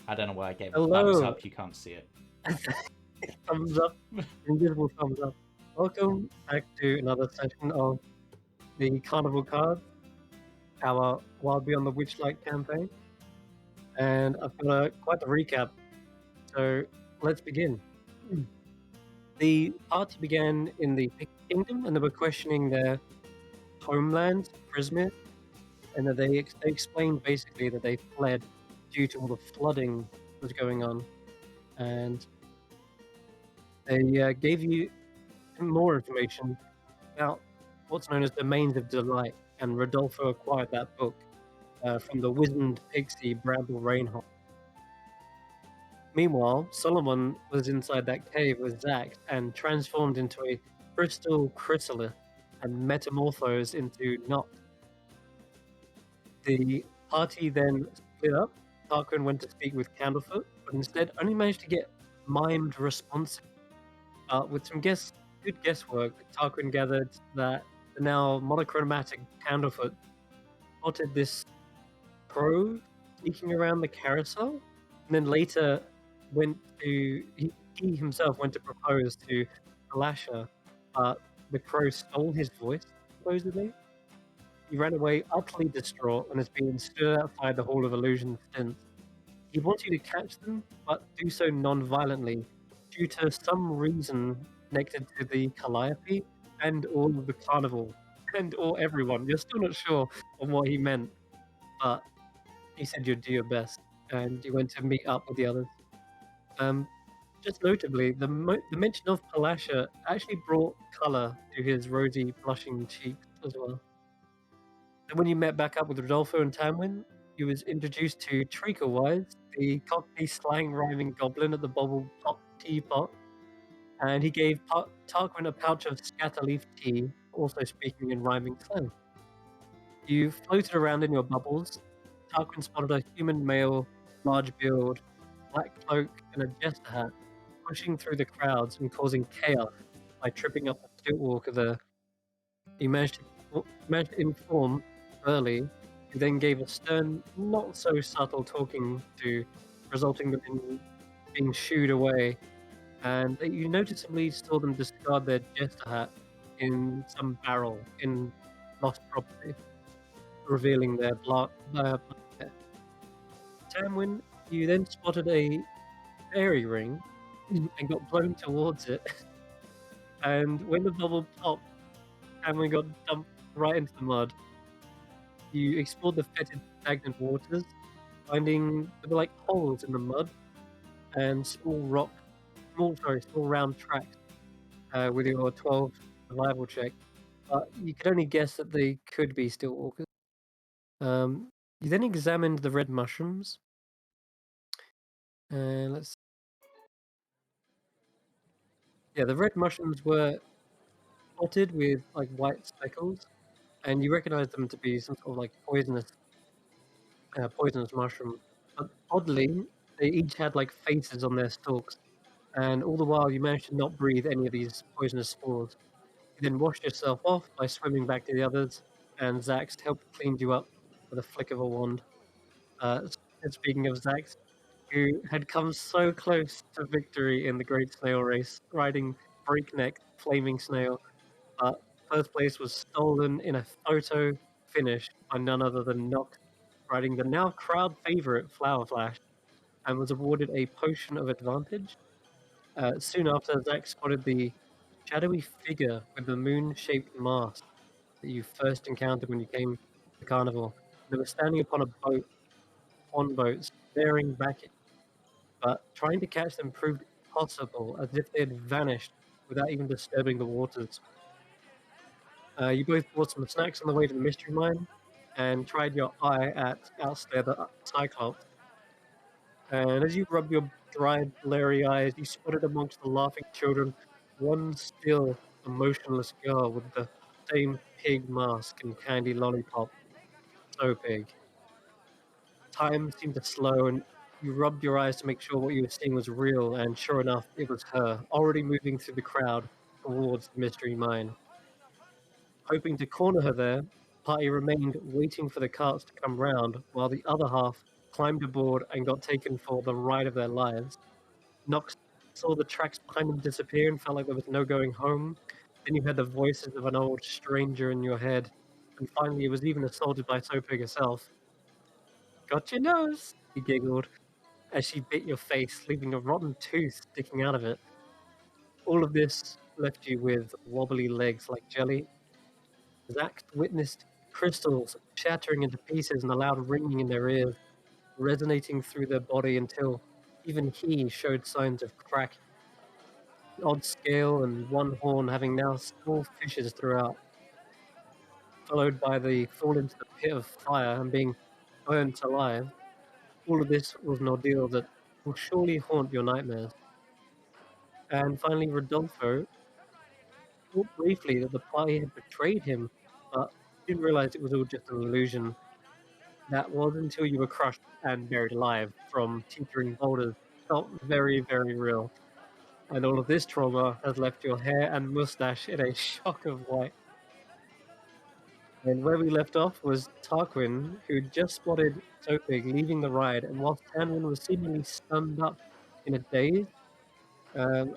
I don't know why I gave a thumbs Hello. up. You can't see it. Thumbs up. Invisible thumbs up. Welcome back to another session of the Carnival cards, our Wild Beyond the Witchlight campaign. And I've got quite the recap. So let's begin. The party began in the Pixie Kingdom, and they were questioning their homeland, Prismir, and that they explained basically that they fled due to all the flooding that was going on. And they gave you more information about what's known as Domains of Delight, and Rodolfo acquired that book from the wizened pixie Bramble Rainhawk. Meanwhile, Solomon was inside that cave with Xaxx and transformed into a crystal chrysalis and metamorphosed into Not. The party then split up. Tarquin went to speak with Candlefoot, but instead only managed to get mimed responses. With some good guesswork, Tarquin gathered that the now monochromatic Candlefoot spotted this crow sneaking around the carousel, and then later he himself went to propose to Alasha, but the crow stole his voice, supposedly. He ran away utterly distraught and has been stood outside the Hall of Illusion since. He wants you to catch them, but do so non-violently, due to some reason connected to the Calliope and all of the Carnival, and or everyone. You're still not sure on what he meant, but he said you'd do your best, and you went to meet up with the others. Just notably, the mention of Palasha actually brought colour to his rosy, blushing cheeks as well. And when you met back up with Rodolfo and Tanwen, he was introduced to Treacle-Wise, the Cockney slang rhyming goblin at the bubble pop teapot, and he gave Tarquin a pouch of scatterleaf tea, also speaking in rhyming slang. You floated around in your bubbles. Tarquin spotted a human male, large build, black cloak, and a jester hat, pushing through the crowds and causing chaos by tripping up the Stiltwalker there. He managed to inform early, who then gave a stern, not so subtle talking to, resulting in being shooed away. And you noticeably saw them discard their jester hat in some barrel in lost property, revealing their black hair. Tanwen, you then spotted a fairy ring and got blown towards it. And when the bubble popped, Tanwen got dumped right into the mud. You explored the fetid, stagnant waters, finding there were like holes in the mud and small round tracks with your 12 survival check. But you could only guess that they could be Stiltwalkers. You then examined the red mushrooms. Let's. Yeah, the red mushrooms were spotted with like white speckles, and you recognized them to be some sort of like poisonous mushroom. But oddly, they each had like faces on their stalks, and all the while you managed to not breathe any of these poisonous spores. You then washed yourself off by swimming back to the others, and Xaxx helped clean you up with a flick of a wand. And speaking of Xaxx, who had come so close to victory in the Great Snail Race, riding breakneck flaming snail, but first place was stolen in a photo finish by none other than Nox, riding the now crowd favorite Flower Flash, and was awarded a potion of advantage. Soon after, Xaxx spotted the shadowy figure with the moon-shaped mask that you first encountered when you came to the carnival. They were standing upon a boat, staring back at you, but trying to catch them proved impossible, as if they had vanished without even disturbing the waters. You both bought some snacks on the way to the mystery mine, and tried your eye at Outstare the Cyclops. And as you rubbed your dried, blurry eyes, you spotted amongst the laughing children one still, emotionless girl with the same pig mask and candy lollipop. So pig. Time seemed to slow, and you rubbed your eyes to make sure what you were seeing was real, and sure enough, it was her, already moving through the crowd towards the mystery mine. Hoping to corner her there, the party remained waiting for the carts to come round, while the other half climbed aboard and got taken for the ride of their lives. Nox saw the tracks behind them disappear and felt like there was no going home. Then you heard the voices of an old stranger in your head, and finally it was even assaulted by Sopig herself. "Got your nose," he giggled, as she bit your face, leaving a rotten tooth sticking out of it. All of this left you with wobbly legs like jelly. Xaxx witnessed crystals shattering into pieces and a loud ringing in their ears, resonating through their body until even he showed signs of cracking. An odd scale and one horn having now small fissures throughout, followed by the fall into the pit of fire and being burnt alive. All of this was an ordeal that will surely haunt your nightmares. And finally, Rodolfo thought briefly that the party had betrayed him, but didn't realize it was all just an illusion. That was until you were crushed and buried alive from teetering boulders. Felt very, very real. And all of this trauma has left your hair and mustache in a shock of white. And where we left off was Tarquin, who just spotted Sopig leaving the ride, and whilst Tanwen was seemingly stunned up in a daze, um,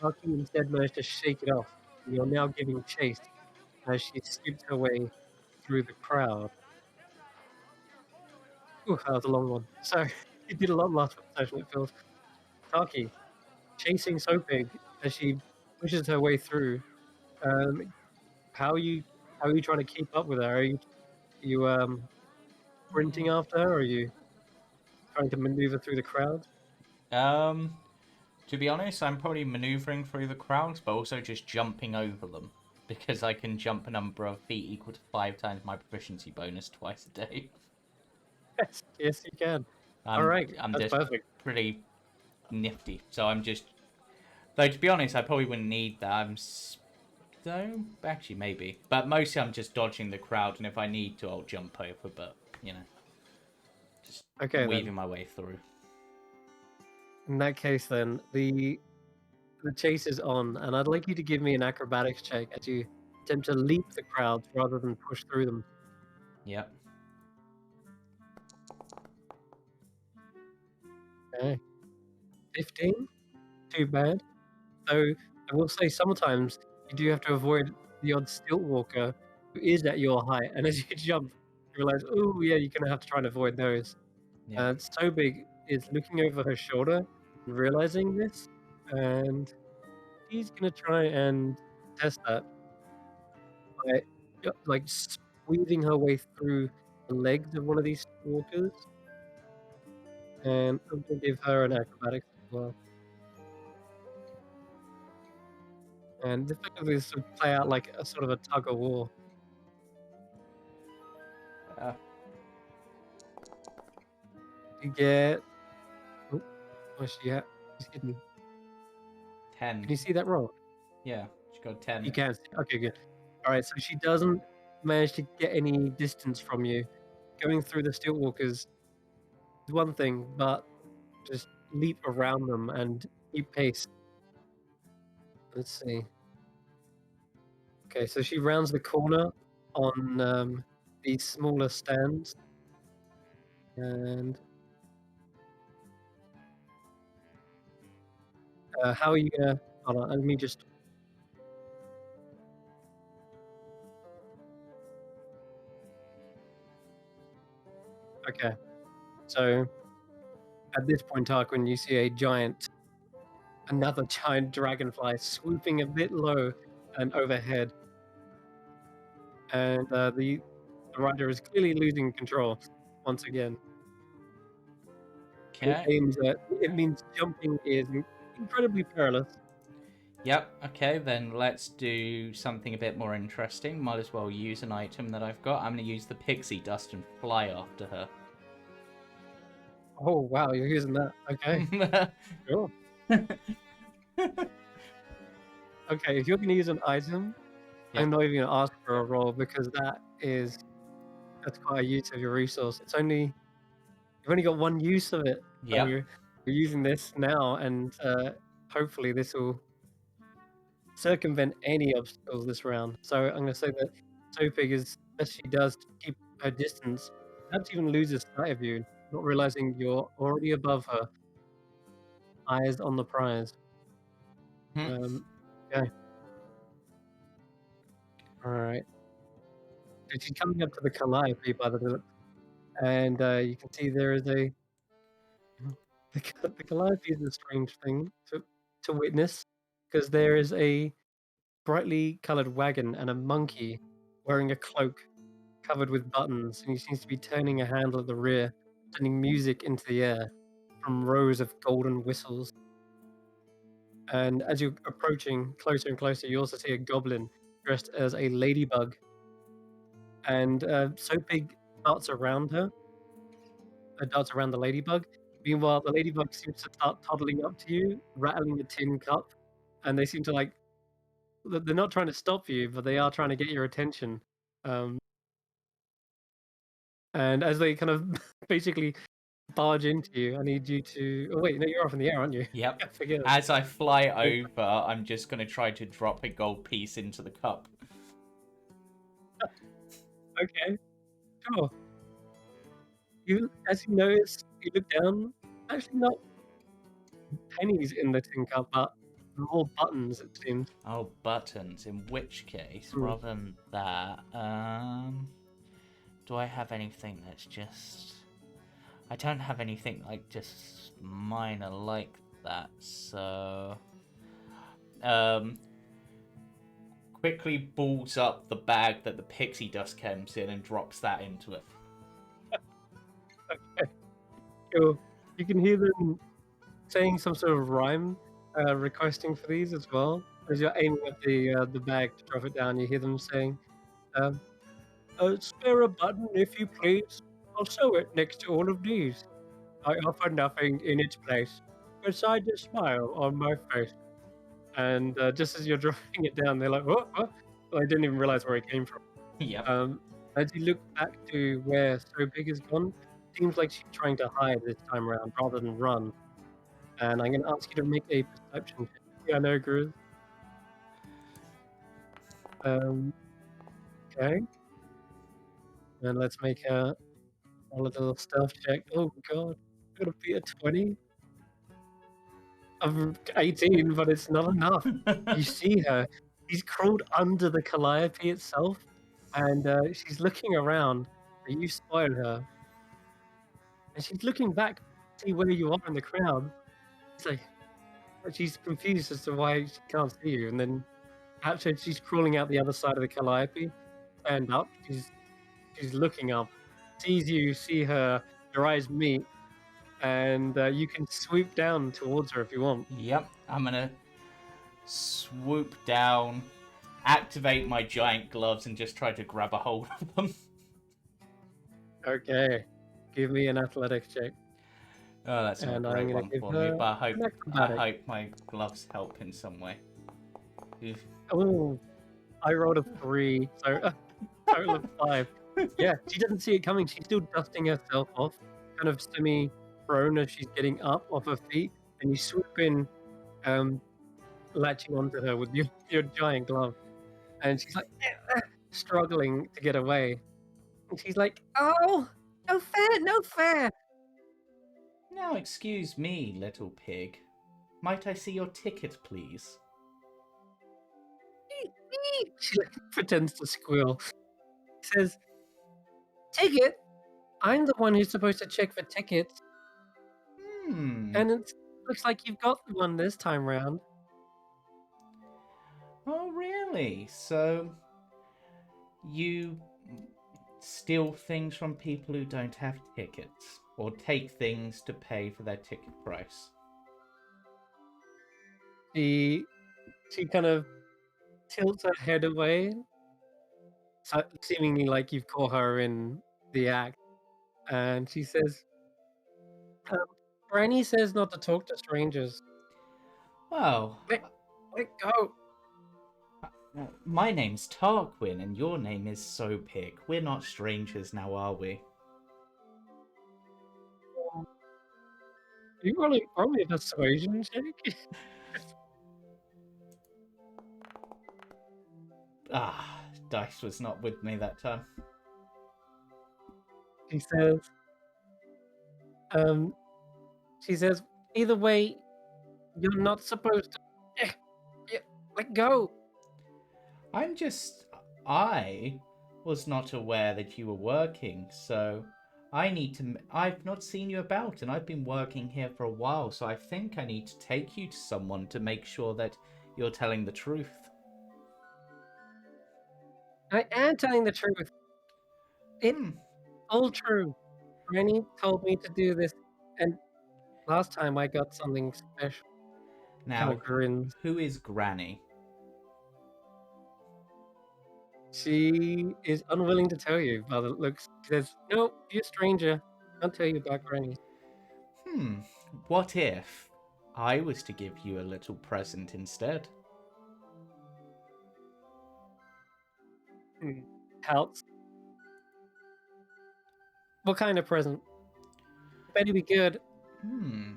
Tarquin instead managed to shake it off. You're now giving chase as she scoots her way through the crowd. Ooh, that was a long one. So, you did a lot last session, it feels. Tarky, chasing Sopig as she pushes her way through. Um, how are you? How are you trying to keep up with her? Are you sprinting after her? Or are you trying to maneuver through the crowd? Um, to be honest, I'm probably maneuvering through the crowds, but also just jumping over them because I can jump a number of feet equal to 5 times my proficiency bonus twice a day. Yes, yes, you can. All I'm right, I'm that's just perfect. pretty nifty, so I'm just. Though to be honest, I probably wouldn't need that. So actually maybe, but mostly I'm just dodging the crowd, and if I need to, I'll jump over. But just Okay, then. weaving my way through. In that case, then the chase is on, and I'd like you to give me an acrobatics check as you attempt to leap the crowds rather than push through them. Yep. Okay, 15. Too bad. So I will say sometimes you do have to avoid the odd stilt walker who is at your height, and as you jump, you realize, oh yeah, you're gonna have to try and avoid those. Yep. So big is looking over her shoulder and realizing this, and she's gonna try and test that by like squeezing her way through the legs of one of these walkers, and I'm gonna give her an acrobatics as well. And effectively, this would play out like a sort of a tug of war. Uh, You get. Oh, where's she at? She's hidden. 10. Can you see that roll? Yeah, she got 10. You can. Okay, good. All right, so she doesn't manage to get any distance from you. Going through the stilt walkers is one thing, but just leap around them and keep pace. Let's see. Okay, so she rounds the corner on these smaller stands, and how are you gonna? Hold on, let me just. Okay, so at this point, Tarquin, you see another giant dragonfly swooping a bit low and overhead, and the rider is clearly losing control once again. And Okay. it means jumping is incredibly perilous. Yep. Okay, then let's do something a bit more interesting. Might as well use an item that I've got. I'm going to use the pixie dust and fly after her. Oh wow, you're using that. Okay, sure. Okay, if you're gonna use an item, Yep. I'm not even gonna ask for a roll because that's quite a use of your resource. You've only got one use of it, so Yep. you're using this now, and hopefully this will circumvent any obstacles this round. So I'm gonna say that Topig, as best she does to keep her distance, perhaps even loses sight of you. not realizing you're already above her, eyes on the prize. Hmm. Okay. All right. So she's coming up to the calliope by the look, and you can see there is a the calliope is a strange thing to witness because there is a brightly coloured wagon and a monkey wearing a cloak covered with buttons, and he seems to be turning a handle at the rear, sending music into the air from rows of golden whistles. And as you're approaching closer and closer, you also see a goblin dressed as a ladybug, and Soapig darts around her, darts around the ladybug. Meanwhile, the ladybug seems to start toddling up to you, rattling a tin cup, and they seem to like they're not trying to stop you, but they are trying to get your attention. Um, and as they kind of basically barge into you, I need you to. Oh wait, no, you're off in the air, aren't you? Yep. I forget. As I fly over, I'm just going to try to drop a gold piece into the cup. Okay, sure. As you notice, you look down. Actually, not pennies in the tin cup, but more buttons. It seems. Oh, buttons. In which case, Hmm. rather than that, do I have anything that's just... I don't have anything like just minor like that, so... Quickly balls up the bag that the pixie dust comes in and drops that into it. Okay, cool. You can hear them saying some sort of rhyme, requesting for these as well. As you're aiming at the bag to drop it down, you hear them saying, um, "Spare a button, if you please. I'll sew it next to all of these. I offer nothing in its place, besides a smile on my face." And just as you're dropping it down, they're like, "What? What?" Well, I didn't even realize where it came from. Yep. As you look back to where So Big is gone, seems like she's trying to hide this time around rather than run. And I'm going to ask you to make a perception check. Yeah, no, Grizz. Um, okay. And let's make a little stealth check. Oh god, I'm gonna be a 20. I'm 18, but it's not enough. You see her. She's crawled under the calliope itself, and she's looking around. You spotted her, and she's looking back to see where you are in the crowd. It's like she's confused as to why she can't see you, and then perhaps as she's crawling out the other side of the calliope, stand up. She's looking up, sees you, see her. Your eyes meet, and you can swoop down towards her if you want. Yep. I'm gonna swoop down, activate my giant gloves, and just try to grab a hold of them. Okay, give me an athletics check, Oh, that's not a and I'm great gonna one give for me, her but an I acrobatic. hope my gloves help in some way. Oof. Oh, I rolled a 3, so a total of 5. Yeah, she doesn't see it coming. She's still dusting herself off, kind of semi-prone as she's getting up off her feet, and you swoop in, um, latching onto her with your giant glove, and she's like struggling to get away, and she's like, "Oh, no fair, no fair." Now, excuse me, little pig. Might I see your ticket, please? She like, pretends to squeal. Says, "Ticket? I'm the one who's supposed to check for tickets, Hmm. and it looks like you've got one this time round." Oh, really? So, you steal things from people who don't have tickets? Or take things to pay for their ticket price? She she kind of tilts her head away, so seemingly like you've caught her in the act, and she says, um, "Granny says not to talk to strangers. Well, Let go." my name's Tarquin, and your name is Sopig. We're not strangers now, are we? You roll me a persuasion check. Ah, dice was not with me that time. She says, Um, she says, "Either way, you're not supposed to. Eh, yeah, let go." I'm just. I was not aware that you were working, so I need to. I've not seen you about, and I've been working here for a while, so I think I need to take you to someone to make sure that you're telling the truth. I am telling the truth. It's Hmm. all true. Granny told me to do this, and last time I got something special. Kind of Now, grins. who is Granny? She is unwilling to tell you by the looks. She says, "No, you're a stranger. I'll tell you about Granny." Hmm. What if I was to give you a little present instead? Hmm. Pouts. What kind of present? Better be good. Hmm.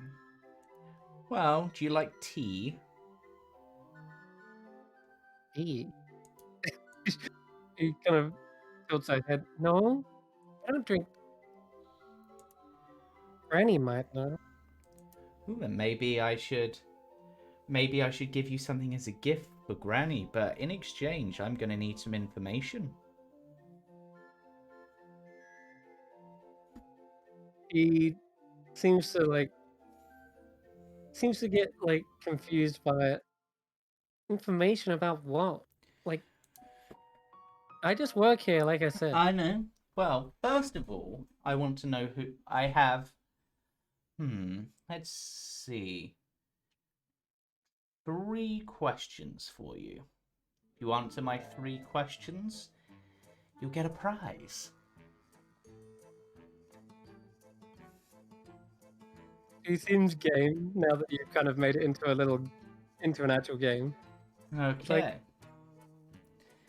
Well, do you like tea? He, he kind of tilts her head. No, I don't drink. Granny might know. Ooh, then maybe I should give you something as a gift for Granny, but in exchange, I'm going to need some information. He seems to get confused by it. Information about what? Like, I just work here, like I said. I know. Well, first of all, I want to know who I have. Let's see. 3 questions for you. If you answer my 3 questions, you'll get a prize. He seems game now that you've kind of made it into an actual game. It's like, Okay.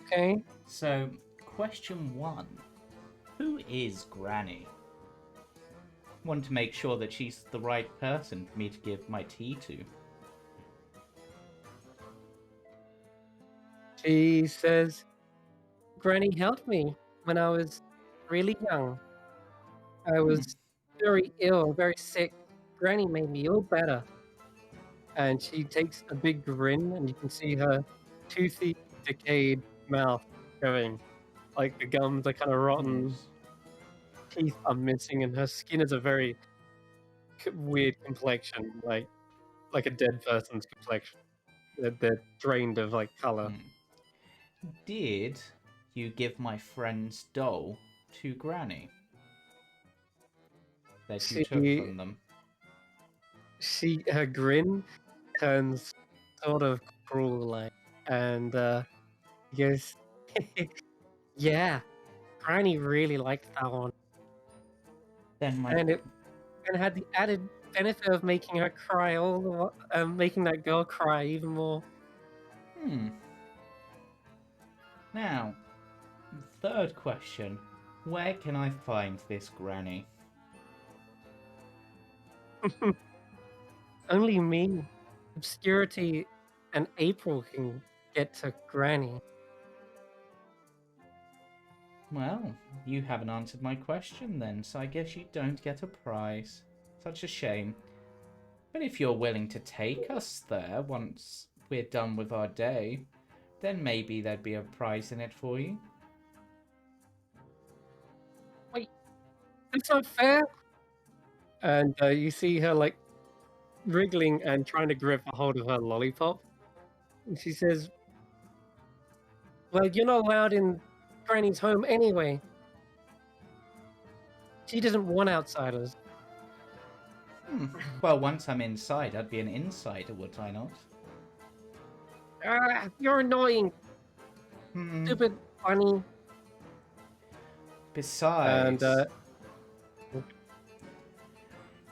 okay, So, question 1. Who is Granny? Want to make sure that she's the right person for me to give my tea to. she says, Granny helped me when I was really young. I Hmm. was very ill, very sick. Granny made me all better. And she takes a big grin, and you can see her toothy, decayed mouth going. Like the gums are kind of rotten, Yes. teeth are missing, and her skin is a very weird complexion, like a dead person's complexion. They're drained of color. Hmm. Did you give my friend's doll to Granny that you took She from them? her grin turns sort of cruel like, and he goes, "Yeah, Granny really liked that one, Then my and it had the added benefit of making her cry making that girl cry even more." hmm. Now, third question. Where can I find this Granny? Only me, obscurity, and April can get to Granny. Well, you haven't answered my question then, so I guess you don't get a prize. Such a shame. But if you're willing to take us there once we're done with our day, then maybe there'd be a prize in it for you. Wait, that's not fair. And you see her wriggling and trying to grip a hold of her lollipop. And she says, "Well, you're not allowed in Granny's home anyway. She doesn't want outsiders." Hmm. Well, once I'm inside, I'd be an insider, would I not? Ah, you're annoying, Hmm. stupid bunny. And Besides,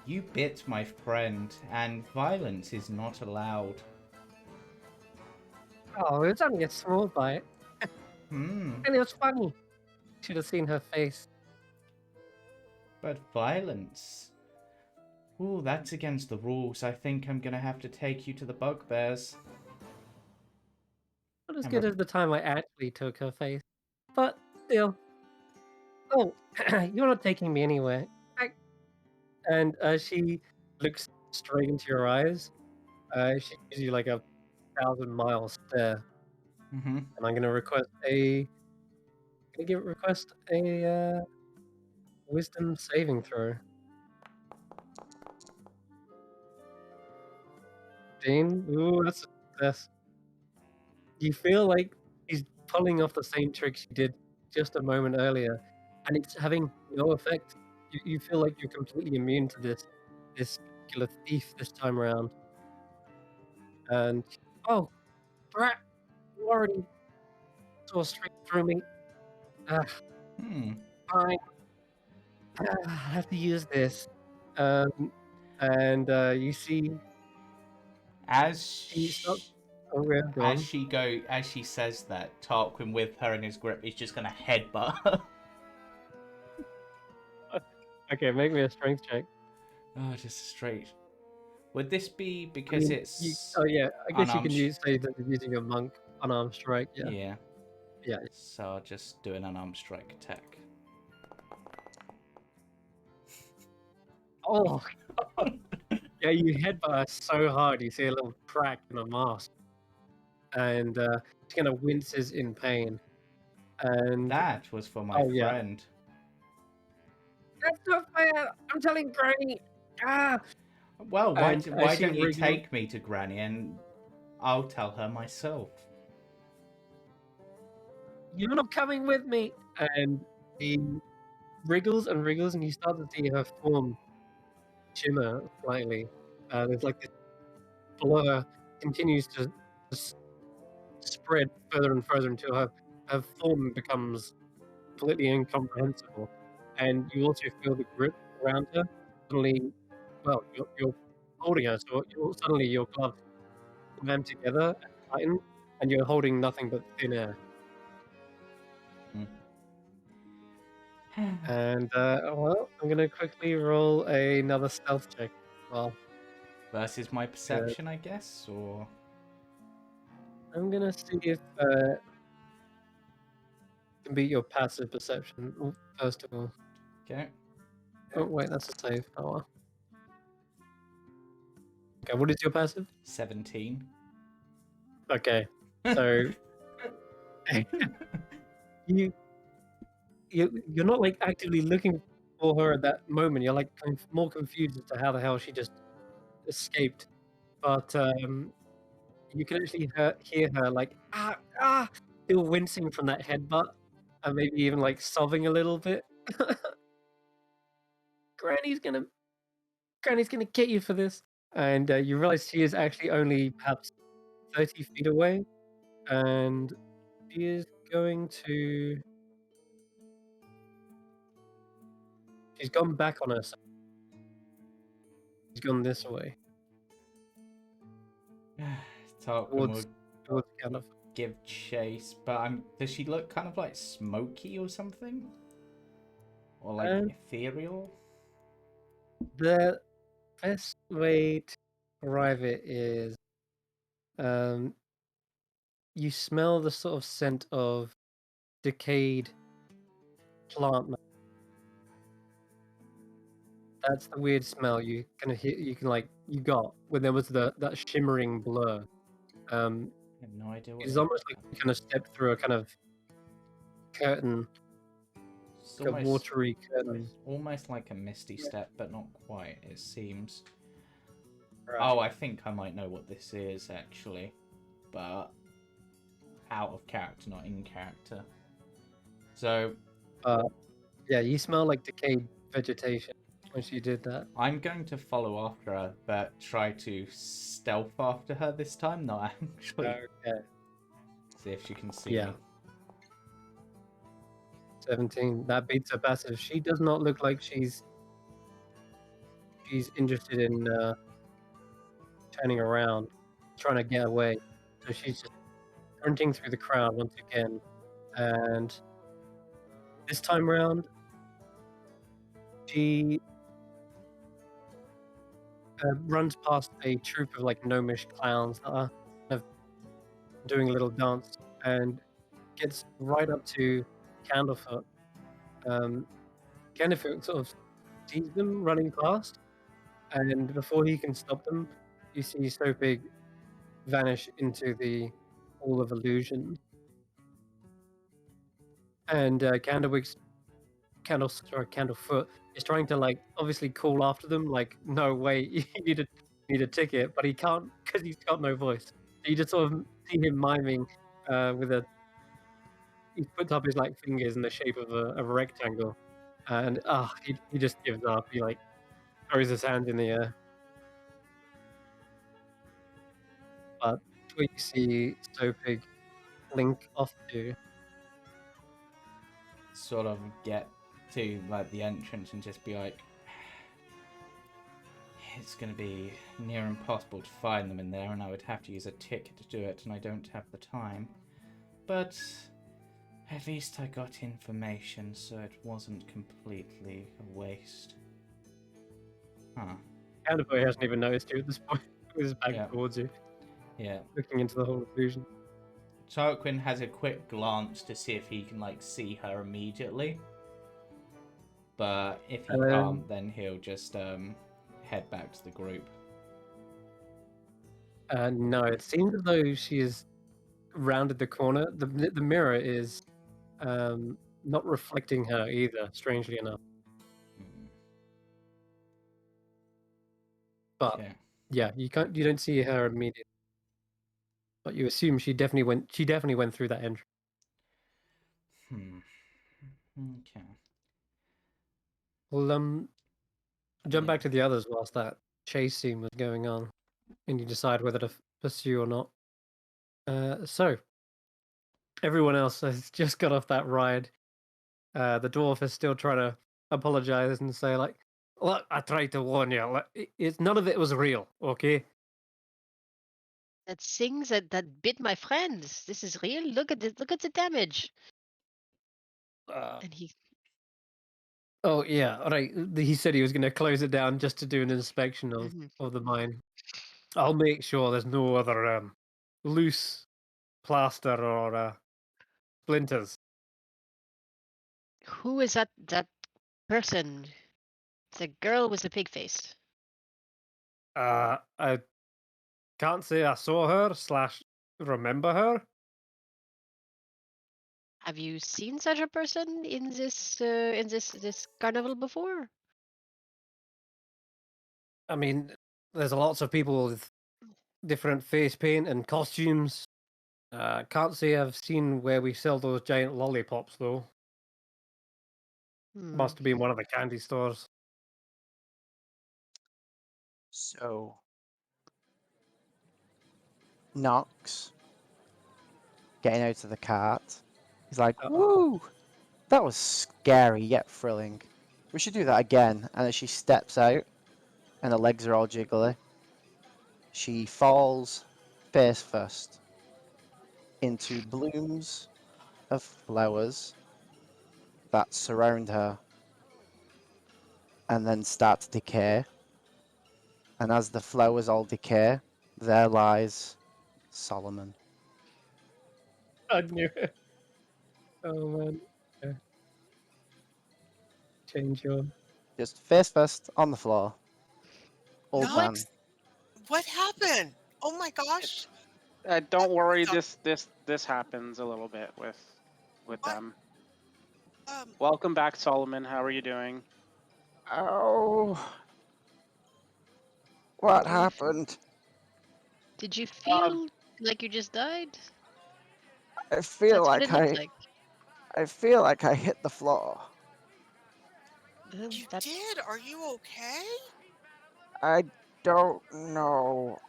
you bit my friend, and violence is not allowed. oh, it's only a small bite, Hmm. and it was funny. Should have seen her face. But violence. Ooh, that's against the rules. I think I'm gonna have to take you to the bugbears. Not as And good as the time I actually took her face, but still. Oh, you're not taking me anywhere. I, And as she looks straight into your eyes, she gives you like a 1,000-mile stare. Mm-hmm. And I'm gonna request a wisdom saving throw. Dean, ooh, that's a success. You feel like he's pulling off the same trick she did just a moment earlier, and it's having no effect. You feel like you're completely immune to this particular thief this time around. And oh, brat, you already saw straight through me. Ah, Hmm. fine. I have to use this. And you see he starts. Oh, yeah, go on. As she says that, Tarquin with her in his grip is just gonna headbutt her. Okay, make me a strength check. Oh, just straight. Would this be I because mean, it's oh yeah, I guess you unarmed? can say that you're using a monk unarmed strike. Yeah, Yeah. yeah. So I'll just do an unarmed strike attack. Oh, yeah, you headbutt her so hard, you see a little crack in her mask, and she kind of winces in pain. And That was for my oh yeah, friend. that's not fair. I'm telling Granny. Ah, Well, and as why she don't you wriggles, take me to Granny and I'll tell her myself. you're not coming with me. And he wriggles and wriggles, and you start to see her form shimmer slightly. There's like this blur continues to spread further and further until her form becomes completely incomprehensible. And you also feel the grip around her. Suddenly, well, you're holding her, so suddenly your gloves slam together and tighten, and you're holding nothing but thin air. And well, I'm gonna quickly roll another stealth check. Well, Versus my uh, perception, I guess, or I'm gonna see if can beat your passive perception first of all. okay. Oh wait, that's a save. Oh well. Okay, what is your passive? 17. Okay, so you you're not like actively looking for her at that moment. You're like more confused as to how the hell she just escaped. But you can actually hear her like still wincing from that headbutt, and maybe even like sobbing a little bit. Granny's gonna Granny's gonna get you for this. And you realize she is actually only perhaps 30 feet away, and she is going to. She's gone back on herself. She's gone this way Tarquin towards will towards kind of. give chase, but does she look kind of like smoky or something? Or like And ethereal? the best way to arrive it is, um, you smell the sort of scent of decayed plant. That's the weird smell you can hear. You can like you got when there was that shimmering blur. Um, I have no idea what it's that almost like you kind of step through a kind of curtain, It's like a watery curtain. almost like a misty step, but not quite, it seems. Right. Oh, I think I might know what this is, actually. But out of character, not in character. So, Yeah, you smell like decayed vegetation when she did that. I'm going to follow after her, but try to stealth after her this time, not actually. Okay. See if she can see Yeah. me. 17. That beats her passive. She does not look like she's interested in turning around, trying to get away. So she's just sprinting through the crowd once again. And this time around, she runs past a troop of like gnomish clowns that are kind of doing a little dance and gets right up to Candlefoot. Candlefoot sort of sees them running past, and before he can stop them, you see Sopig vanish into the Hall of Illusion. And Candlefoot is trying to like obviously call after them, like, no, wait, you need a ticket, but he can't because he's got no voice. So you just sort of see him miming with a he puts up his like fingers in the shape of a rectangle, and he just gives up. He like throws his hand in the air. But we see Sopig blink off to. Sort of get to like the entrance and just be like, it's going to be near impossible to find them in there, and I would have to use a ticket to do it, and I don't have the time. But at least I got information, so it wasn't completely a waste. Huh. Candlefoot hasn't even noticed you at this point. With his back towards you, Yeah. looking into the Hall of Illusion. Tarquin has a quick glance to see if he can like see her immediately. But if he can't, then he'll just head back to the group. No, it seems as though she has rounded the corner. The mirror is not reflecting her either, strangely enough. But yeah, you don't see her immediately. But you assume she definitely went through that entrance. Okay. Well, jump back to the others whilst that chase scene was going on, and you decide whether to pursue or not. So everyone else has just got off that ride. The dwarf is still trying to apologize and say, like, look, I tried to warn you. Like, it's none of it was real, okay? That thing that bit my friends. This is real. Look at this. Look at the damage. And he. Oh yeah, all right. He said he was going to close it down just to do an inspection of the mine. I'll make sure there's no other loose plaster or splinters. Who is that person? The girl with the pig face. I can't say I saw her / remember her. Have you seen such a person in this carnival before? I mean, there's lots of people with different face paint and costumes. Can't say I've seen where we sell those giant lollipops though. Must have been one of the candy stores. So, Knox getting out of the cart. He's like, "Woo! That was scary yet thrilling. We should do that again." And as she steps out, and her legs are all jiggly, she falls face first into blooms of flowers that surround her and then start to decay. And as the flowers all decay, there lies Solomon. I knew it. Oh man. Yeah. Change your. Just face first on the floor. Old man. What happened? Oh my gosh! Don't worry. This happens a little bit with them. Welcome back, Solomon. How are you doing? Oh, what happened? Did you feel like you just died? I feel That's what it looked I feel like I hit the floor. You did? Are you okay? I don't know.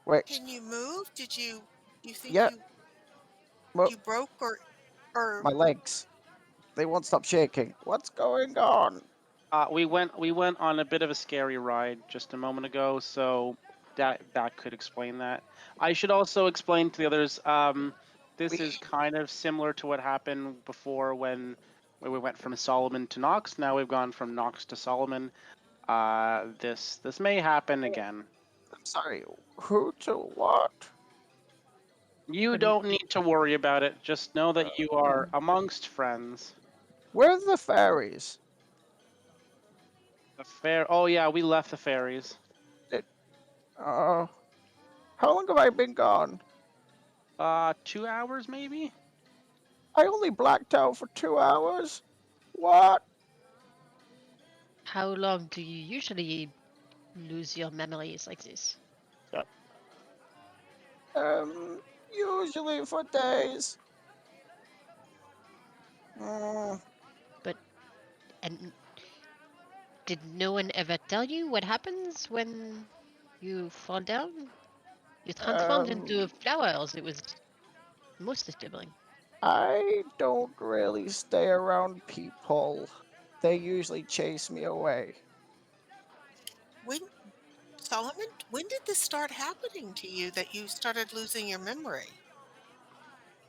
Wait. Can you move? Did you think you broke or my legs? They won't stop shaking. What's going on? We went on a bit of a scary ride just a moment ago, so that could explain that. I should also explain to the others. This is kind of similar to what happened before when we went from Solomon to Nox. Now we've gone from Nox to Solomon. This may happen again. I'm sorry. Who to what? You don't need to worry about it. Just know that you are amongst friends. Where are the fairies? The fair. Oh yeah, we left the ferries. How long have I been gone? 2 hours maybe. I only blacked out for 2 hours. What? How long do you usually lose your memories like this? Usually for days. Mm, And did no one ever tell you what happens when you fall down? You transformed into flowers. It was most disturbing. I don't really stay around people. They usually chase me away. When Solomon, when did this start happening to you that you started losing your memory?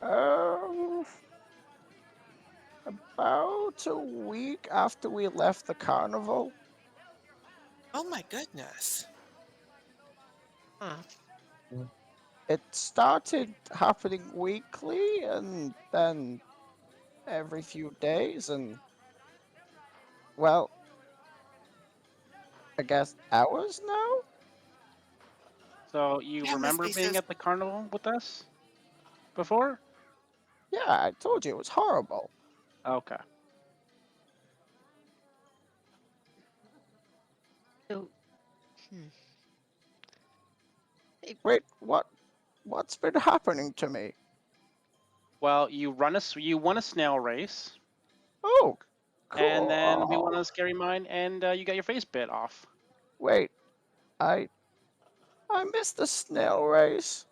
Um, about a week after we left the carnival. Oh my goodness. Huh. It started happening weekly and then every few days, and well, I guess hours now? So you That must remember be so. being at the carnival with us before? Yeah, I told you it was horrible. Okay. So, hmm. Wait, what's been happening to me? Well, you won a snail race, Oh, and then we cool. won a scary mine, and you got your face bit off. Wait, I I missed the snail race.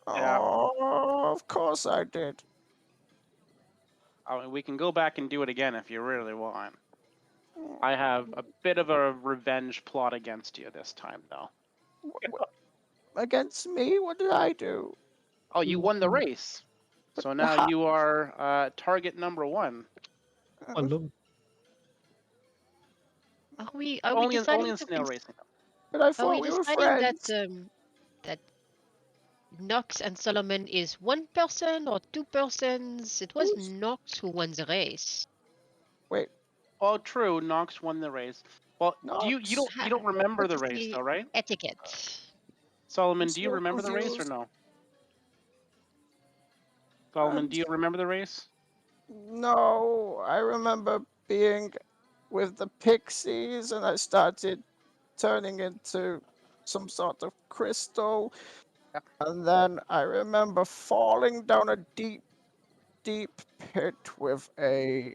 Yeah. Oh, of course I did. I mean, we can go back and do it again if you really want. I have a bit of a revenge plot against you this time, though. Against me? What did I do? Oh, you won the race. So now How? you are target number 1. I love Are we Only deciding in to snail racing. But I are thought we we were deciding that friends. that Nox and Solomon is one person or two persons? It was Who's? Nox who won the race. Wait, Oh, true. Nox won the race. Well, Nox. you don't remember What the is race the though, right? etiquette? Solomon, I'm do you so remember the race or confused. no? Solomon, I'm do you remember the race? No, I remember being with the pixies and I started turning into some sort of crystal. Yeah. And then I remember falling down a deep, deep pit with a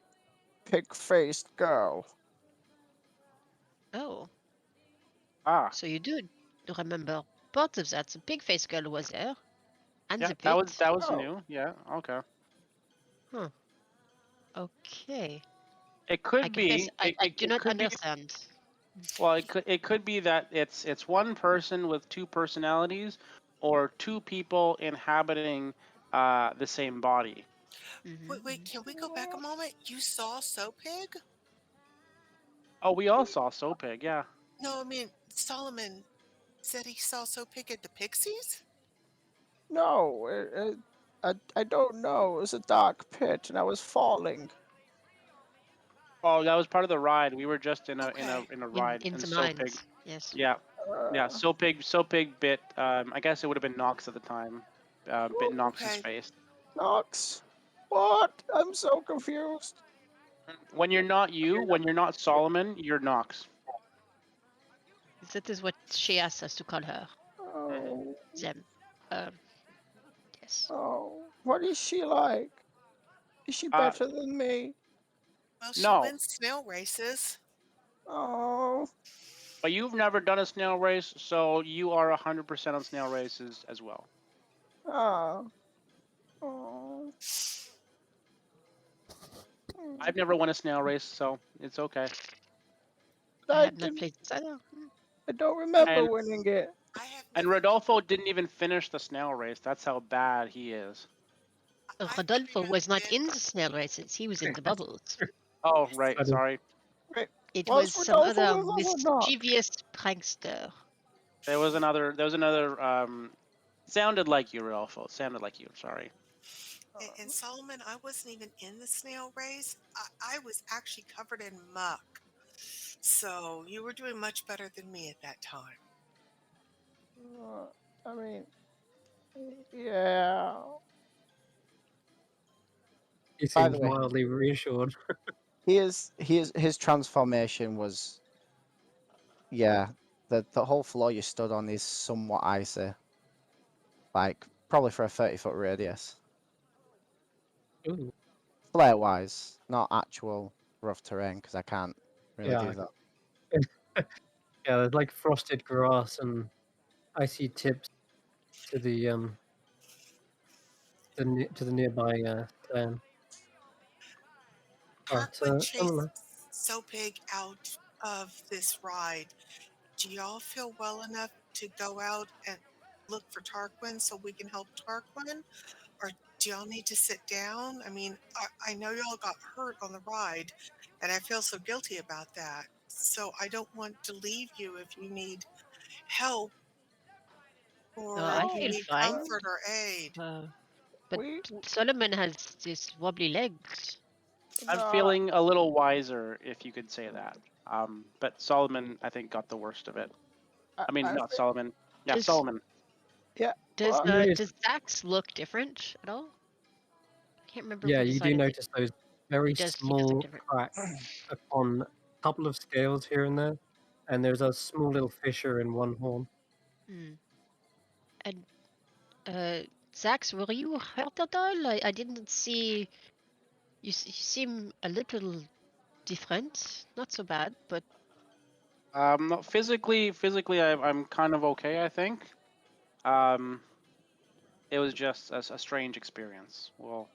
pig-faced girl. Oh, Ah, so you do remember part of that. The pig face girl was there, and yeah, the pit. that was Oh, new. Yeah, okay. Huh. Okay. It I could confess, be I do it not could be understand. well, it could be that it's one person with two personalities or two people inhabiting the same body. Wait, can we go back a moment? You saw Soap Pig? Oh, we all saw Sopig, yeah. No, I mean, Solomon said he saw Soap Pig at the Pixies? no, I don't know. It was a dark pit and I was falling. Oh, that was part of the ride. We were just Okay. in a In ride, in and the Sopig, mines, yes. yeah, yeah, Uh, Sopig bit. I guess it would have been Nox at the time. Bit Nox's Okay. face. Nox? What? I'm so confused. When you're not you, when you're not Solomon, you're Nox. That is what she asked us to call her. Oh, Them. Um, yes. oh, what is she like? Is she Uh, better than me? Well, she no, wins snail races. Oh, but you've never done a snail race, so you are 100% on snail races as well. ah, oh. I've never won a snail race, so it's okay. I I have not didn't. played this either. I don't remember And winning it. I have and never. Rodolfo didn't even finish the snail race. That's how bad he is. I've never Rodolfo even was not been. in the snail races. He was in the bubbles. Oh, right. funny. Sorry. Wait, It was was some Rodolfo other with us or not? mischievous prankster. There was another. There was another. Sounded like you, Rodolfo. Sounded like you. Sorry. And Solomon, I wasn't even in the snail race. I was actually covered in muck. So you were doing much better than me at that time. I mean, yeah. He By seems the way, mildly reassured. his transformation was, yeah. The whole floor you stood on is somewhat icy, like probably for a 30-foot radius. Ooh, Flare wise, not actual rough terrain because I can't really yeah. do that. Yeah, there's like frosted grass and icy tips to the nearby clan. But Tarquin nonetheless, chased Sopig out of this ride. Do y'all feel well enough to go out and look for Tarquin so we can help Tarquin? Or do y'all need to sit down? I mean, I know y'all got hurt on the ride, and I feel so guilty about that. So I don't want to leave you if you need help No, or I if you feel need fine. comfort or aid. But We Solomon has these wobbly legs. I'm no, feeling a little wiser, if you could say that. But Solomon, I think, got the worst of it. I mean, I not think Solomon. Yeah, Does Solomon. yeah. does Well, you notice, does Xaxx look different at all? I can't remember if yeah, we you do decided notice those very he does look small different. cracks upon a couple of scales here and there, and there's a small little fissure in one horn. Hmm. And Xaxx, were you hurt at all? I didn't see you. You seem a little different. Not so bad, but No, physically, I'm kind of okay. I think. Um, it was just a strange experience. Well,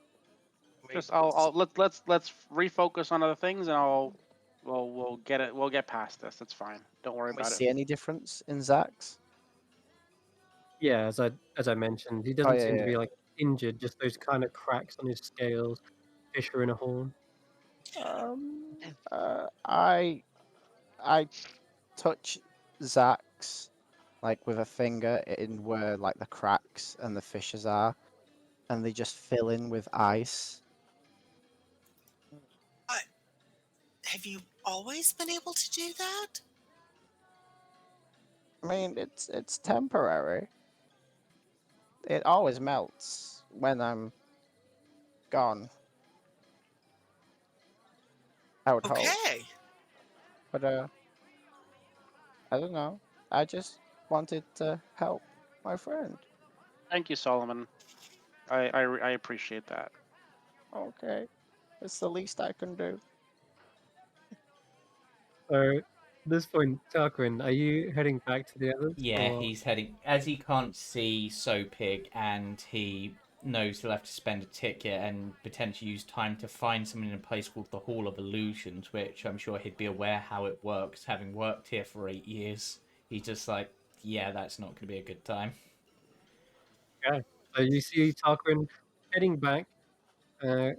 just let's refocus on other things, and we'll get it. We'll get past this. That's fine. Don't worry can we about it. see any difference in Xaxx? Yeah, as I mentioned, he Oh doesn't yeah, seem to yeah. be like injured, just those kind of cracks on his scales, fissure in a horn. okay. I touch Xaxx like with a finger in where like the cracks and the fissures are, and they just fill in with ice. Uh, have you always been able to do that? I mean, it's temporary. It always melts when I'm gone. I would hope, Okay. but I don't know. I just wanted to help my friend. Thank you, Solomon. I appreciate that. Okay, it's the least I can do. So, at this point, Tarquin, are you heading back to the others, Yeah, or he's heading as he can't see Sopig and he knows he'll have to spend a ticket and potentially use time to find something in a place called the Hall of Illusions, which I'm sure he'd be aware how it works, having worked here for 8 years. He's just like, yeah, that's not going to be a good time. okay? So you see Tarquin heading back. Uh,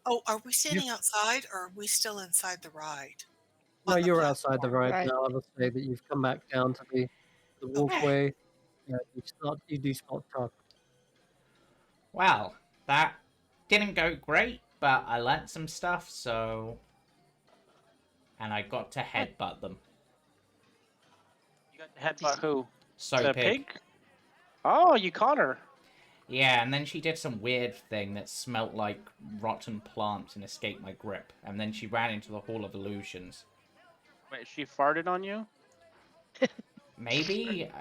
Oh, are we you standing outside or are we still inside the ride No, on the you're outside the platform? ride Right. now. I'll say that you've come back down to the Okay. walkway. You do spot Tarquin. Well, that didn't go great, but I learnt some stuff, so. And I got to What? headbutt them. You got the This, headbutt who? The Sopig. pig? Oh, you caught her. Yeah, and then she did some weird thing that smelt like rotten plants and escaped my grip. And then she ran into the Hall of Illusions. Wait, she farted on you? Maybe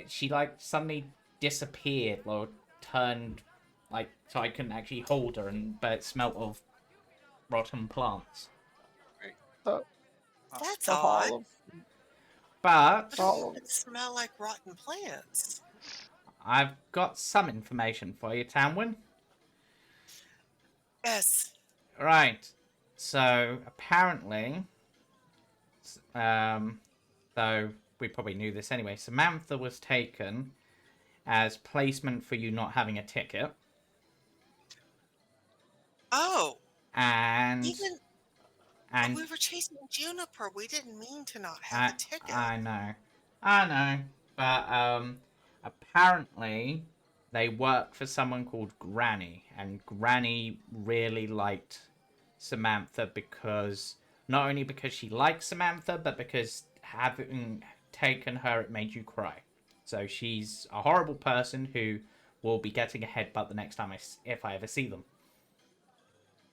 she like suddenly disappeared or turned like so I couldn't actually hold her, and but it smelt of rotten plants. The Oh. That's the odd. hall of But But it hall of doesn't smell like rotten plants. I've got some information for you, Tanwen. Yes. Right. So apparently, though we probably knew this anyway, Samantha was taken as placement for you not having a ticket, Oh, and even and we were chasing Juniper. We didn't mean to not have a I ticket. I know, I know, but apparently they work for someone called Granny, and Granny really liked Samantha because Not only because she likes Samantha, but because having taken her, it made you cry. So she's a horrible person who will be getting a headbutt the next time if I ever see them.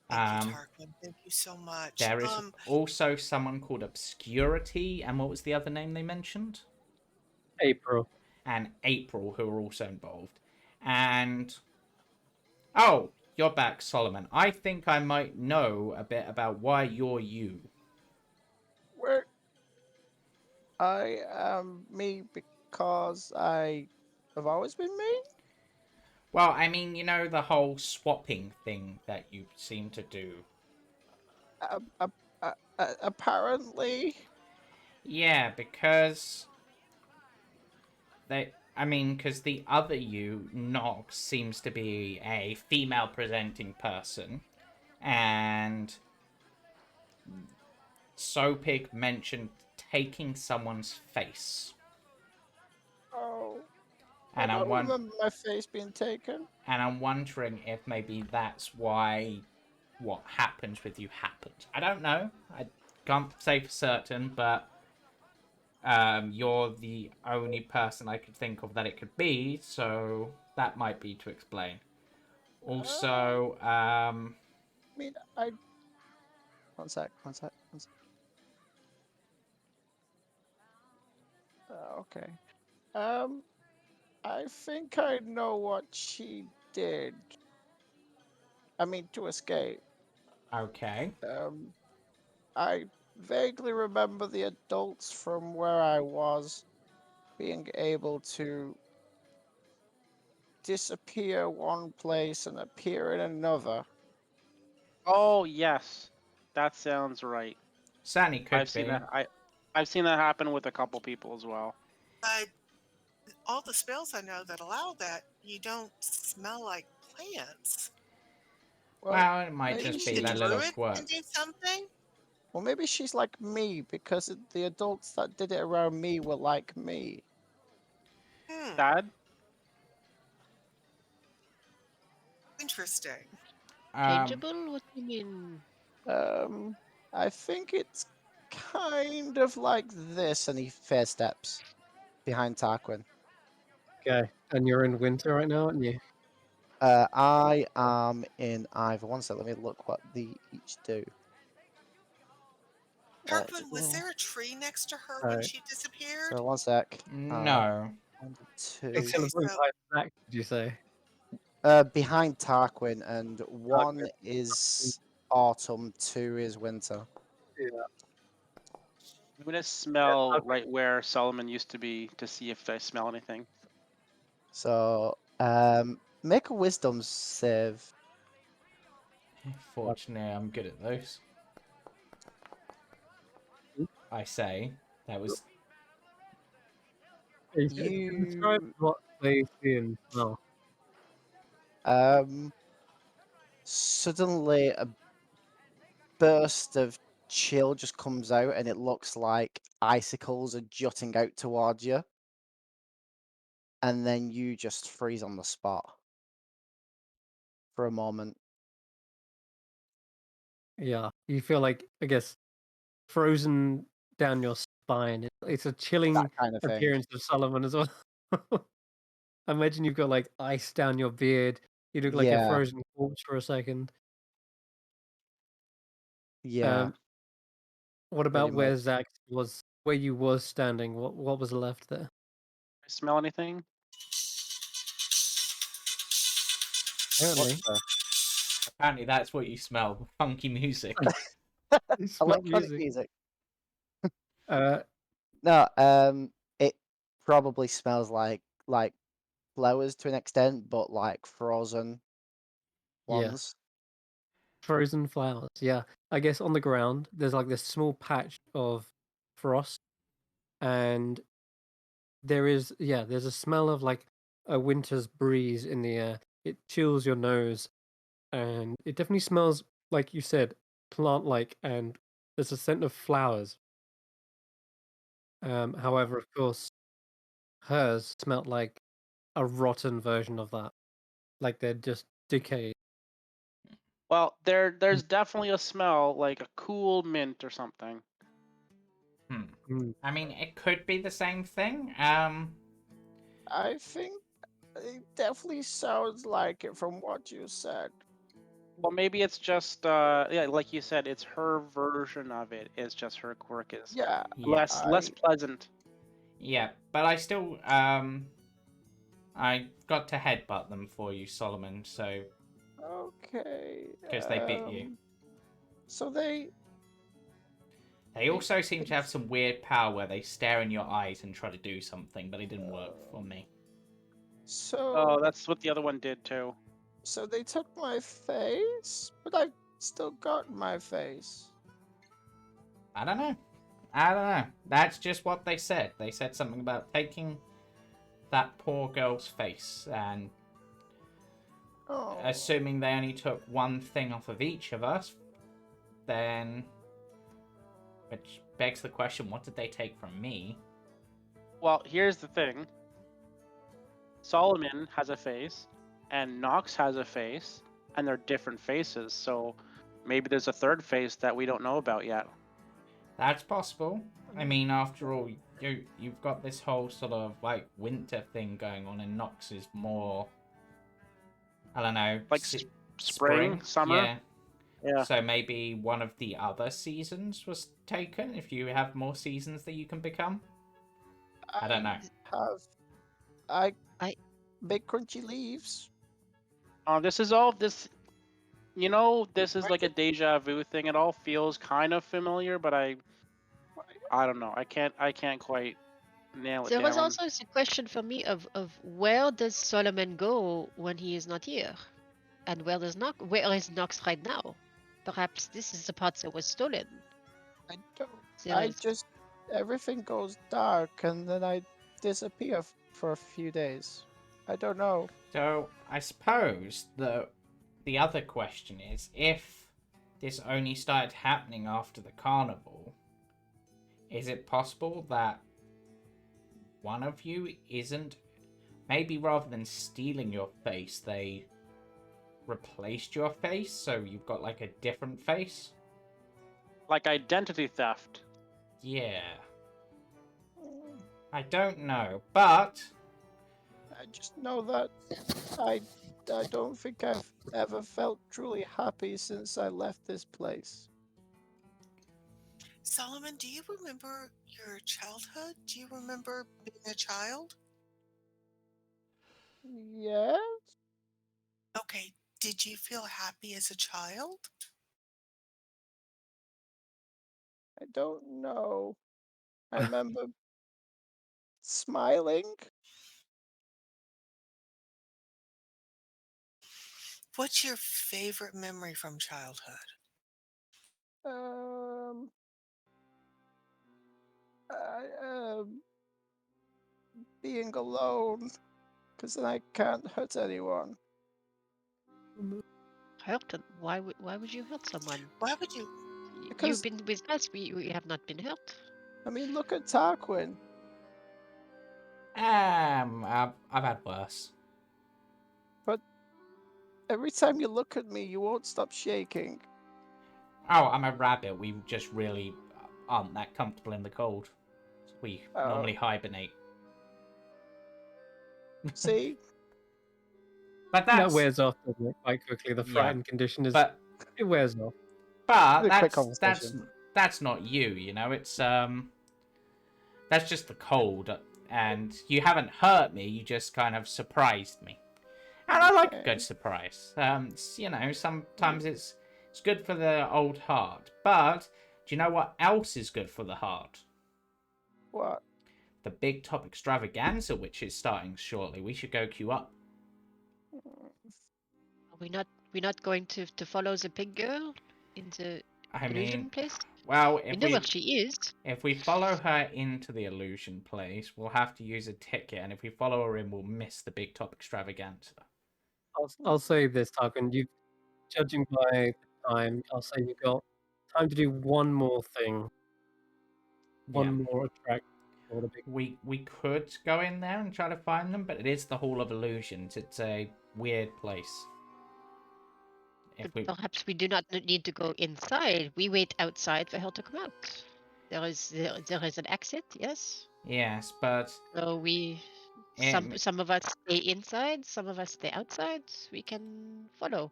Thank you, Tarquin. Thank you so much. There is also someone called Obscurity, and what was the other name they mentioned? April. And April, who are also involved. And oh, you're back, Solomon. I think I might know a bit about why you're you. Where I am me because I have always been me. Well, I mean, you know, the whole swapping thing that you seem to do. Apparently. Yeah, because because the other you, Nox, seems to be a female presenting person, and Sopig mentioned taking someone's face. Oh. And I don't remember my face being taken. And I'm wondering if maybe that's why what happens with you happens. I don't know. I can't say for certain, but you're the only person I could think of that it could be, so that might be to explain. Also, I mean, One sec. Okay. I think I know what she did. I mean, to escape. Okay. I vaguely remember the adults from where I was being able to disappear one place and appear in another. Oh yes, that sounds right. Certainly could I've seen be. that. I've seen that happen with a couple people as well. But all the spells I know that allow that, you don't smell like plants. Well, it might maybe just Maybe be the that little druid quirk. can do something. Well, maybe she's like me because the adults that did it around me were like me. Dad? Interesting. Changeable? What do you mean? I think it's kind of like this, and he fair steps behind Tarquin. Okay, and you're in winter right now, aren't you? I am in either. One sec, let me look what they each do. Tarquin, was there a tree next to her when she disappeared? So 1 sec. No. 1, 2. It's in the room behind Xaxx, did you say? Behind Tarquin, and 1 is autumn, 2 is winter. Yeah. I'm gonna smell right where Solomon used to be to see if I smell anything. So, make a wisdom save. Fortunately, I'm good at those. I say that was. Describe what they see and smell. Suddenly a burst of chill just comes out, and it looks like icicles are jutting out towards you. And then you just freeze on the spot for a moment. Yeah, you feel like, I guess, frozen down your spine. It's a chilling That kind of thing. appearance of Solomon as well. I imagine you've got like ice down your beard. You look like a Yeah. frozen corpse for a second. Yeah. What about Pretty where much. Xaxx was, where you was standing? What was left there? I smell anything? Apparently, Apparently, that's what you smell. Funky music. you smell Electronic music. Uh, No, it probably smells like flowers to an extent, but like frozen yeah, ones. frozen flowers. Yeah, I guess on the ground there's like this small patch of frost, and there's a smell of like a winter's breeze in the air. It chills your nose, and it definitely smells like you said, plant-like, and there's a scent of flowers. However, of course, hers smelt like a rotten version of that, like they're just decayed. Well, there's definitely a smell like a cool mint or something. Mm. I mean, it could be the same thing. I think it definitely sounds like it from what you said. Well, maybe it's just yeah, like you said, it's her version of it. It's just her quirk is Yeah, Yeah. less pleasant. Yeah, but I still, I got to headbutt them for you, Solomon, so, okay. because they bit you. So they They also seem to have some weird power where they stare in your eyes and try to do something, but it didn't work for me. so Oh, that's what the other one did too. so they took my face, but I still got my face. I don't know. I don't know. That's just what they said. They said something about taking that poor girl's face, and Oh, assuming they only took one thing off of each of us, then... Which begs the question, what did they take from me? Well, here's the thing. Solomon has a face, and Nox has a face, and they're different faces. So maybe there's a third face that we don't know about yet. That's possible. I mean, after all, you've got this whole sort of, like, winter thing going on, and Nox is more... I don't know... Like spring, summer. Yeah. Yeah. So maybe one of the other seasons was taken, if you have more seasons that you can become? I don't know. I I- big crunchy leaves. This is all this. You know, this is like a deja vu thing. It all feels kind of familiar, but I don't know. I can't quite nail it There was down. also a question for me of where does Solomon go when he is not here, and where is Nox right now? Perhaps this is the part that was stolen. I don't. There I is- just everything goes dark and then I disappear for a few days. I don't know. So, I suppose the other question is, if this only started happening after the carnival, is it possible that one of you isn't... Maybe rather than stealing your face, they replaced your face, so you've got like a different face? Like identity theft. Yeah. I don't know, but... I just know that I don't think I've ever felt truly happy since I left this place. Solomon, do you remember your childhood? Do you remember being a child? Yeah, Okay, did you feel happy as a child? I don't know. I remember smiling. What's your favorite memory from childhood? Um, I, being alone, because then I can't hurt anyone. hurt. And why would you hurt someone? Why would you? Because- You've been with us. We have not been hurt. I mean, look at Tarquin. I've had worse. Every time you look at me, you won't stop shaking. Oh, I'm a rabbit. We just really aren't that comfortable in the cold. We Oh. normally hibernate. See? But That that's... wears off, doesn't it? Quite quickly. The Yeah. frightened condition is. But It wears off. but A quick that's conversation. that's not you, you know. It's that's just the cold, and you haven't hurt me. You just kind of surprised me, and I like a good surprise. You know, sometimes it's good for the old heart. But do you know what else is good for the heart? What? The Big Top Extravaganza, which is starting shortly. We should go queue up. Are we not going to follow the pig girl in the I illusion mean, place? well, We know where she is. if we follow her into the illusion place, we'll have to use a ticket, and if we follow her in, we'll miss the Big Top Extravaganza. I'll say this, Tarquin. You, judging by the time, I'll say you got time to do one more thing. One more attract. Or the big. We could go in there and try to find them, but it is the Hall of Illusions. It's a weird place. If we... Perhaps we do not need to go inside. We wait outside for her to come out. There is an exit, yes. Yes, but So we some of us stay inside, some of us stay outside. We can follow.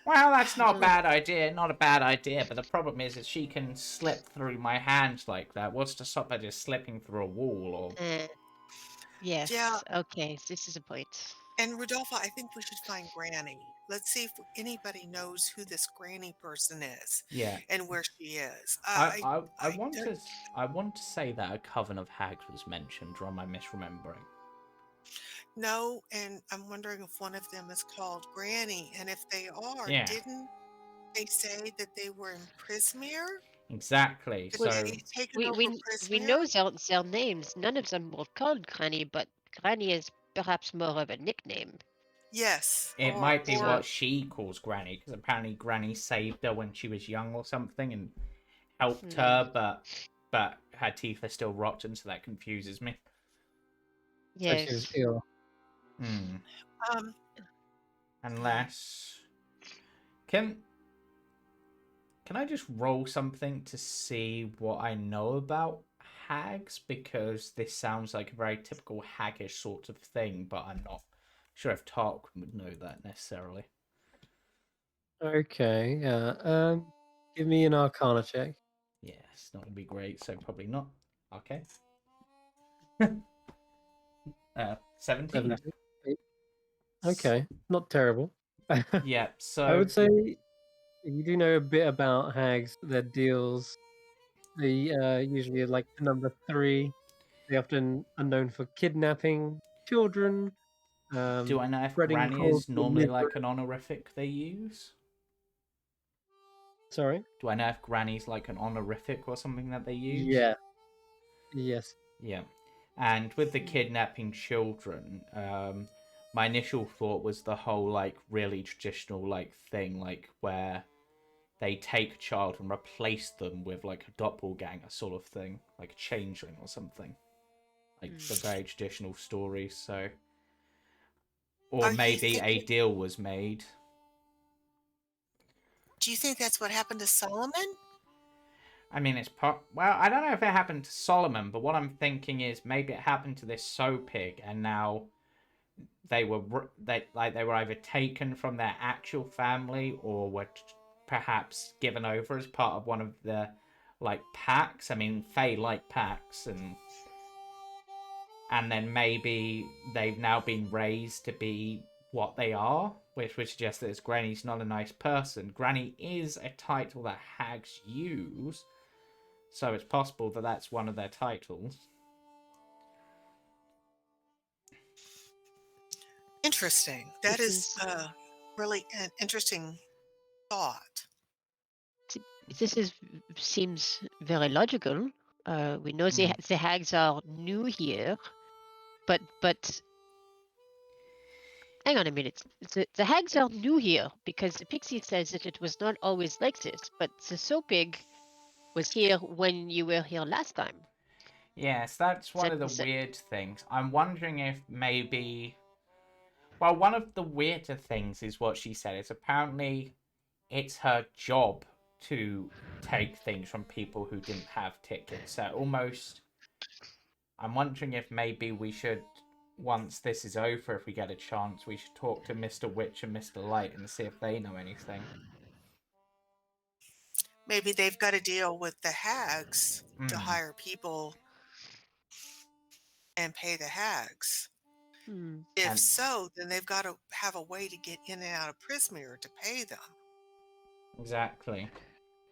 well, that's not a Uh, bad idea. Not a bad idea. But the problem is that she can slip through my hands like that. What's to stop her just slipping through a wall? Or Yes. Yeah. Okay. This is a point. And Rodolfo, I think we should find Granny. Let's see if anybody knows who this Granny person is yeah, and where she is. I I want don't to say that a coven of hags was mentioned, or am I misremembering? know, and I'm wondering if one of them is called Granny. And if they are, Yeah. didn't they say that they were in Prismere? Exactly. Did So they taken We over we we Prismere? know their names. None of them were called Granny, but Granny is perhaps more of a nickname. Yes. it might be or- what she calls Granny, because apparently Granny saved her when she was young or something and helped her, but her teeth are still rotten, so that confuses me. So she was Yes. ill. Hmm. Um, Unless can I just roll something to see what I know about hags? Because this sounds like a very typical haggish sort of thing, but I'm not sure if Tarquin would know that necessarily. Okay, yeah. Give me an Arcana check. Yes, not gonna be great, so probably not. Okay. 17. 17. Okay, not terrible. Yeah, so I would say you do know a bit about hags. Their deals, they usually are like the number 3. They often are known for kidnapping children, do I know if spreading Granny cause is normally like an honorific they use? Sorry? Do I know if Granny's like an honorific or something that they use? Yeah. Yes. Yeah. And with the kidnapping children, my initial thought was the whole like really traditional like thing, like where they take a child and replace them with like a doppelganger sort of thing, like a changeling or something. Like the very traditional stories, so or Are you maybe a thinking- deal was made. do you think that's what happened to Solomon? I mean, well, I don't know if it happened to Solomon, but what I'm thinking is maybe it happened to this soap pig, and now they were either taken from their actual family or were perhaps given over as part of one of the like packs. I mean, Fae like packs, and then maybe they've now been raised to be what they are, which would suggest that Granny's not a nice person. Granny is a title that hags use, so it's possible that that's one of their titles. Interesting. That This is really an interesting thought. seems very logical. We know the hags are new here, but hang on a minute. The hags are new here because the pixie says that it was not always like this, but the soap pig was here when you were here last time. Yes, that's one of the weird things. I'm wondering if maybe... Well, one of the weirder things is what she said. It's apparently it's her job to take things from people who didn't have tickets. So almost... I'm wondering if maybe we should, once this is over, if we get a chance, we should talk to Mr. Witch and Mr. Light and see if they know anything. Maybe they've got to deal with the hags to hire people and pay the hags. If so, then they've got to have a way to get in and out of Prismere to pay them. Exactly.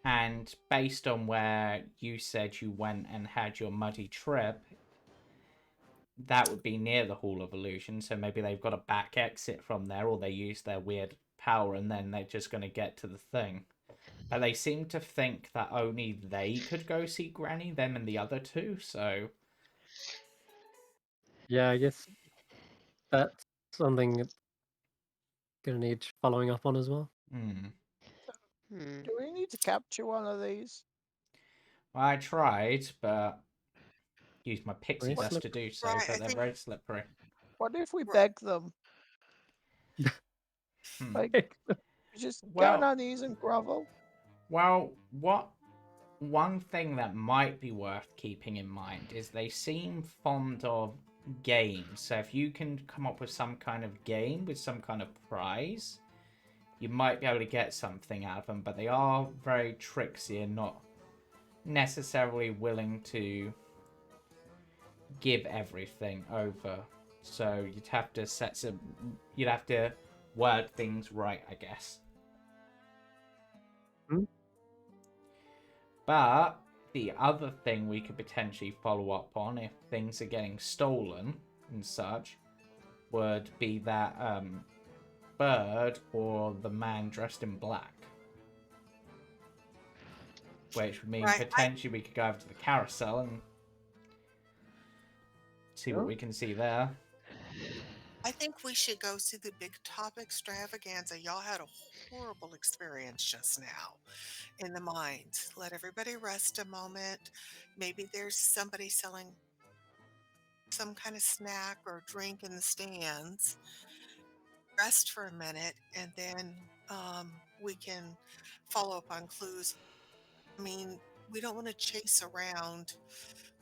And based on where you said you went and had your muddy trip, that would be near the Hall of Illusion, so maybe they've got a back exit from there, or they use their weird power and then they're just going to get to the thing. But they seem to think that only they could go see Granny, them and the other two, so... Yeah, I guess that's something that's gonna need following up on as well. Do we need to capture one of these? Well, I tried, but used my pixie Very dust to do so, Right, but I they're think- very slippery. What if we beg them? Like, Just get on Well- our knees and grovel. Well, one thing that might be worth keeping in mind is they seem fond of games. So if you can come up with some kind of game with some kind of prize, you might be able to get something out of them. But they are very tricksy and not necessarily willing to give everything over. So you'd have to word things right, I guess. Hmm? But the other thing we could potentially follow up on if things are getting stolen and such would be that bird or the man dressed in black. Which would mean Right, potentially we could go over to the carousel and see what Yeah. we can see there. I think we should go see the Big Top Extravaganza. Y'all had a horrible experience just now in the mines. Let everybody rest a moment. Maybe there's somebody selling some kind of snack or drink in the stands. Rest for a minute, and then we can follow up on clues. I mean, we don't want to chase around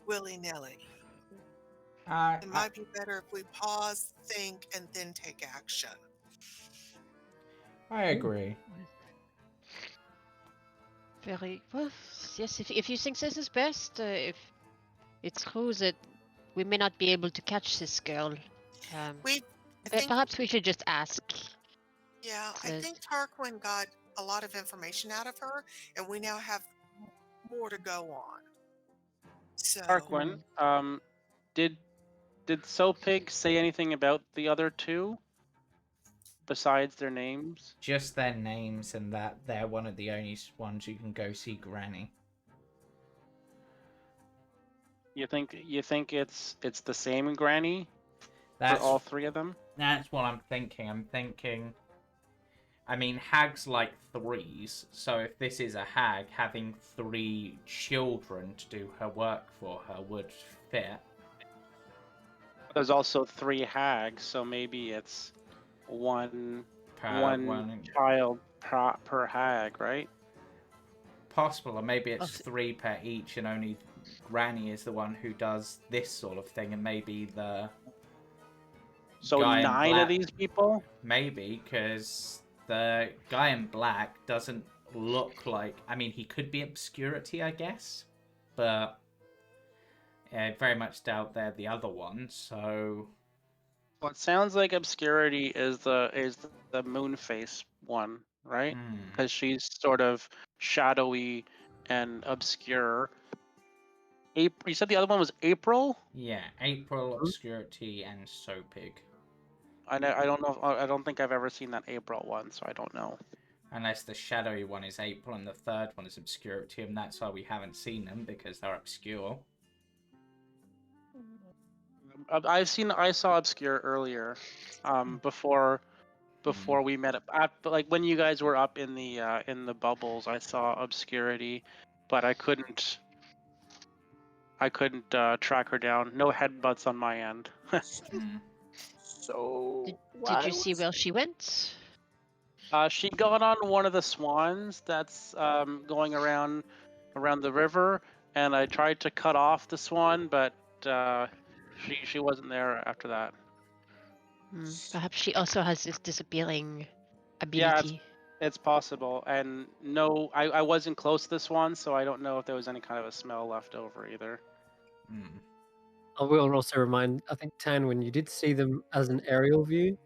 willy-nilly. It might be better if we pause, think, and then take action. I agree. Very well. Yes, if you think this is best, if it's true that we may not be able to catch this girl, I but think, perhaps we should just ask. yeah, I the- think Tarquin got a lot of information out of her, and we now have more to go on. So, Tarquin, did Soapig say anything about the other two besides their names? Just their names and that they're one of the only ones you can go see Granny. You think it's the same Granny That's for all three of them? That's what I'm thinking. I mean, hags like threes, so if this is a hag, having 3 children to do her work for her would fit. There's also 3 hags, so maybe it's one child per hag, right? Possible, or maybe it's Oh, 3 per each, and only Granny is the one who does this sort of thing, and maybe the So guy in 9 black- of these people? maybe because the guy in black doesn't look like. I mean, he could be obscurity, I guess, but I very much doubt they're the other one. So Well, it sounds like Obscurity is the moon face one, right? Because she's sort of shadowy and obscure. April. You said the other one was April. yeah, April, obscurity, and Soapig. I don't know. I don't think I've ever seen that April one, so I don't know. Unless the shadowy one is April and the third one is obscurity, and that's why we haven't seen them because they're obscure. I saw Obscure earlier, before we met up. But like when you guys were up in the bubbles, I saw Obscurity, but I couldn't track her down. No headbutts on my end. So did you see where she went? She got on one of the swans that's going around the river, and I tried to cut off the swan, but she wasn't there after that. Perhaps she also has this disappearing Yeah, ability. it's possible. And no, I wasn't close to the swan, so I don't know if there was any kind of a smell left over either. I will also remind, I think, Tanwen, you did see them as an aerial view,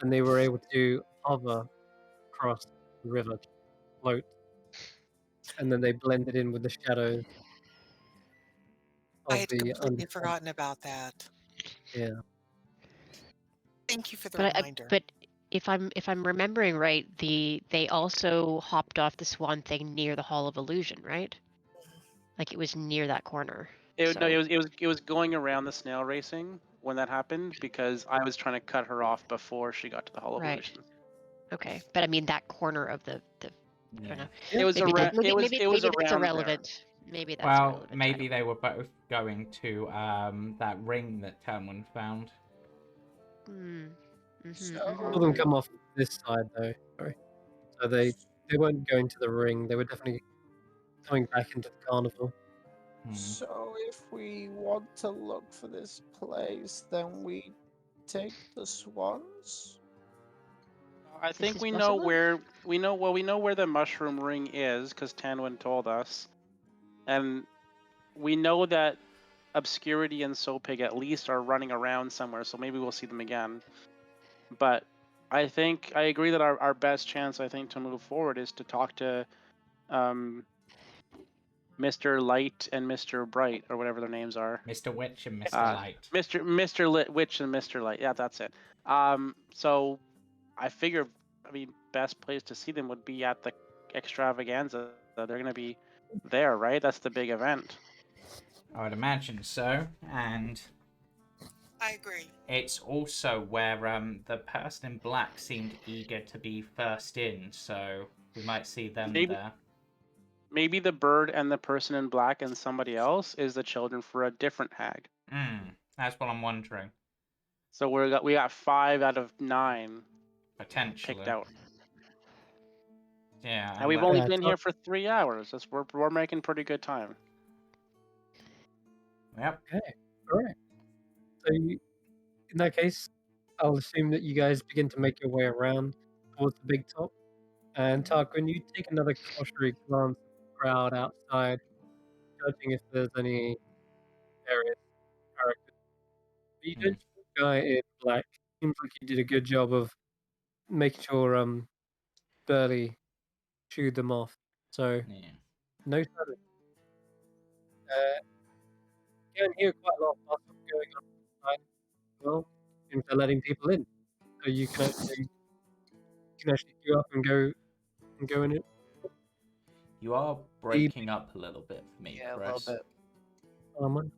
and they were able to hover across the river, float, and then they blended in with the shadows I of had the completely underground. forgotten about that. Yeah. Thank you for the But reminder. but if I'm remembering right, they also hopped off the swan thing near the Hall of Illusion, right? Like it was near that corner. No, So- it was going around the snail racing when that happened because I was trying to cut her off before she got to the Hall of Right. Illusion. Okay, but I mean that corner of the I don't know. It was Maybe around. that, maybe, It was maybe, it was maybe that's around irrelevant. Maybe that's Well, irrelevant. I maybe don't they were both going to that ring that Tanwen found. know. All of them come off this side, though. Sorry. So they weren't going to the ring. They were definitely coming back into the carnival. So if we want to look for this place, then we take the swans. I think is we know possible? where we know where the mushroom ring is because Tanwen told us, and we know that Obscurity and Sopig at least are running around somewhere, so maybe we'll see them again. But I think I agree that our best chance, I think, to move forward is to talk to Mr. Light and Mr. Bright, or whatever their names are. Mr. Witch and Mr. Light. Mr. Witch and Mr. Light. Yeah, that's it. So I figure, best place to see them would be at the Extravaganza. They're going to be there, right? That's the big event. I would imagine so, and I agree. it's also where the person in black seemed eager to be first in, so we might see them there. Maybe the bird and the person in black and somebody else is the children for a different hag. That's what I'm wondering. So we got 5 out of 9 Potentially picked out. Yeah, And we've only been here for 3 hours. We're making pretty good time. Yep. Okay, all right. So in that case, I'll assume that you guys begin to make your way around towards the big top. And Tarquin, you take another cursory glance at the crowd outside, judging if there's any various characters. But you don't see the guy in black. Seems like you did a good job of making sure Burley chewed them off. So no sudden. You can hear quite a lot of bustle going on inside. Well, seems they're letting people in, so you can actually queue up and go in it. You are breaking up a little bit for me, Yeah, Chris. a little bit.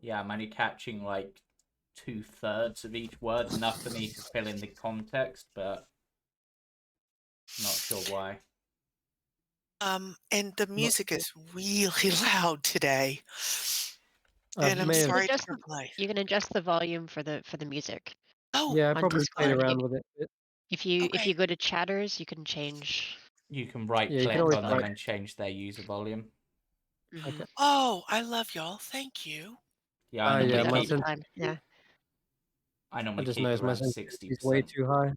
Yeah, I'm only catching like 2/3 of each word, enough for me to fill in the context, but not sure why. And the music is really loud today. And I'm may have- sorry to Adjust the- complain. You can adjust the volume for the music. Oh, Yeah, I on probably played Discord. around with it a bit. If you Okay. go to chatters, you can change. You can right Yeah, you click can always on them right- and change their user volume. Mhm. oh, I love y'all. Thank you. Yeah, I I do normally that all keep, the time. Yeah. I I normally just keep noticed my around sensitivity 60%. is way too high.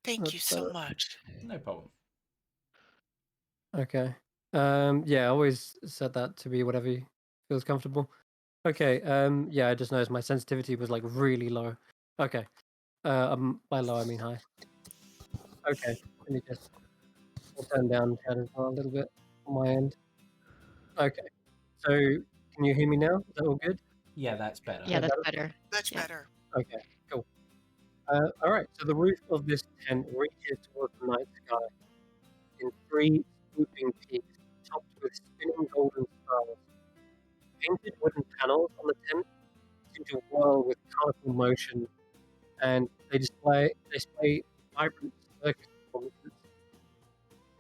Thank you so much. No problem. Okay. Yeah, I always set that to be whatever feels comfortable. Okay. Yeah, I just noticed my sensitivity was like really low. Okay. By low I mean high. Okay. Let me just turn down chat as well a little bit on my end. Okay. So can you hear me now? Is that all good? Yeah, that's better. Yeah, that's better. Much Yeah. better. Okay, cool. All right, so the roof of this tent reaches towards the night sky in 3 swooping peaks, topped with spinning golden stars. Painted wooden panels on the tent seem to whirl with colorful motion, and they display vibrant circus performances.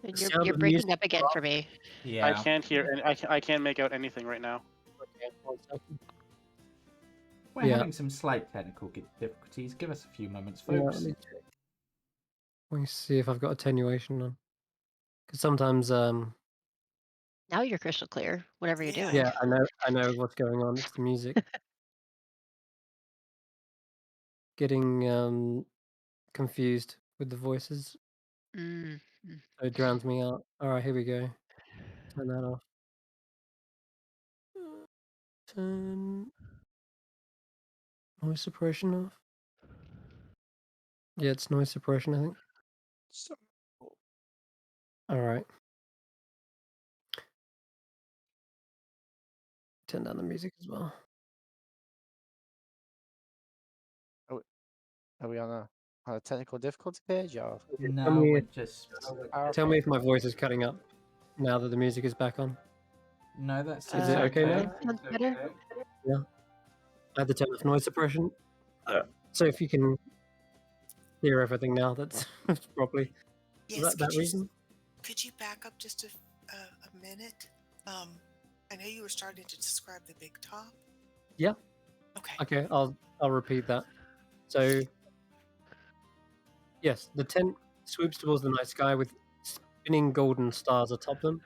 And The sound you're of breaking music up again for me. Yeah. I can't hear, and I can't make out anything right now. Okay, 1 second. We're having some slight technical difficulties. Give us a few moments, Yeah, folks. let me check. Let me see if I've got attenuation on. Because sometimes, Now you're crystal clear. Whatever you're doing. yeah, I know what's going on. It's the music. Getting confused with the voices, Mm. so it drowns me out. All right, here we go. Turn that off. Turn noise suppression off. Yeah, it's noise suppression, I think. So, All right. Turn down the music as well. are we on a technical difficulty page or? Okay, No, we're just... tell me if my voice is cutting up now that the music is back on. No, that's Is it okay now? Sounds better. Yeah. I had to turn off noise suppression. So if you can hear everything now, that's properly. Yes, That reason? could you back up just a minute? I know you were starting to describe the big top. Yeah. Okay. Okay, I'll repeat that. So yes, the tent swoops towards the night sky with spinning golden stars atop them.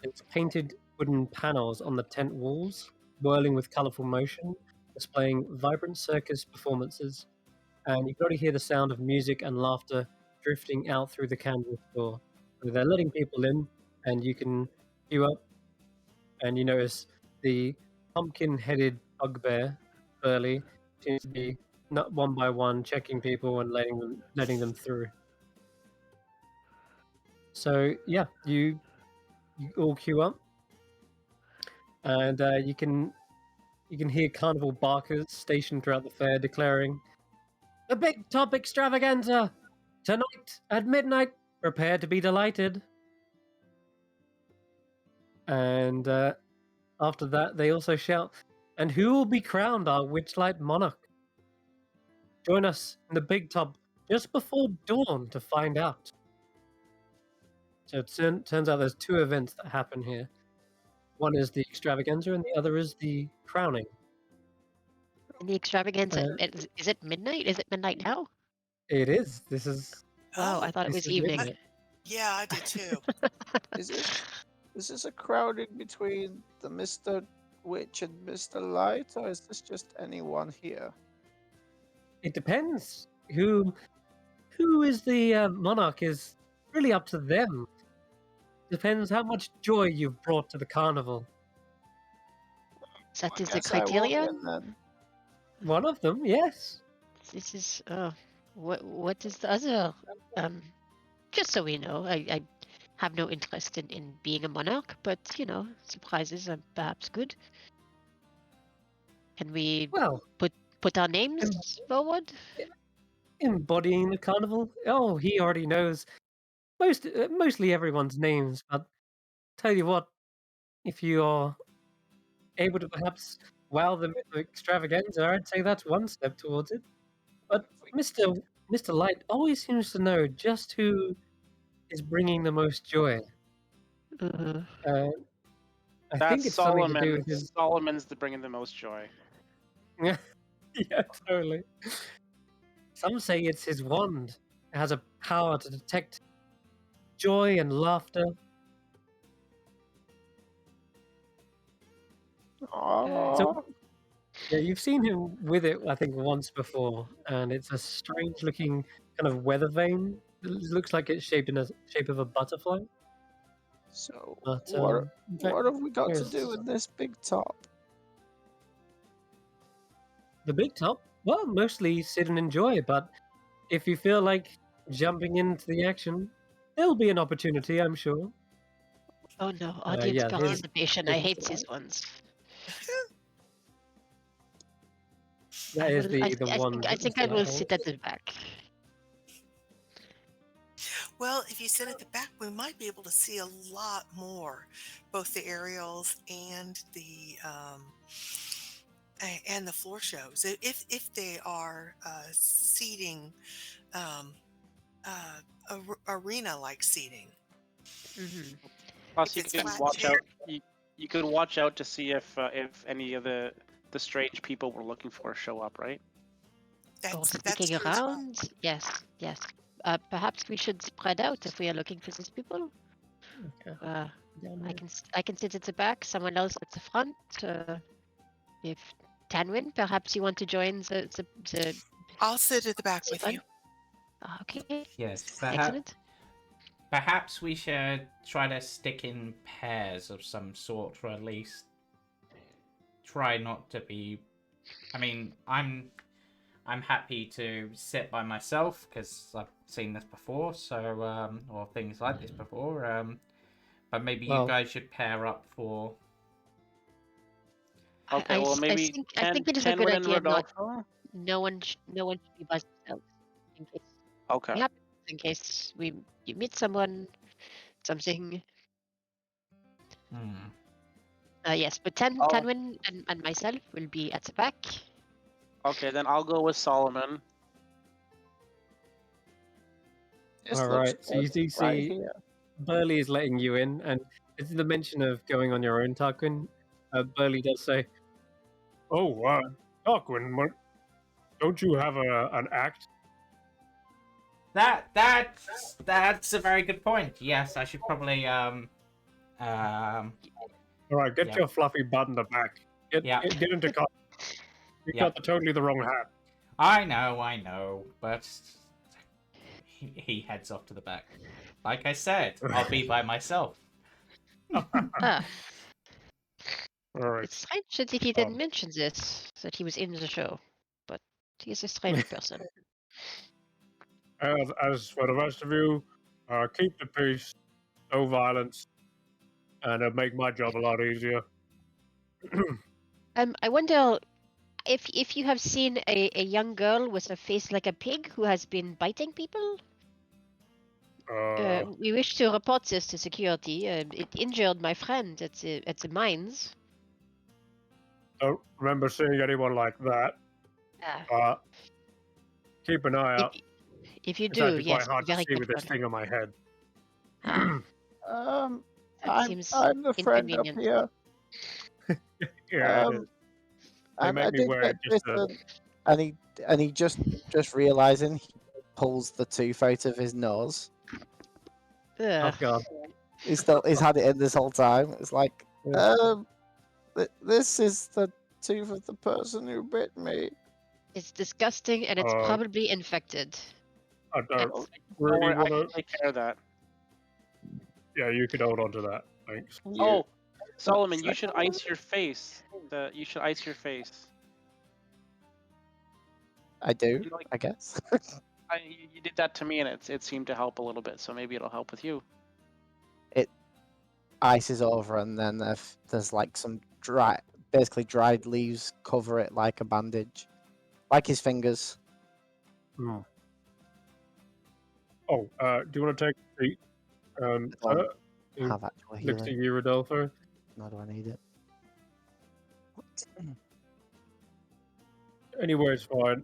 Its painted wooden panels on the tent walls, whirling with colorful motion, displaying vibrant circus performances. And you can already hear the sound of music and laughter drifting out through the canvas door. So they're letting people in, and you can queue up, and you notice the pumpkin-headed bugbear, Burley, seems to be not one by one checking people and letting them through. So yeah, you all queue up, and you can hear carnival barkers stationed throughout the fair declaring, "The big top extravaganza tonight at midnight. Prepare to be delighted." And after that, they also shout, "And who will be crowned our Witchlight monarch? Join us in the big top just before dawn to find out." So it turns out there's two events that happen here. One is the extravaganza, and the other is the crowning. And the extravaganza, Uh, is it midnight? Is it midnight now? It is. This is. Wow, I Oh, thought it This was is evening. midnight. yeah, I did too. Is this a crowding between the Mr. Witch and Mr. Light, or is this just anyone here? It depends. Who is the monarch is really up to them. Depends how much joy you've brought to the carnival. That I is the guess I walk criterion? in then. One of them, yes. This is what is the other? Just so we know, I have no interest in being a monarch, but surprises are perhaps good. Can we Well, put our names forward? embodying the carnival. Oh, he already knows mostly everyone's names. But tell you what, if you are able to perhaps wow them with the extravaganza, I'd say that's one step towards it. But Mr. Light always seems to know just who is bringing the most joy. Uh, Uh, I That's think it's something to do Solomon. with his. Solomon's bringing the most joy. Yeah, totally. Some say it's his wand. It has a power to detect joy and laughter. Oh, Yeah, you've seen him with it, I think, once before, and it's a strange-looking kind of weather vane. It looks like it's shaped in a shape of a butterfly. so But in fact, what have we got to here's do with this big top? the big top. Well, mostly sit and enjoy. But if you feel like jumping into the action, there'll be an opportunity, I'm sure. oh no, audience yeah, here's participation. I here's hate Mr. these Light. ones. That is the I one that think Mr. I Light will holds. sit at the back. Well, if you sit at the back, we might be able to see a lot more, both the aerials and the floor shows. If they are seating, arena like seating. Hmm. Plus, If you it's can flat watch chair. out. You can watch out to see if any of the strange people we're looking for show up, right? Or That's sticking true as well. around. Yes. Perhaps we should spread out if we are looking for these people. Okay. Down I here. can sit at the back. Someone else at the front. If Tanwen, perhaps you want to join the I'll sit at the back with fun? you. Okay. Yes, Excellent. perhaps we should try to stick in pairs of some sort, or at least try not to be. I mean, I'm happy to sit by myself because I've seen this before, so or things like this before. But maybe you Well, guys should pair up for. Okay, well maybe I think it is a good Tanwen and idea. Rodolfo. No one should be by themselves in case Okay. it happens. In case you meet something. Hmm. Yes, but Oh. Tanwen and myself will be at the back. Okay, then I'll go with Solomon. This all looks right. So you good do right see here. Burley is letting you in, and this is the mention of going on your own, Tarquin. Burley does say, "Oh, Tarquin, don't you have an act?" That's a very good point. Yes, I should probably All right, get Yeah. your fluffy button back. Yeah. Get into cut. You Yeah. got totally the wrong hat. I know, but he heads off to the back. Like I said, I'll be by myself. Ah, All right. it's strange that he didn't mention this, that he was in the show. But he is a strange person. As for the rest of you, keep the peace, no violence, and it'll make my job a lot easier. I wonder if you have seen a young girl with a face like a pig who has been biting people. We wish to report this to security. It injured my friend at the mines. Don't remember seeing anyone like that. Ah, Keep an eye out. if you It's do, actually yes, quite hard to very see with good this one. thing on my head. Ah, that I'm seems the friend up inconvenient. here. Yeah, They And make I me did wear get it just to... bitten. And he just realizing he pulls the tooth out of his nose. Oh Ugh. god. He's had it in this whole time. It's like, Yeah. this is the tooth of the person who bit me. It's disgusting and it's probably infected. I don't Don't really worry, I want can to... take care of that. Yeah, you could hold on to that. Thanks. Oh, Solomon, you should ice your face. You should ice your face. I do, You like- I guess. You did that to me, and it seemed to help a little bit. So maybe it'll help with you. It ices over, and then there's like some basically dried leaves cover it like a bandage, like his fingers. Hmm. Oh, do you want to take a seat? Have actual Looks to healing. you, Rodolfo. Nor do I need it. Anywhere's fine.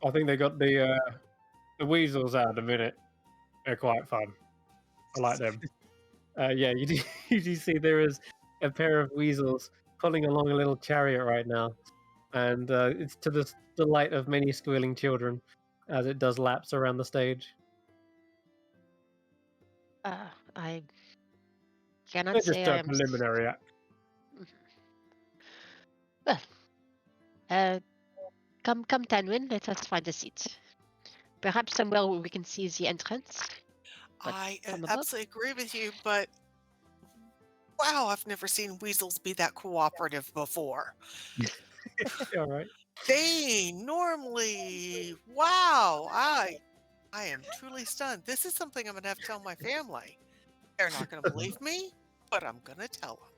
I think they got the weasels out at the minute. They're quite fun. I like them. Yeah, you do, you do see there is a pair of weasels pulling along a little chariot right now, and it's to the delight of many squealing children as it does laps around the stage. I cannot They're say just I a am. preliminary act. Well, come, Tanwen. Let us find a seat. Perhaps somewhere where we can see the entrance. But I from above? absolutely agree with you, but wow, I've never seen weasels be that cooperative before. All right. They normally, wow, I am truly stunned. This is something I'm going to have to tell my family. They're not going to believe me, but I'm going to tell them.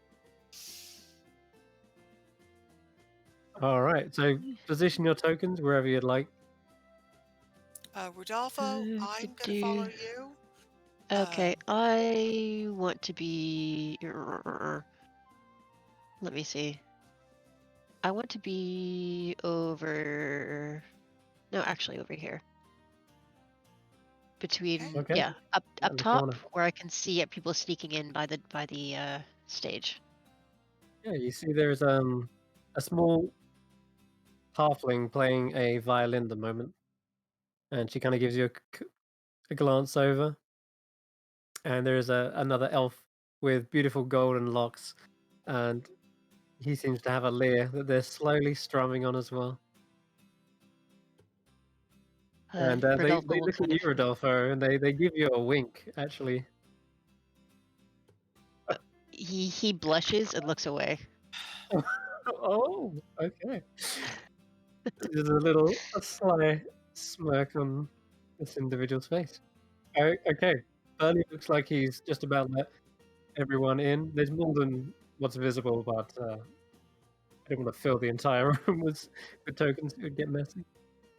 All right. So position your tokens wherever you'd like. Rodolfo, I'm going to follow you. Okay, I want to be. Let me see. I want to be over. No, actually, over here. Between, Okay. yeah, up In the top, corner. where I can see people sneaking in by the stage. Yeah, you see there's a small halfling playing a violin at the moment, and she kind of gives you a glance over, and there's another elf with beautiful golden locks, and he seems to have a lyre that they're slowly strumming on as well. And they Rodolfo will look at kind you, of- Rodolfo, and they give you a wink, actually. He blushes and looks away. Oh, okay. There's a sly smirk on this individual's face. Okay, Burley looks like he's just about let everyone in. There's more than what's visible, but I don't want to fill the entire room with tokens. It would get messy.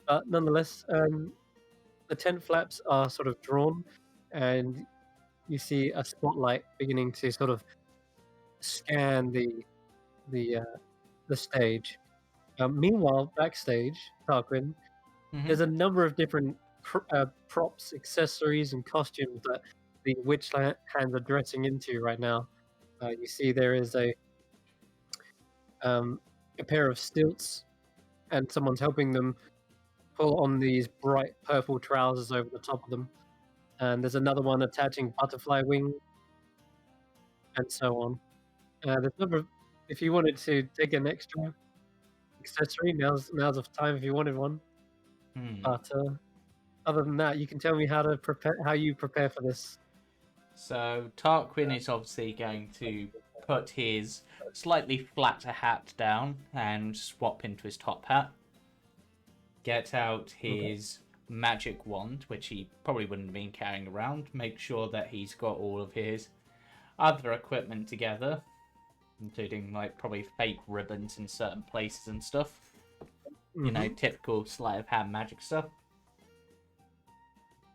But nonetheless, the tent flaps are sort of drawn, and you see a spotlight beginning to sort of scan the stage. Meanwhile, backstage, Tarquin, there's a number of different props, accessories, and costumes that the witch hands are dressing into right now. You see there is a pair of stilts, and someone's helping them pull on these bright purple trousers over the top of them. And there's another one attaching butterfly wings, and so on. There's another, if you wanted to take an extra accessory, now's the time if you wanted one. But other than that, you can tell me how you prepare for this. So Tarquin is obviously going to put his slightly flatter hat down and swap into his top hat. Get out his magic wand, which he probably wouldn't have been carrying around. Make sure that he's got all of his other equipment together, including like probably fake ribbons in certain places and stuff. You know, typical sleight of hand magic stuff.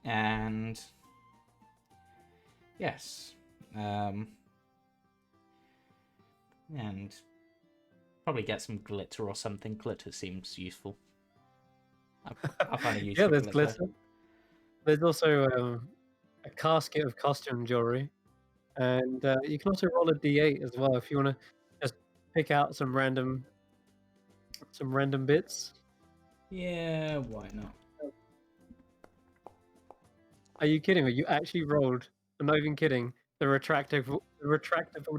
And yes, and probably get some glitter or something. Glitter seems useful. I find it useful. Yeah, there's glitter. There's also a casket of costume jewelry, and you can also roll a d8 as well if you want to just pick out some random bits. Yeah, why not? Are you kidding? Or you actually rolled? I'm not even kidding. The retractable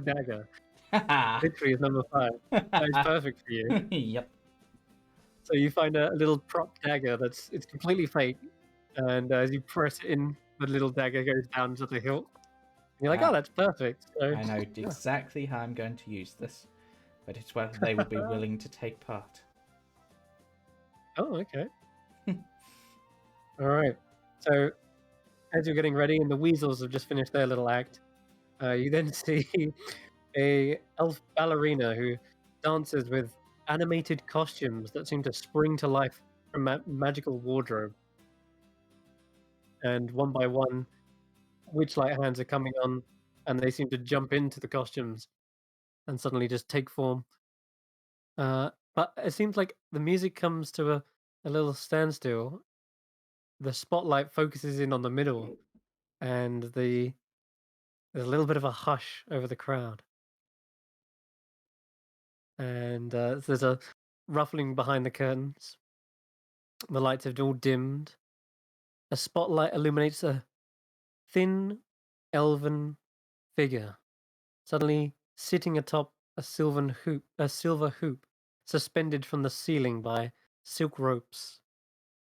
dagger. Literally is number 5. That is perfect for you. Yep. So you find a little prop dagger it's completely fake, and as you press it in, the little dagger goes down to the hilt. And you're like, oh, that's perfect. So, I know exactly how I'm going to use this, but it's whether they will be willing to take part. Oh, okay. All right. So as you're getting ready, and the weasels have just finished their little act, you then see a elf ballerina who dances with animated costumes that seem to spring to life from magical wardrobe. And one by one, witchlight hands are coming on, and they seem to jump into the costumes and suddenly just take form. But it seems like the music comes to a little standstill. The spotlight focuses in on the middle, and there's a little bit of a hush over the crowd. And there's a ruffling behind the curtains. The lights have all dimmed. A spotlight illuminates a thin, elven figure, suddenly sitting atop a silver hoop, suspended from the ceiling by silk ropes.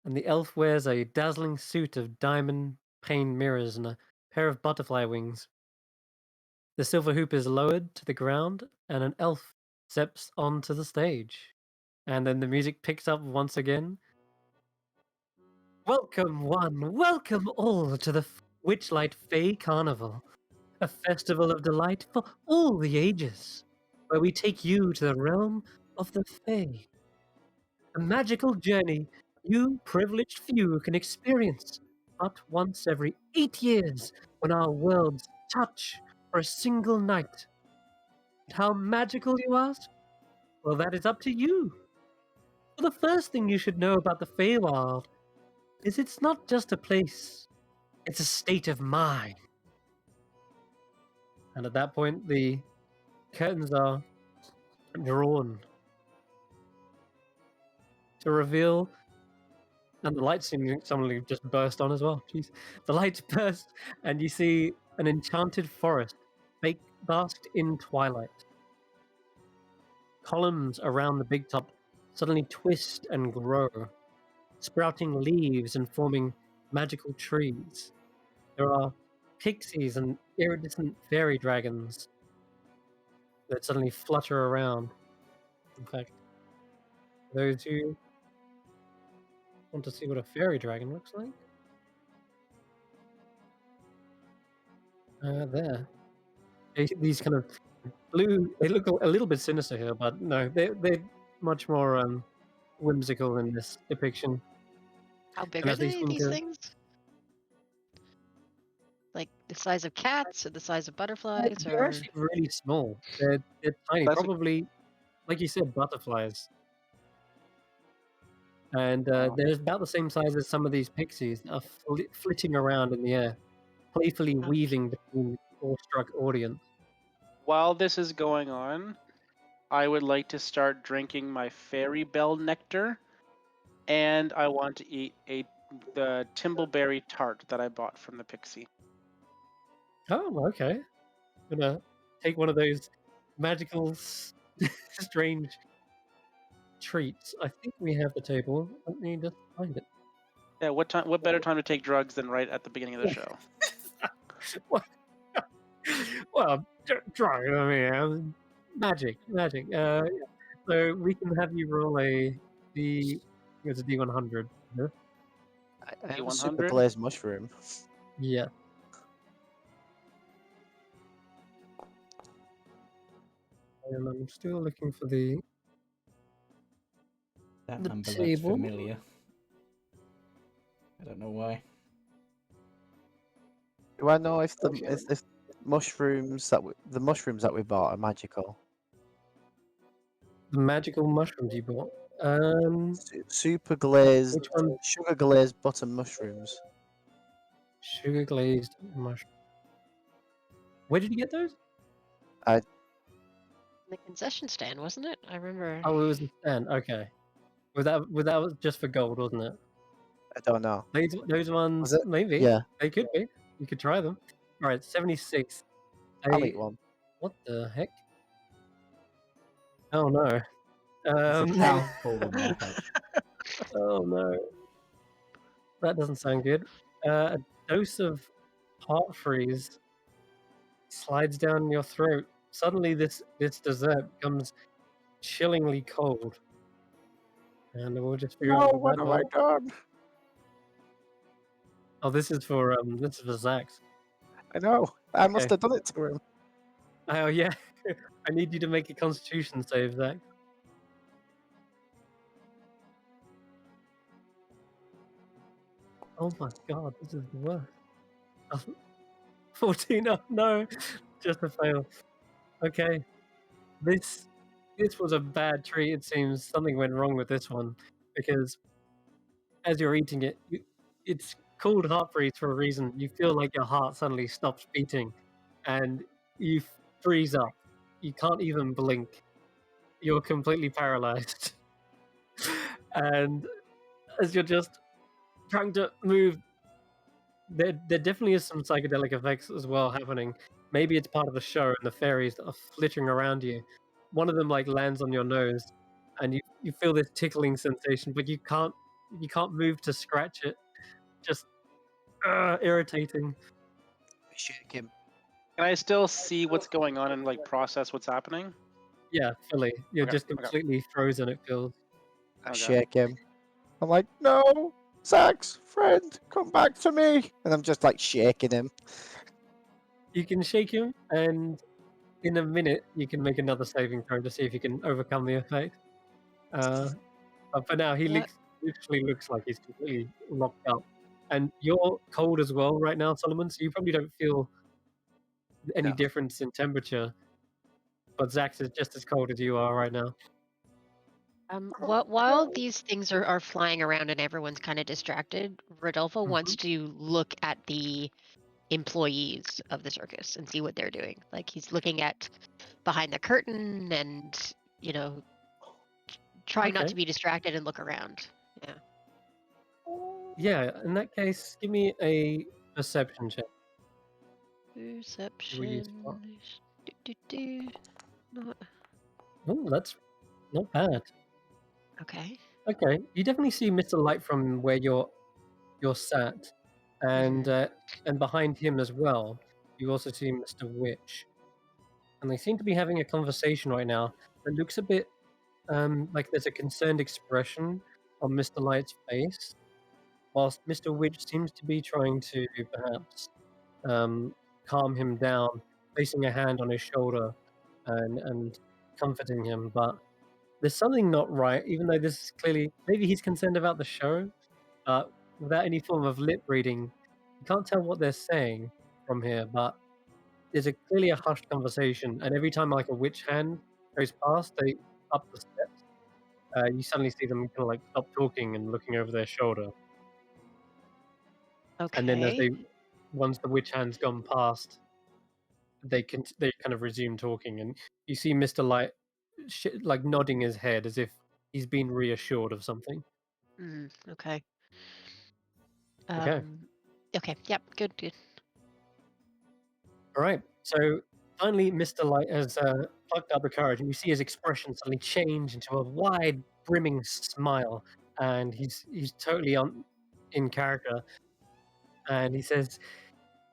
And the elf wears a dazzling suit of diamond paned mirrors and a pair of butterfly wings. The silver hoop is lowered to the ground, and an elf steps onto the stage. And then the music picks up once again. Welcome, welcome all to the Witchlight Fae Carnival, a festival of delight for all the ages, where we take you to the realm of the Fae. A magical journey you privileged few can experience but once every 8 years when our worlds touch for a single night. How magical, you ask? Well, that is up to you. Well, the first thing you should know about the Feywild is it's not just a place, it's a state of mind. And at that point, the curtains are drawn to reveal, and the lights seem to suddenly just burst on as well. Jeez. The lights burst, and you see an enchanted forest basked in twilight. Columns around the big top suddenly twist and grow, sprouting leaves and forming magical trees. There are pixies and iridescent fairy dragons that suddenly flutter around. In fact, those who want to see what a fairy dragon looks like, there. These kind of blue, they look a little bit sinister here, but no, they're much more whimsical in this depiction. How big And are as they they, seem these to- things? Like the size of cats or the size of butterflies? They're Or actually really small. They're tiny, That's a- probably, like you said, butterflies. And Wow. they're about the same size as some of these pixies that are flitting around in the air, playfully Okay. weaving between the awestruck audience. While this is going on, I would like to start drinking my fairy bell nectar and I want to eat the Timbleberry tart that I bought from the Pixie. Oh, okay. Gonna take one of those magical, strange treats. I think we have the table. Let me just find it. Yeah, what time? What better time to take drugs than right at the beginning of the show? Well, try. I mean, magic. Yeah. So we can have you roll it's a D100. Yeah. I have a super D100? glazed mushroom. Yeah. And I'm still looking for the That The number looks table. familiar. I don't know why. Do I know if the Okay. if mushrooms the mushrooms that we bought are magical? the magical mushrooms you bought. Super glazed, Which one? sugar glazed butter mushrooms. Sugar glazed mushroom. Where did you get those? The concession stand, wasn't it? I remember. Oh, it was the stand. Okay. That was just for gold, wasn't it? I don't know. Those ones, Was it? maybe. Yeah, They could be. You could try them. All right, 76. I'll eat one. What the heck? Oh no. It's a cow holding their head. Oh no. That doesn't sound good. A dose of heart freeze slides down your throat. Suddenly, this dessert becomes chillingly cold, and we'll just figure out what that was. done? Oh, this is for Xaxx. I know. I must Okay. have done it to him. Oh yeah. I need you to make a Constitution save, Zach. Oh my god, this is the worst. 14. Oh no, just a fail. Okay, this was a bad treat. It seems something went wrong with this one because as you're eating it, it's called heart freeze for a reason. You feel like your heart suddenly stops beating, and you freeze up. You can't even blink. You're completely paralyzed, and as you're just trying to move, there definitely is some psychedelic effects as well happening. Maybe it's part of the show and the fairies that are flittering around you. One of them like lands on your nose, and you feel this tickling sensation, but you can't move to scratch it. Just irritating. Shake him. Can I still see what's going on and like process what's happening? Yeah, fully. You're Okay, just okay. completely frozen. It feels. I Okay. shake him. I'm like, no, Xaxx, friend, come back to me. And I'm just like shaking him. You can shake him, and in a minute you can make another saving throw to see if you can overcome the effect. But for now, he What? literally looks like he's completely locked up. And you're cold as well right now, Solomon, so you probably don't feel any No. difference in temperature. But Xaxx is just as cold as you are right now. While these things are flying around and everyone's kind of distracted, Rodolfo wants to look at the employees of the circus and see what they're doing. Like he's looking at behind the curtain and, trying not Okay. to be distracted and look around. Yeah. Yeah, in that case, give me a perception check. Perception. Not... Oh, that's not bad. Okay. Okay, you definitely see Mr. Light from where you're sat, and behind him as well. You also see Mr. Witch, and they seem to be having a conversation right now that looks a bit like there's a concerned expression on Mr. Light's face, whilst Mr. Witch seems to be trying to perhaps calm him down, placing a hand on his shoulder and comforting him. But there's something not right, even though this is clearly maybe he's concerned about the show, but without any form of lip reading, you can't tell what they're saying from here. But there's clearly a hushed conversation, and every time like a witch hand goes past, they up the steps. You suddenly see them kind of like stop talking and looking over their shoulder, Okay. and then once the witch hand's gone past, they kind of resume talking, and you see Mr. Light like nodding his head as if he's been reassured of something. Okay. Okay. Okay. Yep. Good. Good. All right. So finally, Mr. Light has plucked up the courage, and you see his expression suddenly change into a wide, brimming smile, and he's totally in character. And he says,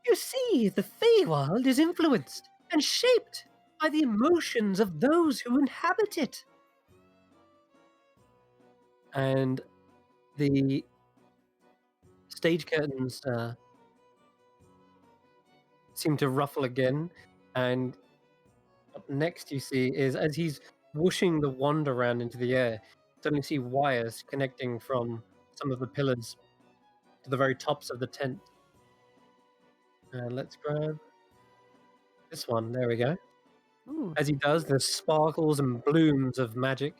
"You see, the Feywild is influenced and shaped by the emotions of those who inhabit it." And the stage curtains seem to ruffle again, and up next you see is as he's whooshing the wand around into the air, suddenly see wires connecting from some of the pillars to the very tops of the tent. And let's grab this one. There we go. Ooh. As he does, there's sparkles and blooms of magic,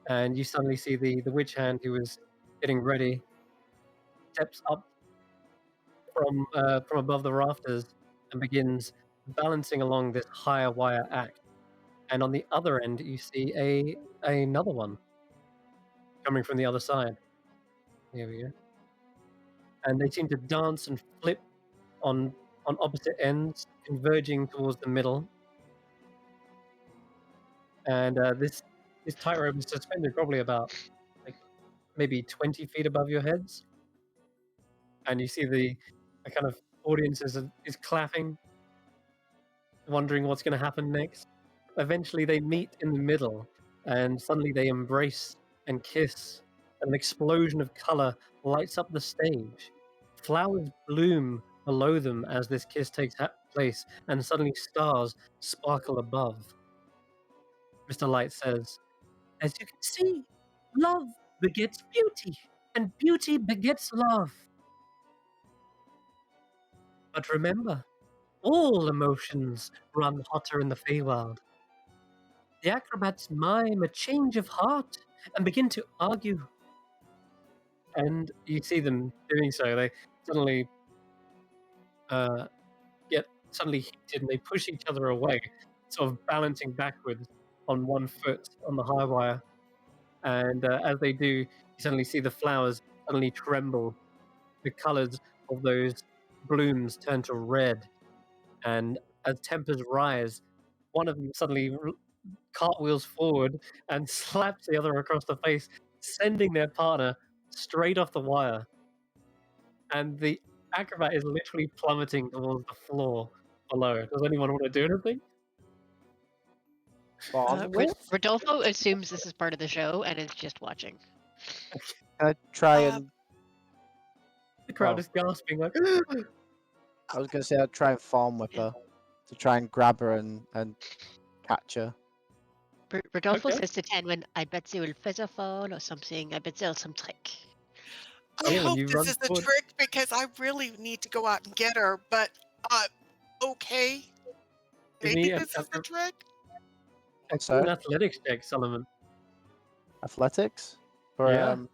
and you suddenly see the witch hand who is getting ready steps up from above the rafters and begins balancing along this higher wire act. And on the other end, you see another one coming from the other side. Here we go. And they seem to dance and flip on opposite ends, converging towards the middle. And this tightrope is suspended probably about like maybe 20 feet above your heads. And you see the kind of audience is clapping, wondering what's going to happen next. Eventually, they meet in the middle, and suddenly they embrace and kiss. An explosion of color lights up the stage. Flowers bloom below them as this kiss takes place, and suddenly stars sparkle above. Mr. Light says, "As you can see, love begets beauty, and beauty begets love. But remember, all emotions run hotter in the Feywild. The acrobats mime a change of heart and begin to argue." And you see them doing so. They suddenly get suddenly heated and they push each other away, sort of balancing backwards on one foot on the high wire. And as they do, you suddenly see the flowers suddenly tremble. The colors of those blooms turn to red. And as tempers rise, one of them suddenly cartwheels forward and slaps the other across the face, sending their partner straight off the wire. And the acrobat is literally plummeting towards the floor below. Does anyone want to do anything? Rodolfo assumes this is part of the show and is just watching. Can I try and? The crowd Oh. is gasping like. I was gonna say I'd try and farm whip her to try and grab her and catch her. Rodolfo Okay. says to Tanwen, "I bet they will feather fall or something. I bet there's some trick." I Yeah, hope you this run is the forward. trick because I really need to go out and get her. But okay, Give maybe me this is the trick. an athletics check, Solomon. Athletics for Yeah. Try and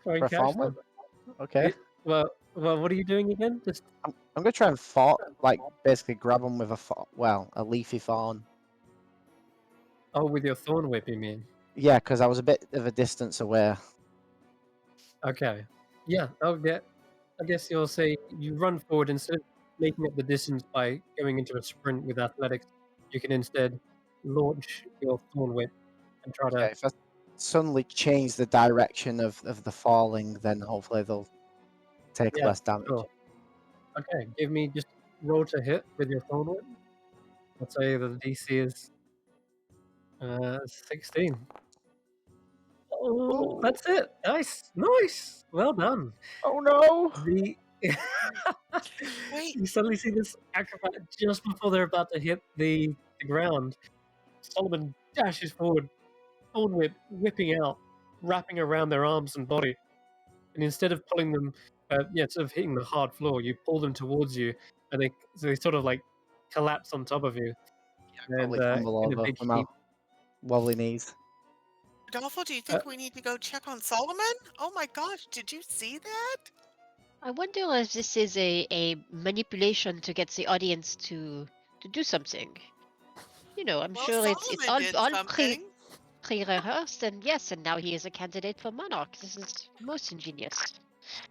for a catch farm them. whip. Okay. Well, what are you doing again? Just I'm gonna try and basically grab them with a leafy thorn. with your thorn whip, you mean? Yeah, because I was a bit of a distance away. Okay. Yeah, I guess you'll say you run forward instead of making up the distance by going into a sprint with athletics. You can instead launch your thorn whip and try Okay, if I suddenly change the direction of the falling, then hopefully they'll take Yeah, less damage. sure. Okay, give me just roll to hit with your thorn whip. I'll say that the DC is 16. Oh, that's it. Nice. Well done. Oh no! The Wait. You suddenly see this acrobat just before they're about to hit the ground. Solomon dashes forward, thorn whip whipping out, wrapping around their arms and body. And instead of pulling them, instead of hitting the hard floor, you pull them towards you, and they sort of like collapse on top of you. And Probably tumble in a over big with my heap. wobbly knees. Rodolfo, do you think we need to go check on Solomon? Oh my gosh, did you see that? I wonder if this is a manipulation to get the audience to do something. You know, I'm Well, sure it's Solomon all did all something. pre-rehearsed, and yes, and now he is a candidate for Monarch. This is most ingenious.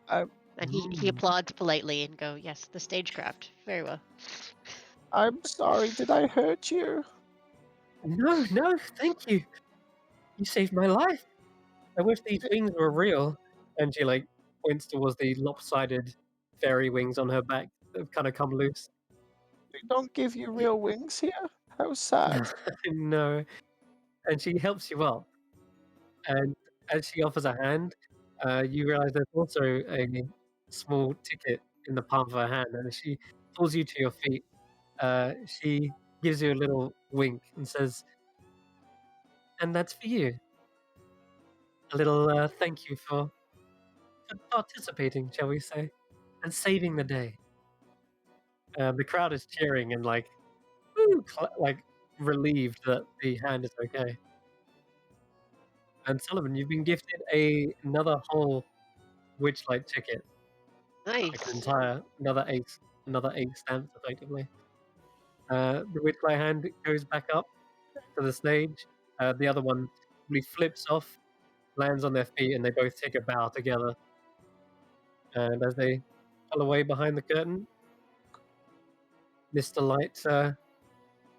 I'm And he applauds politely and go, yes, the stagecraft. Very well. sorry. Did I hurt you? No, thank you. You saved my life. I wish these wings were real. And she like points towards the lopsided fairy wings on her back that have kind of come loose. They don't give you real wings here. How sad. No. And she helps you up. And as she offers a hand, you realize there's also a small ticket in the palm of her hand. And as she pulls you to your feet, she gives you a little wink and says, "And that's for you. A little thank you for participating, shall we say, and saving the day." The crowd is cheering and like, woo, like relieved that the hand is okay. And Sullivan, you've been gifted another whole Witchlight ticket, like an Nice. another eight stamps effectively. The Witchlight hand goes back up to the stage. The other one really flips off, lands on their feet, and they both take a bow together. And as they pull away behind the curtain, Mr. Light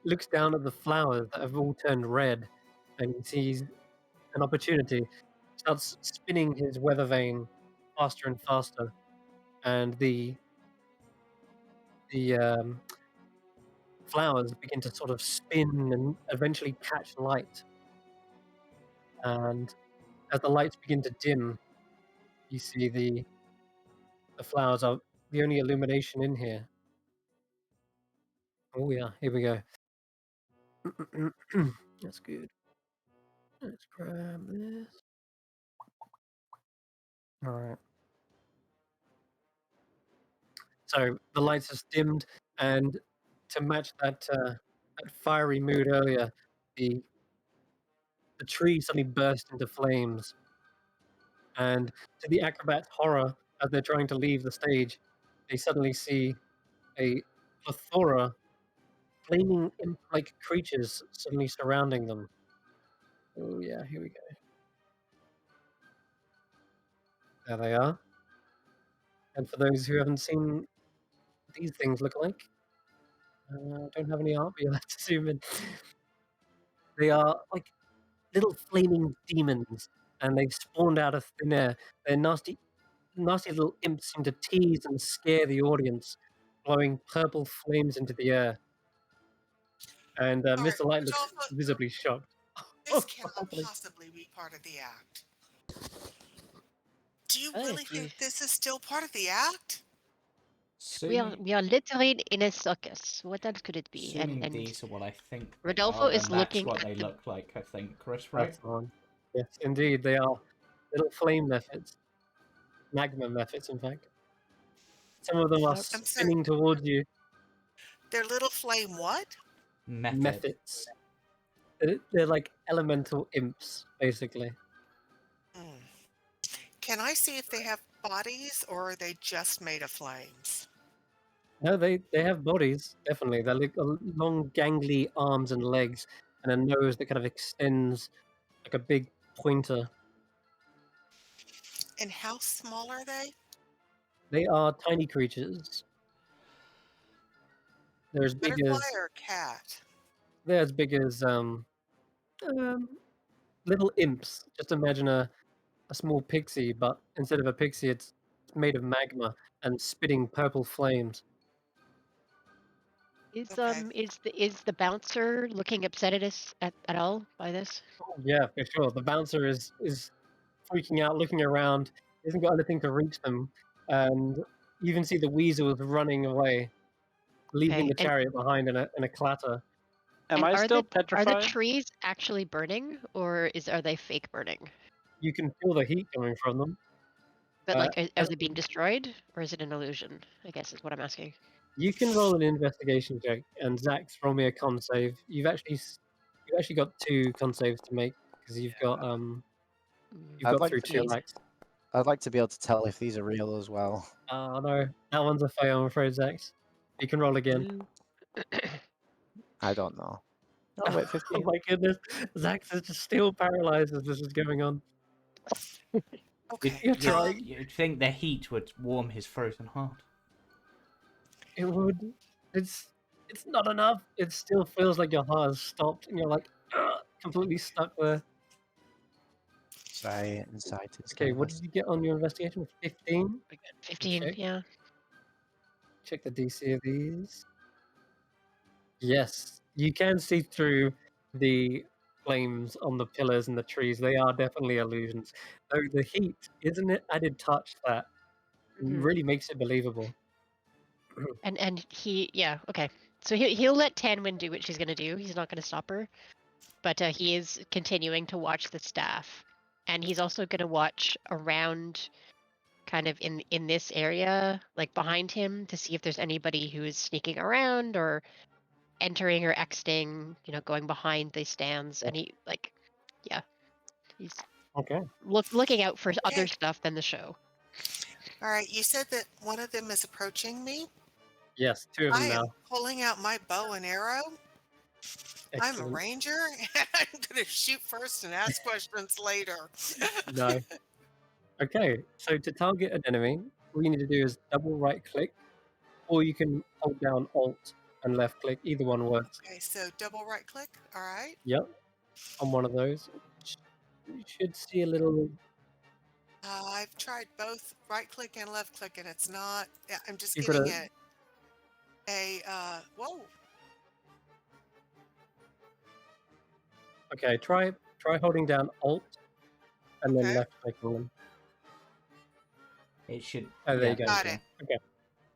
looks down at the flowers that have all turned red, and he sees an opportunity. Starts spinning his weather vane faster and faster, and the flowers begin to sort of spin and eventually catch light. And as the lights begin to dim, you see the flowers are the only illumination in here. Oh yeah, here we go. That's good. Let's grab this. All right. So the lights have dimmed, and to match that fiery mood earlier, the tree suddenly burst into flames. And to the acrobat's horror, as they're trying to leave the stage, they suddenly see a plethora flaming imp-like creatures suddenly surrounding them. Oh yeah, here we go. There they are. And for those who haven't seen what these things look like, I don't have any art, but you'll have to zoom in. They are like little flaming demons, and they've spawned out of thin air. They're nasty little imps seem to tease and scare the audience, blowing purple flames into the air. And Alright, Mr. Light looks Rodolfo, visibly shocked. this cannot Happening? possibly be part of the act. Do you Oh, really if you, think this is still part of the act? Assuming, we are literally in a circus. What else could it be? assuming And these are what I think they Rodolfo are, is then that's looking what at they the look like, I think, Chris, right? That's on. Yes, indeed, they are little flame methods, magma methods, in fact. Some of them are Oh, I'm sorry, spinning towards you. they're little flame what? Method. Methods. They're like elemental imps, basically. Hmm. Can I see if they have bodies or are they just made of flames? No, they have bodies, definitely. They're like long, gangly arms and legs, and a nose that kind of extends like a big pointer. And how small are they? They are tiny creatures. They're as big Butterfly as or cat? they're as big as little imps. Just imagine a small pixie, but instead of a pixie, it's made of magma and spitting purple flames. Okay. is the bouncer looking upset at us at all by this? Oh, yeah, for sure. The bouncer is freaking out, looking around. He hasn't got anything to reach them, and you even see the weasels running away, leaving Okay, the chariot behind in a clatter. Am and I still are the petrified? trees actually burning, or are they fake burning? You can feel the heat coming from them. But like, are As they being destroyed, or is it an illusion? I guess is what I'm asking. you can roll an investigation check, and Xaxx, roll me a con save. You've actually got 2 con saves to make because you've got Mm, I'd like through to, 2 please. lacks. I'd like to be able to tell if these are real as well. Oh no, that one's a fail, I'm afraid, Xaxx. You can roll again. Ooh. I don't know. Oh, wait, Oh 15. my goodness. Xaxx is just still paralyzed as this is going on. Okay. You're trying. You'd think the heat would warm his frozen heart. It would. It's not enough. It still feels like your heart has stopped and you're like completely stuck there. Sorry, anxiety. Okay, what did you get on your investigation? 15? I got 15, Check. yeah. Check the DC of these. Yes, you can see through the flames on the pillars and the trees. They are definitely illusions. Though the heat, isn't it added touch that Mhm. really makes it believable. And he, yeah, okay. So he'll let Tanwen do what she's gonna do. He's not gonna stop her, but he is continuing to watch the staff, and he's also gonna watch around, kind of in this area, like behind him, to see if there's anybody who is sneaking around or entering or exiting. Going behind the stands, and he he's Okay. looking out for other Okay. stuff than the show. All right. You said that one of them is approaching me. Yes, two of I them am now. pulling out my bow and arrow. I'm a Excellent. ranger, and I'm going to shoot first and ask questions later. No. Okay, so to target an enemy, all you need to do is double right click, or you can hold down Alt and left click. Either one works. Okay, so double right click. All right. Yep, on one of those. You should see a little. I've tried both right click and left click, and it's not. Yeah, I'm just You've got getting a. whoa. Okay, try holding down Alt and then Okay. left clicking them. It should. Oh, there yeah, you go. Got it.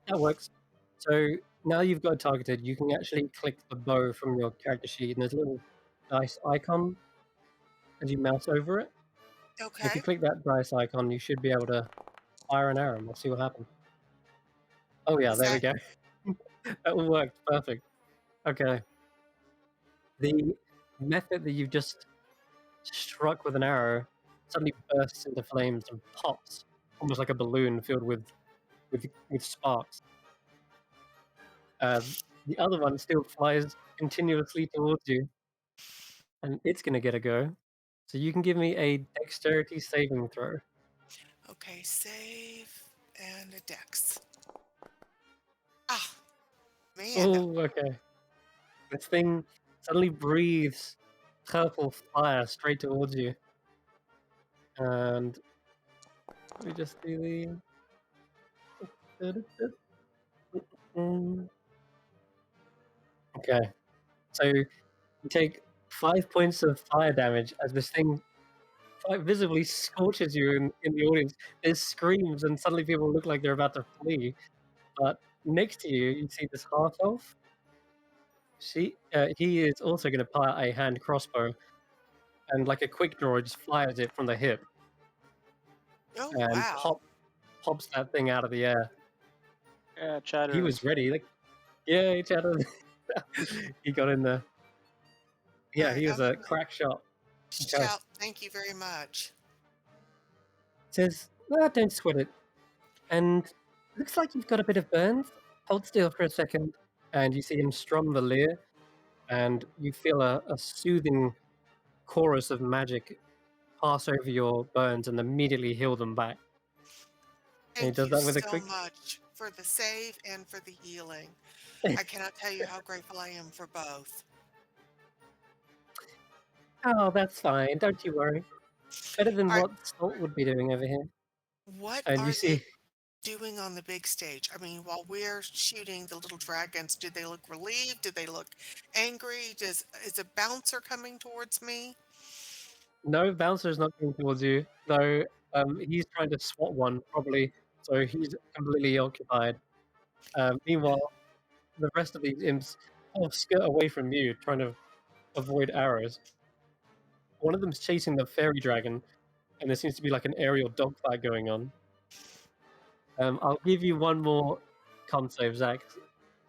That works. So now you've got it targeted, you can actually click the bow from your character sheet, and there's a little dice icon as you mouse over it. If Okay. you click that dice icon, you should be able to fire an arrow. We'll see what happens. Oh yeah, Is there we that go. That all worked. Perfect. Okay. The method that you've just struck with an arrow suddenly bursts into flames and pops, almost like a balloon filled with sparks. The other one still flies continuously towards you, and it's going to get a go. So you can give me a dexterity saving throw. okay? Save and a dex. Ah, man. Oh, okay. This thing suddenly breathes purple fire straight towards you. And let me just do the. Okay. So you take 5 points of fire damage as this thing quite visibly scorches you in the audience. There's screams, and suddenly people look like they're about to flee. But next to you, you see this half elf. He is also going to pull out a hand crossbow, and like a quick draw, just fires it from the hip Oh and wow. pops that thing out of the air. Yeah, chatter. He was ready. Like, yeah, he chatted. He got in there. Yeah, All right. he was I'm a gonna crack shot. Okay. shout. Thank you very much. Says, no, don't sweat it. And looks like you've got a bit of burns. Hold still for a second, and you see him strum the lyre, and you feel a soothing chorus of magic pass over your burns and immediately heal them back. And he Thank does you that with a so quick. much for the save and for the healing. I cannot tell you how grateful I am for both. Oh, that's fine. Don't you worry. Better than All right. what Salt would be doing over here. What And are you they see, doing on the big stage? I mean, while we're shooting the little dragons, do they look relieved? Do they look angry? Is a bouncer coming towards me? no bouncer's not coming towards you, though he's trying to swat one, probably, so he's completely occupied. Meanwhile, the rest of these imps kind of skirt away from you, trying to avoid arrows. One of them's chasing the fairy dragon, and there seems to be like an aerial dogfight going on. I'll give you one more con save, Xaxx,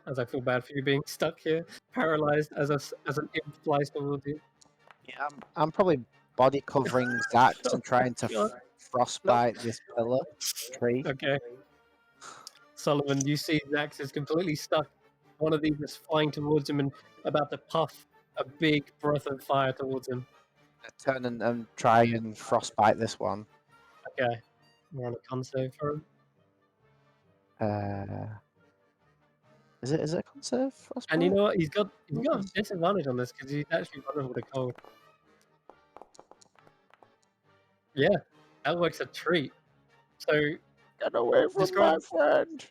as I feel bad for you being stuck here, paralyzed as an imp flies towards you. Yeah, I'm probably body covering Xaxx and trying to God. frostbite this pillar tree. Okay. Solomon, you see Xaxx is completely stuck. One of these is flying towards him and about to puff a big breath of fire towards him. Turn and try and frostbite this one. Okay, we're on a con save for him. Is it a conserve frostbite? And you know what? He's got a disadvantage on this because he's actually vulnerable to cold. Yeah, that works a treat. So, Get away from Describe- my friend.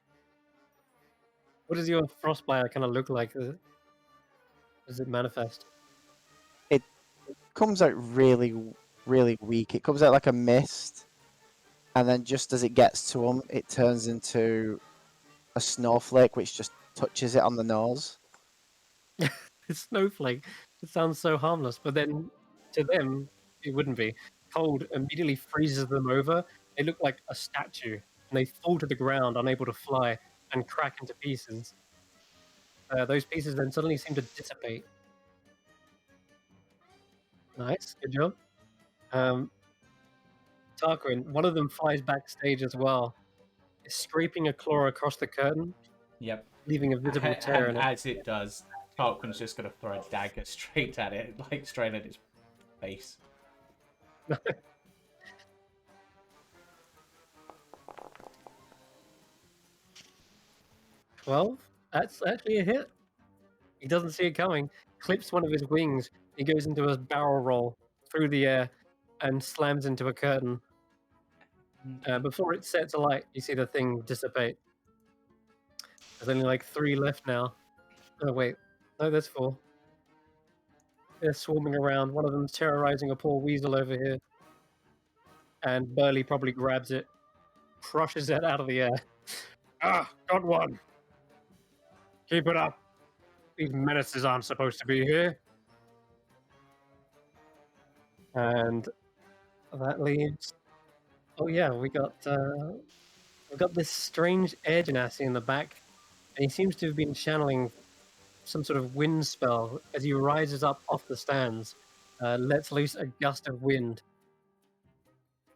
what does your frostbite kind of look like? Does it manifest? Comes out really, really weak. It comes out like a mist, and then just as it gets to him, it turns into a snowflake, which just touches it on the nose. A snowflake. It sounds so harmless, but then to them, it wouldn't be. Cold immediately freezes them over. They look like a statue, and they fall to the ground, unable to fly, and crack into pieces. Those pieces then suddenly seem to dissipate. Nice, good job. Tarquin, one of them flies backstage as well, scraping a claw across the curtain, Yep. leaving a visible tear in And it. as it does, Tarquin's just going to throw a dagger straight at it, like straight at its face. Well, that's actually a hit. He doesn't see it coming, clips one of his wings, he goes into a barrel roll through the air and slams into a curtain. Before it sets alight, you see the thing dissipate. There's only like 3 left now. Oh, wait. No, there's 4. They're swarming around. One of them's terrorizing a poor weasel over here. And Burley probably grabs it, crushes it out of the air. Ah, got one. Keep it up. These menaces aren't supposed to be here. And that leaves. Oh yeah, we got this strange air genasi in the back, and he seems to have been channeling some sort of wind spell as he rises up off the stands, lets loose a gust of wind,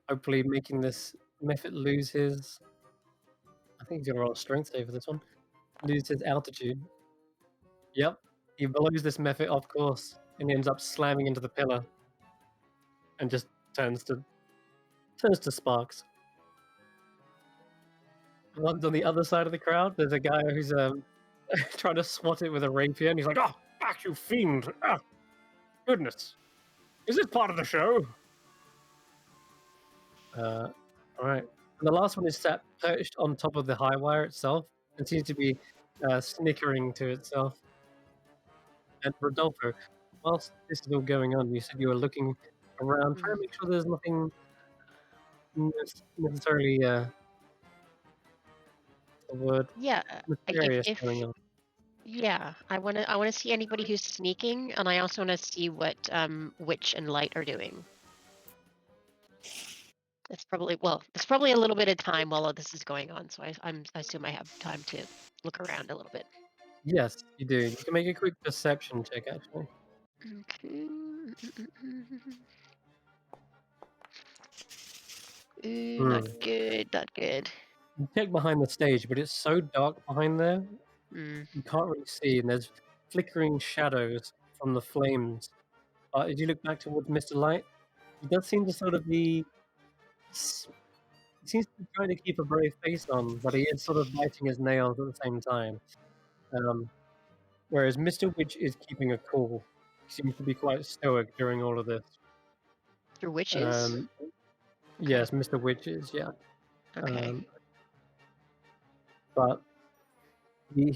hopefully making this Mephit lose his. I think he's gonna roll a strength save for this one. Lose his altitude. Yep, he blows this Mephit off course and ends up slamming into the pillar, and just turns to sparks. One's on the other side of the crowd. There's a guy who's trying to swat it with a rapier, and he's like, "Oh, back, you fiend! Oh, goodness, is this part of the show?" All right. And the last one is sat perched on top of the high wire itself and seems to be snickering to itself. And Rodolfo, whilst this is all going on, you said you were looking around, trying to make sure there's nothing necessarily the word Yeah, mysterious if going on. yeah, I wanna see anybody who's sneaking, and I also wanna see what Witch and Light are doing. It's probably a little bit of time while all this is going on, so I assume I have time to look around a little bit. Yes, you do. You can make a quick perception check, actually. Okay. Not good. Not good. You check behind the stage, but it's so dark behind there, Mm. you can't really see, and there's flickering shadows from the flames. As you look back towards Mr. Light, he does seem to sort of be. He seems to be trying to keep a brave face on, but he is sort of biting his nails at the same time. Whereas Mr. Witch is keeping a cool. He seems to be quite stoic during all of this. Through witches. Yes, Mr. Witch is, yeah. Okay. But you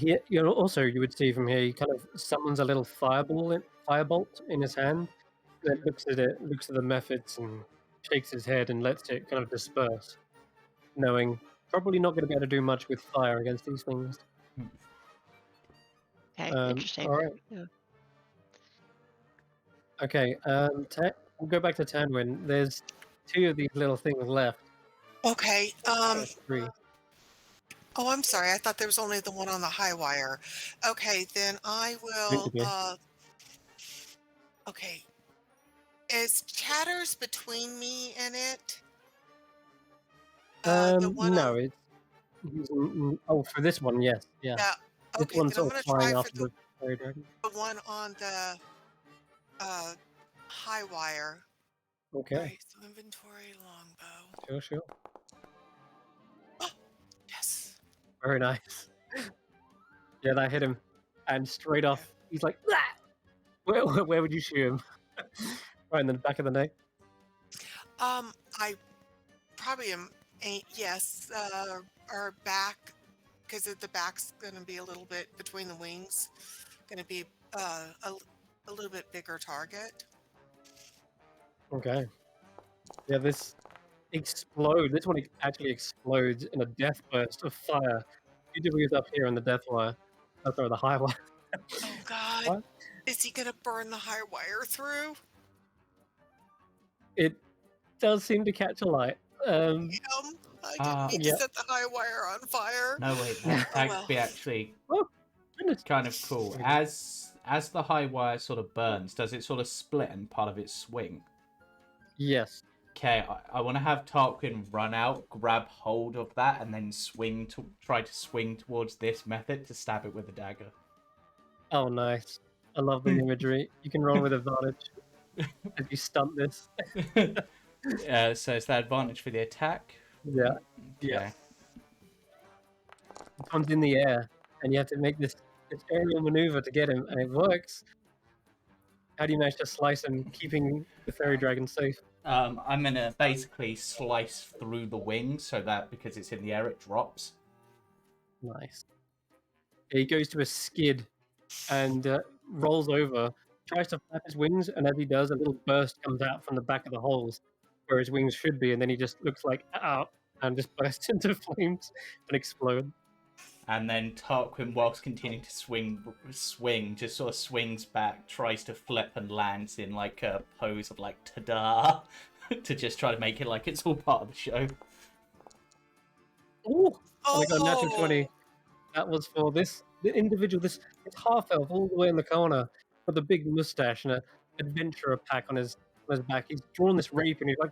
would see from here, he kind of summons a little firebolt in his hand, then looks at the methods and shakes his head and lets it kind of disperse, knowing probably not going to be able to do much with fire against these things. Okay. Interesting. All right. Yeah. Okay. We'll go back to Tanwen. There's 2 of these little things left. Okay. 3. Oh, I'm sorry. I thought there was only the one on the high wire. Okay, then I will. Okay. Is Chatters between me and it? The one No, on, for this one, yes, yeah. yeah. This Okay, one's then I'm sort gonna of flying try for after the fairy dragon. the one on the high wire. Okay, Alright, so inventory, longbow. sure. Yes. Very nice. Yeah, that hit him, and straight Okay. off, he's like, "Ah!" Where would you shoot him? Right in the back of the neck. I probably am. Yes, or back, because the back's going to be a little bit between the wings. Going to be a little bit bigger target. Okay. Yeah, this explodes. This one actually explodes in a death burst of fire. UW's up here in the death wire. Oh, sorry, the high wire. Oh God, What? is he going to burn the high wire through? It does seem to catch a light. I didn't mean Yeah. to set the high wire on fire. No, wait, Oh, that well. could be actually Oh, goodness. kind of cool. As the high wire sort of burns, does it sort of split and part of it swing? Yes. Okay, I want to have Tarquin run out, grab hold of that, and then try to swing towards this method to stab it with a dagger. Oh, nice. I love the imagery. You can roll with advantage as you stunt this. So is that advantage for the attack? Yeah. Okay. Yeah. It comes in the air, and you have to make this aerial maneuver to get him, and it works. How do you manage to slice him, keeping the fairy dragon safe? I'm gonna basically slice through the wings so that because it's in the air, it drops. Nice. He goes to a skid and rolls over, tries to flap his wings, and as he does, a little burst comes out from the back of the holes where his wings should be, and then he just looks like out and just bursts into flames and explodes. And then Tarquin, whilst continuing to swing, just sort of swings back, tries to flip and lands in like a pose of like ta-da, to just try to make it like it's all part of the show. Ooh! Oh my god, natural 20. Oh, That was for this individual, this half elf all the way in the corner with a big mustache and an adventurer pack on his back. He's drawn this rape and he's like,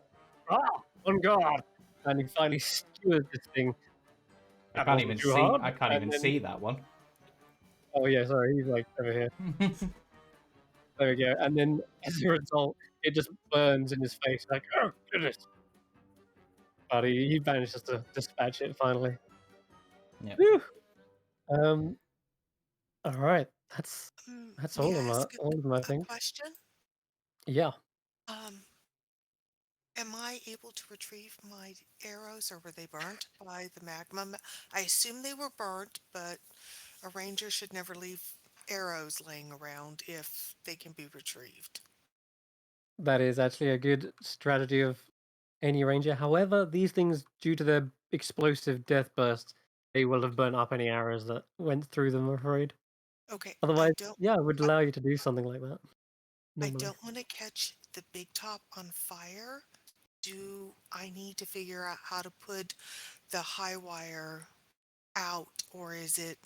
on guard! And he finally skewers this thing. I That can't wasn't even too see. hard. I can't And even then- see that one. Oh yeah, sorry, he's like over here. There we go. And then as a result, it just burns in his face like, oh goodness. But he manages to dispatch it finally. Yeah. Whew. All right. That's may all I of them. ask All of them, I a think. question? Yeah. Am I able to retrieve my arrows, or were they burnt by the magma? I assume they were burnt, but a ranger should never leave arrows laying around if they can be retrieved. That is actually a good strategy of any ranger. However, these things, due to their explosive death bursts, they will have burnt up any arrows that went through them, I'm afraid. Okay, Otherwise, yeah, it would I- allow you to do something like that. I Normally. don't want to catch the big top on fire. Do I need to figure out how to put the high wire out, or is it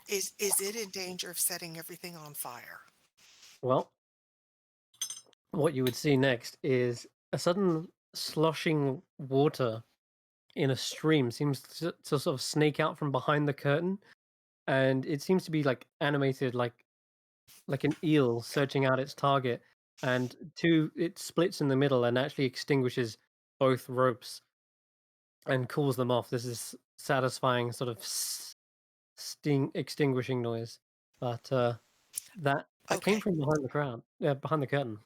in danger of setting everything on fire? Well, what you would see next is a sudden sloshing water in a stream seems to sort of snake out from behind the curtain, and it seems to be like animated like an eel searching out its target, and it splits in the middle and actually extinguishes both ropes and cools them off. This is satisfying sort of extinguishing noise, but that came Okay. from behind the behind the curtain.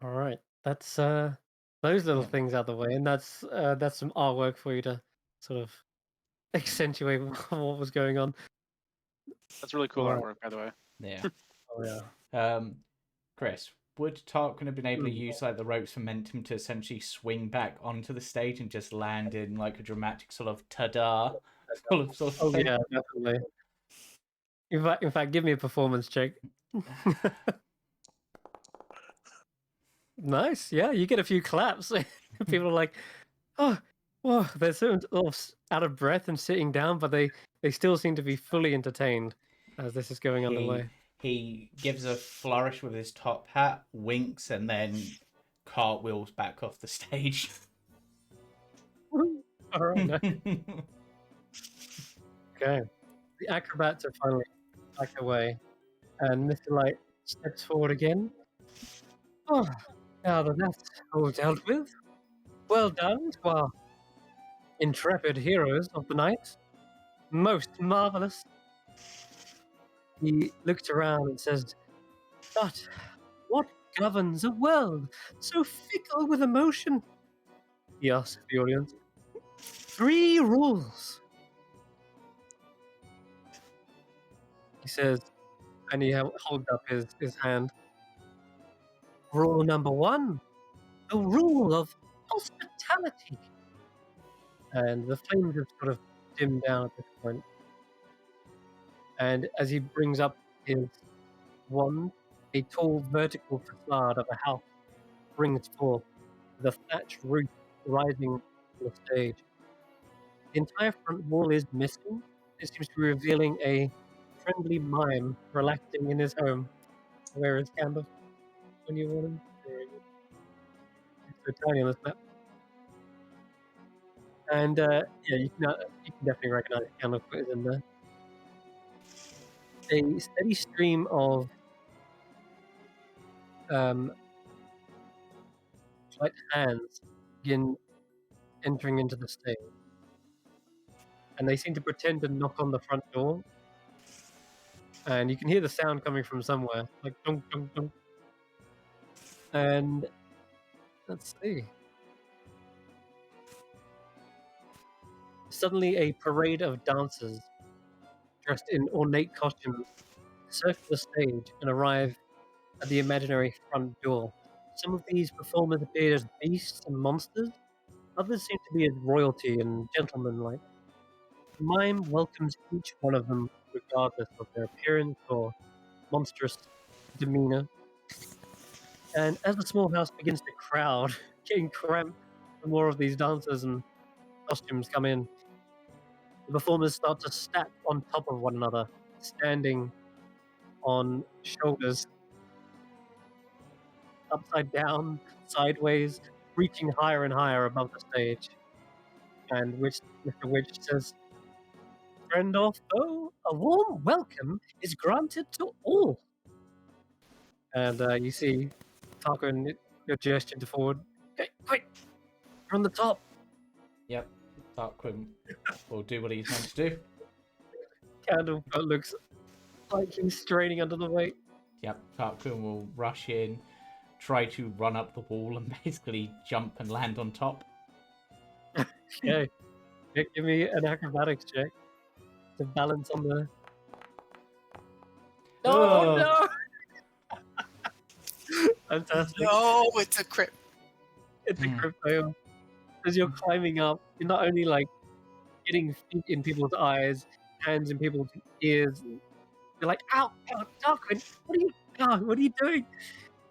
All right, that's those little Yeah. things out the way, and that's some artwork for you to sort of accentuate what was going on. That's really cool Alright. artwork, by the way. Yeah. Oh yeah. Chris, would Tarquin have been able to Mm. use like the ropes momentum to essentially swing back onto the stage and just land in like a dramatic sort of ta-da sort of Oh thing? yeah, definitely. In fact, give me a performance check. Nice, yeah, you get a few claps. People are like, "Oh, whoa!" They're so out of breath and sitting down, but they still seem to be fully entertained as this is going underway. He gives a flourish with his top hat, winks, and then cartwheels back off the stage. All right, nice. Okay. The acrobats are finally back away, And Mr. Light steps forward again. Oh, now that that's all dealt with, well done to our intrepid heroes of the night. Most marvelous. He looks around and says, "But what governs a world so fickle with emotion?" He asks the audience. 3 rules. He says, and he holds up his hand. Rule number 1, the rule of hospitality. And the flames have sort of dimmed down at this point. And as he brings up his wand, a tall vertical facade of a house springs forth, with a thatched roof rising on the stage. The entire front wall is missing. It seems to be revealing a friendly mime relaxing in his home. Where is Candace? When you want him? It's so tiny on this map. And yeah, you can definitely recognize Candlefoot is in there. A steady stream of white hands begin entering into the stage, and they seem to pretend to knock on the front door. And you can hear the sound coming from somewhere, like dunk, dunk, dunk. And let's see. Suddenly, a parade of dancers dressed in ornate costumes circle the stage and arrive at the imaginary front door. Some of these performers appear as beasts and monsters. Others seem to be as royalty and gentlemanlike. The mime welcomes each one of them regardless of their appearance or monstrous demeanor. And as the small house begins to crowd, getting cramped, the more of these dancers and costumes come in. The performers start to stack on top of one another, standing on shoulders, upside down, sideways, reaching higher and higher above the stage. And Mr. Witch says, "Friend or foe, a warm welcome is granted to all." And you see Tarquin gestured forward. "Hey, quick! You're on the top!" Yep, Tarquin will do what he's meant to do. Candlefoot looks like he's straining under the weight. Yep, Tarquin will rush in, try to run up the wall and basically jump and land on top. Okay. Give me an acrobatics check to balance on the... Oh, no! Fantastic. No, it's a crit. It's a crit fail. As you're climbing up, you're not only like getting feet in people's eyes, hands in people's ears. You're like, ow, ow, Tarquin, what are you doing?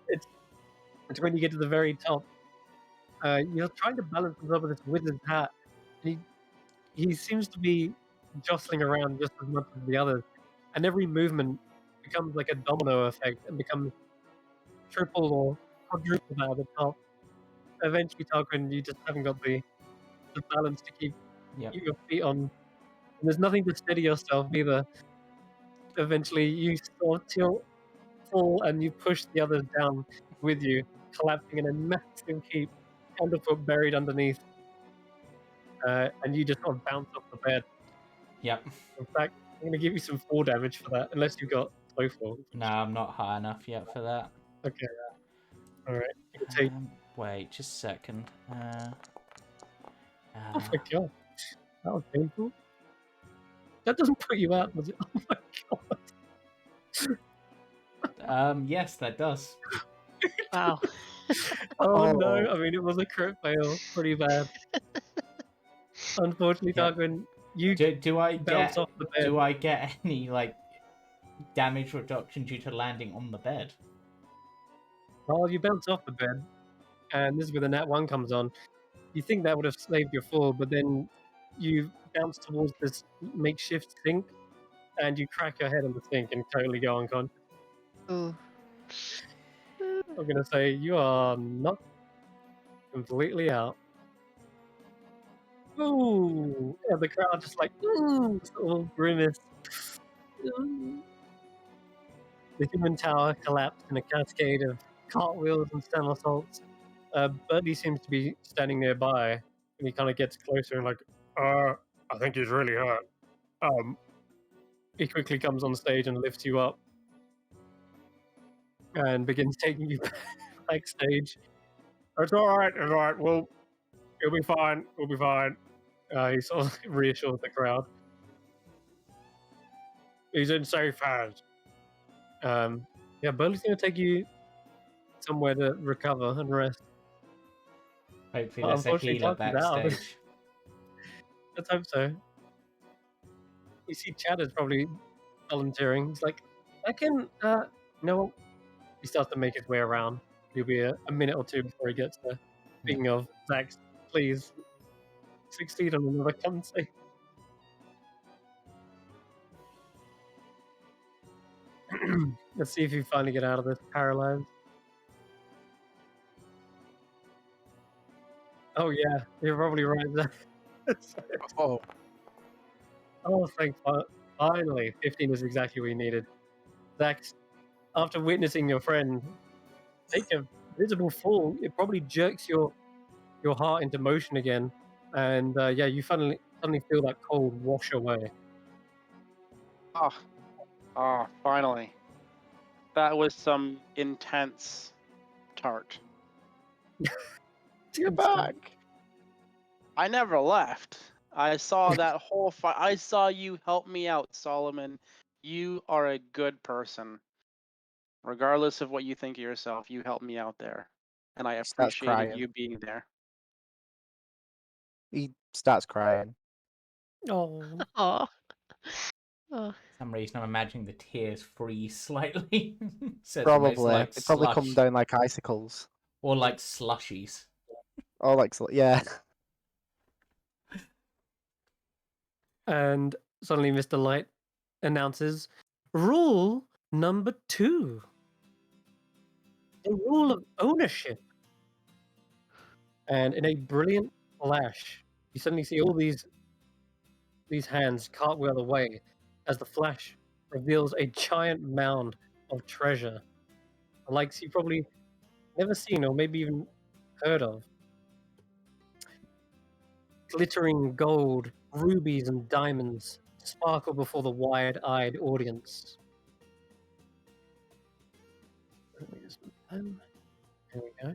It's when you get to the very top. You're trying to balance on top of this wizard's hat. And he seems to be jostling around just as much as the others. And every movement becomes like a domino effect and becomes triple or quadruple at the top. Eventually, Tarquin, you just haven't got the balance to keep your feet on. And there's nothing to steady yourself either. Eventually, you sort of tilt, fall, and you push the others down with you, collapsing in a massive heap, Candlefoot buried underneath. And you just sort of bounce off the bed. Yep. In fact, I'm going to give you some fall damage for that, unless you've got slow fall. No, I'm not high enough yet for that. Okay. Alright. You can take... Wait, just a second. Oh my god. That was painful. That doesn't put you out, does it? Oh my god. Yes, that does. Wow. Oh no, I mean, it was a crit fail. Pretty bad. Unfortunately, Tarquin, you do I bounce get off the bed. Do I get any like damage reduction due to landing on the bed? Well, you bounce off the bed, and this is where the Nat 1 comes on. You think that would have saved your fall, but then you bounce towards this makeshift sink, and you crack your head in the sink and totally go unconscious. Ooh. I'm gonna say you are not completely out. Ooh, yeah, the crowd just like, ooh, sort of grimace. The human tower collapsed in a cascade of cartwheels and somersaults. Brandee seems to be standing nearby, and he kind of gets closer and like, I think he's really hurt. He quickly comes on stage and lifts you up, and begins taking you backstage. It's all right. It's all right. We'll be fine. We'll be fine. He sort of reassures the crowd. He's in safe hands. Yeah, Burley's going to take you somewhere to recover and rest. Hopefully But there's a unfortunately, healer Tarquin's out. backstage. Let's hope so. You see Chadder's probably volunteering. He's like, I can, no. He starts to make his way around. He'll be a minute or two before he gets there. Speaking of, Xaxx, please succeed on another con save. Let's see if you finally get out of this paralyzed. Oh yeah, you're probably right there. Oh, Oh, thank God. Finally, 15 is exactly what you needed. Xaxx, after witnessing your friend take a visible fall, it probably jerks your heart into motion again, and yeah, you suddenly feel that cold wash away. Finally. That was some intense tart. you're back. I never left. I saw that whole fight. I saw you help me out, Solomon. You are a good person. Regardless of what you think of yourself, you helped me out there. And I Starts appreciated crying. you being there. He starts crying. Oh, Oh. Oh. For some reason, I'm imagining the tears freeze slightly. So it's Probably. like They probably come slush. down like icicles. Or like slushies. Oh, like yeah. and suddenly Mr. Light announces rule number 2. The rule of ownership. And in a brilliant flash, you suddenly see all these hands cartwheel away as the flash reveals a giant mound of treasure, like you've probably never seen or maybe even heard of. Glittering gold, rubies, and diamonds sparkle before the wide-eyed audience. There we go.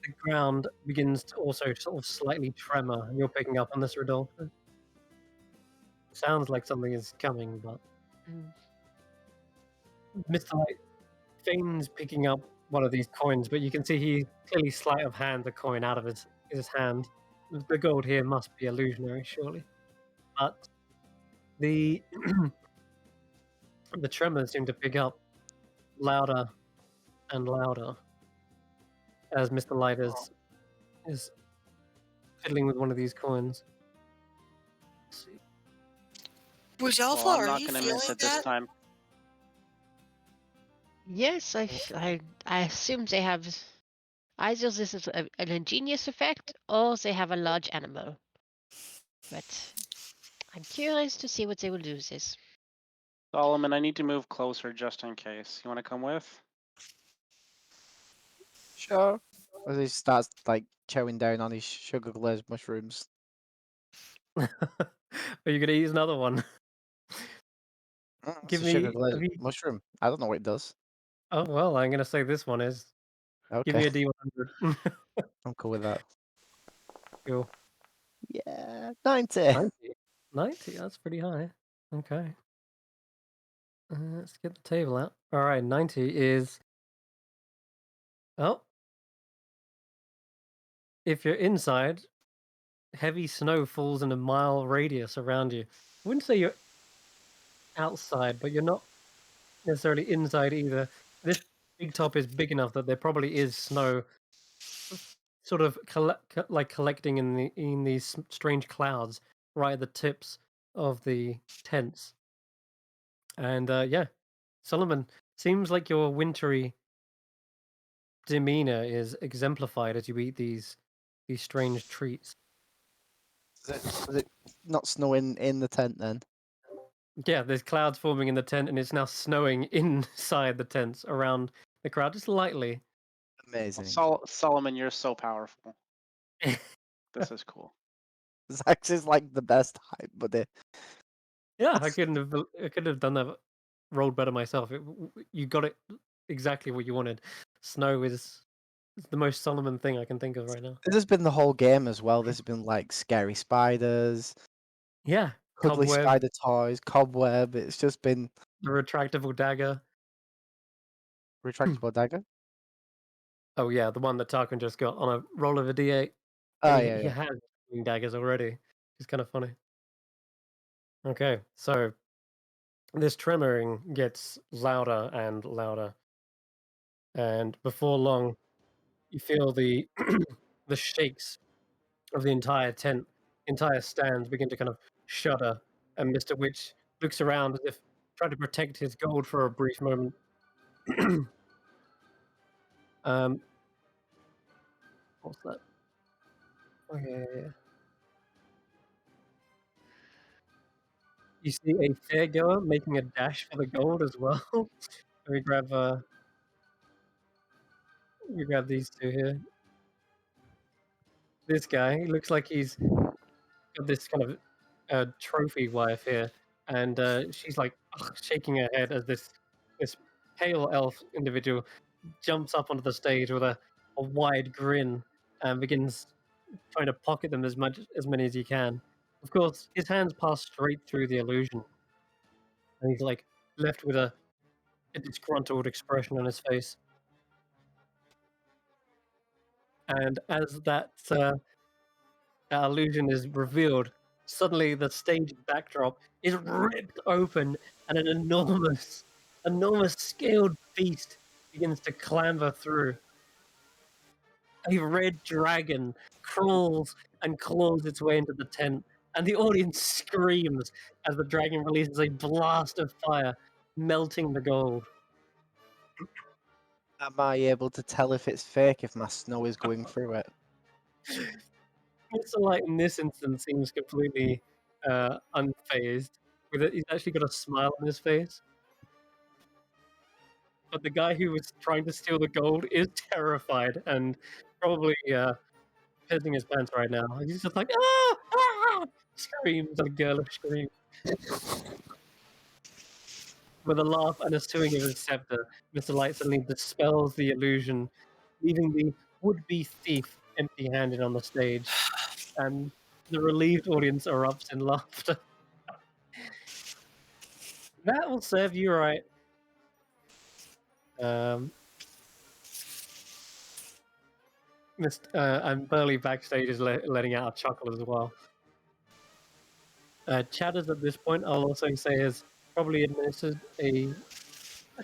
The ground begins to also sort of slightly tremor, and you're picking up on this, Rodolfo. Sounds like something is coming, but Mr. Light feigns picking up one of these coins, but you can see he clearly sleight of hand the coin out of his hand. The gold here must be illusionary, surely. But the the tremors seem to pick up louder and louder as Mr. Light is fiddling with one of these coins. Let's see. Rodolfo, Well, I'm are not you going to feeling miss it this that? time. Yes, I assume they have either this is an ingenious effect or they have a large animal. But I'm curious to see what they will do with this. Solomon, I need to move closer just in case. You want to come with? Sure. As he starts like chowing down on his sugar glazed mushrooms. Are you gonna use another one? It's Give a me. sugar glazed have you- mushroom. I don't know what it does. Oh well, I'm gonna say this one is. Give me Okay, a D100. I'm cool with that. Cool. Yeah, 90. 90. 90. That's pretty high. Okay. Let's get the table out. All right, 90 is. Oh. If you're inside, heavy snow falls in a mile radius around you. I wouldn't say you're outside, but you're not necessarily inside either. This big top is big enough that there probably is snow sort of collecting in these strange clouds right at the tips of the tents. And yeah, Solomon, seems like your wintry demeanor is exemplified as you eat these strange treats. Is it not snowing in the tent then? Yeah, there's clouds forming in the tent, and it's now snowing inside the tents around the crowd, just lightly. Amazing. Solomon, you're so powerful. This is cool. Xaxx is like the best hype buddy. Yeah, I couldn't have done that. Rolled better myself. You got it exactly what you wanted. Snow is the most Solomon thing I can think of right now. This has been the whole game as well. There's been like scary spiders, Yeah, cuddly cobweb, spider toys, cobweb. It's just been the retractable dagger. retractable dagger. Oh yeah, the one that Tarquin just got on a roll of a d8. Oh And yeah, he yeah. has daggers already. It's kind of funny. Okay, so this tremoring gets louder and louder, and before long, you feel the the shakes of the entire tent, entire stands begin to kind of shudder, and Mr. Witch looks around as if trying to protect his gold for a brief moment. What's that? Okay. You see a fairgoer making a dash for the gold as well. We grab these two here. This guy, he looks like he's got this kind of trophy wife here, and she's like shaking her head as this pale elf individual jumps up onto the stage with a wide grin and begins trying to pocket them as many as he can. Of course, his hands pass straight through the illusion, and he's like left with a disgruntled expression on his face. And as that illusion is revealed, suddenly the stage backdrop is ripped open, and an enormous scaled beast begins to clamber through. A red dragon crawls and claws its way into the tent, and the audience screams as the dragon releases a blast of fire, melting the gold. Am I able to tell if it's fake if my snow is going through it? Mr. Light in this instance seems completely unfazed. He's actually got a smile on his face. But the guy who was trying to steal the gold is terrified and probably pissing his pants right now. He's just like, ah, ah, screams, a girlish scream. With a laugh and a swing of his scepter, Mr. Light suddenly dispels the illusion, leaving the would-be thief empty-handed on the stage. And the relieved audience erupts in laughter. That will serve you right. And Burley backstage is letting out a chuckle as well. Chatters at this point, I'll also say, has probably administered a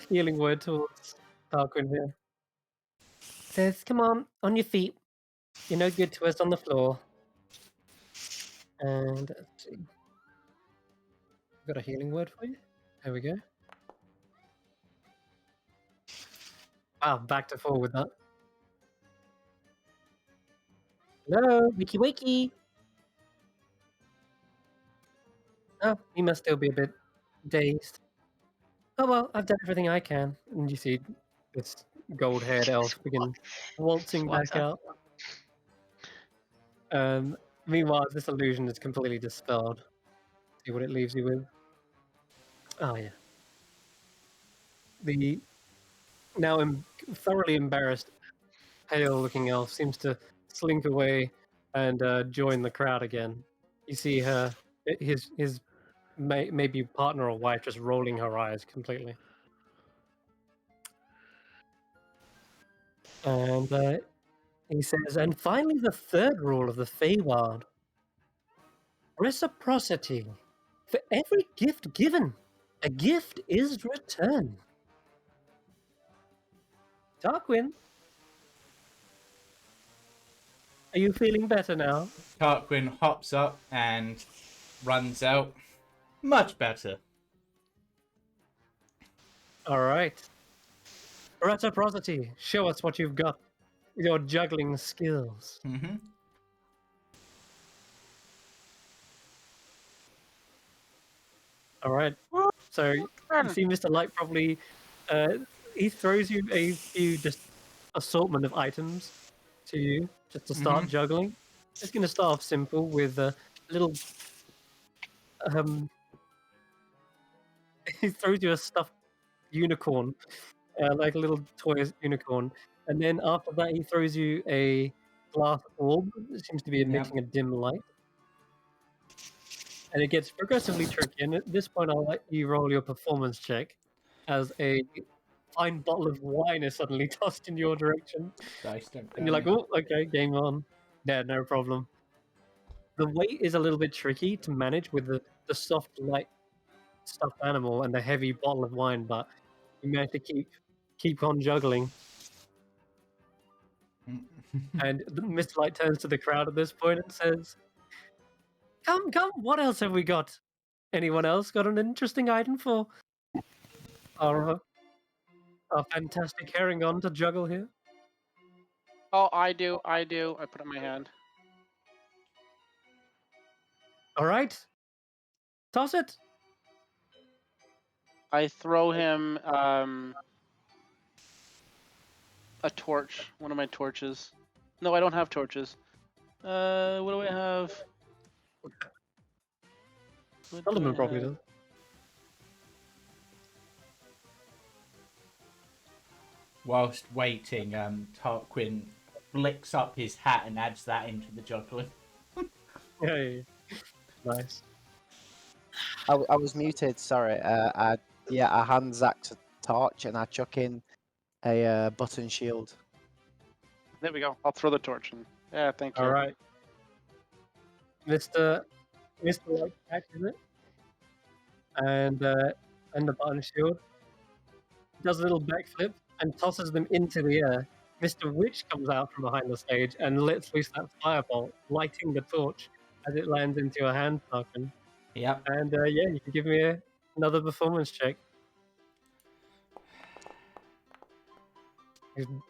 healing word towards Tarquin here. Says, come on your feet. You're no good to us on the floor. And let's see. Got a healing word for you? There we go. Wow, back to full with that. Hello, wakey wakey. Oh, he must still be a bit dazed. Oh well, I've done everything I can. And you see this gold-haired elf begin waltzing Walks back up. out. Meanwhile, this illusion is completely dispelled. See what it leaves you with. Oh yeah. The now thoroughly embarrassed, pale-looking elf seems to slink away and join the crowd again. You see his maybe partner or wife just rolling her eyes completely. And he says, and finally the third rule of the Feywild. Reciprocity. For every gift given, a gift is returned. Tarquin, are you feeling better now? Tarquin hops up and runs out. Much better. All right. Reciprocity. Show us what you've got with your juggling skills. Mm-hmm. All right. So you see, Mr. Light probably he throws you a few just assortment of items to you just to start juggling. It's going to start off simple with a little. He throws you a stuffed unicorn, like a little toy unicorn, and then after that he throws you a glass orb. It seems to be emitting a dim light. And it gets progressively tricky. And at this point, I'll let you roll your performance check as a fine bottle of wine is suddenly tossed in your direction. Dice don't And you're like, fail oh, okay, game on. Yeah, no problem. The weight is a little bit tricky to manage with the soft, light stuffed animal and the heavy bottle of wine, but you manage to keep on juggling. me. And Mr. Light turns to the crowd at this point and says, come, what else have we got? Anyone else got an interesting item for our fantastic herring on to juggle here? Oh, I do. I put up my hand. All right. Toss it. I throw him a torch. One of my torches. No, I don't have torches. What do I have? What do Solomon I probably have? does. Whilst waiting, Tarquin flicks up his hat and adds that into the juggling. Yay. Nice. I was muted. Sorry. I hand Xaxx a torch and I chuck in a button shield. There we go. I'll throw the torch in. Yeah, thank you. All right. Mr. Light catches it. And the button shield does a little backflip and tosses them into the air. Mr. Witch comes out from behind the stage and lets loose that firebolt, lighting the torch as it lands into your hand, Tarquin. Yep. And yeah, you can give me another performance check.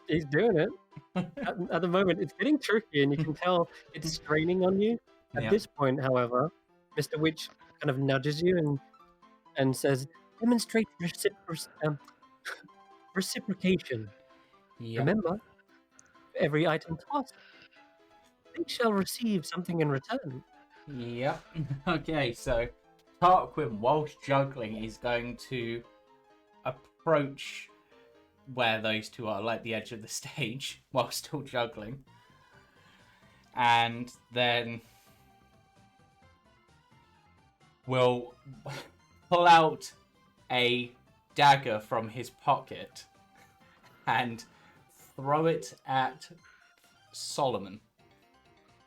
He's doing it. At the moment, it's getting tricky, and you can tell it's straining on you. At Yep. this point, however, Mr. Witch kind of nudges you and says, "Demonstrate reciprocation. Yep. Remember, for every item tossed, they shall receive something in return." Yep. Okay, so Tarquin, whilst juggling, is going to approach where those two are, like the edge of the stage, while still juggling. And then will pull out a dagger from his pocket and throw it at Solomon.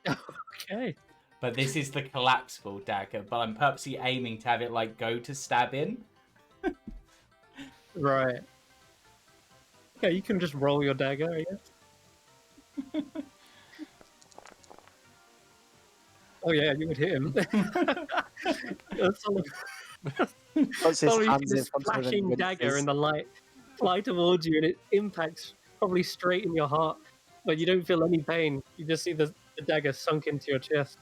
Okay. But this is the collapsible dagger, but I'm purposely aiming to have it like go to stab in. Right. Okay, you can just roll your dagger, I guess. Oh yeah, you would hit him. Puts his So you see hands in this front of him flashing and dagger winces. in the light fly towards you, and it impacts probably straight in your heart, but you don't feel any pain. You just see the dagger sunk into your chest.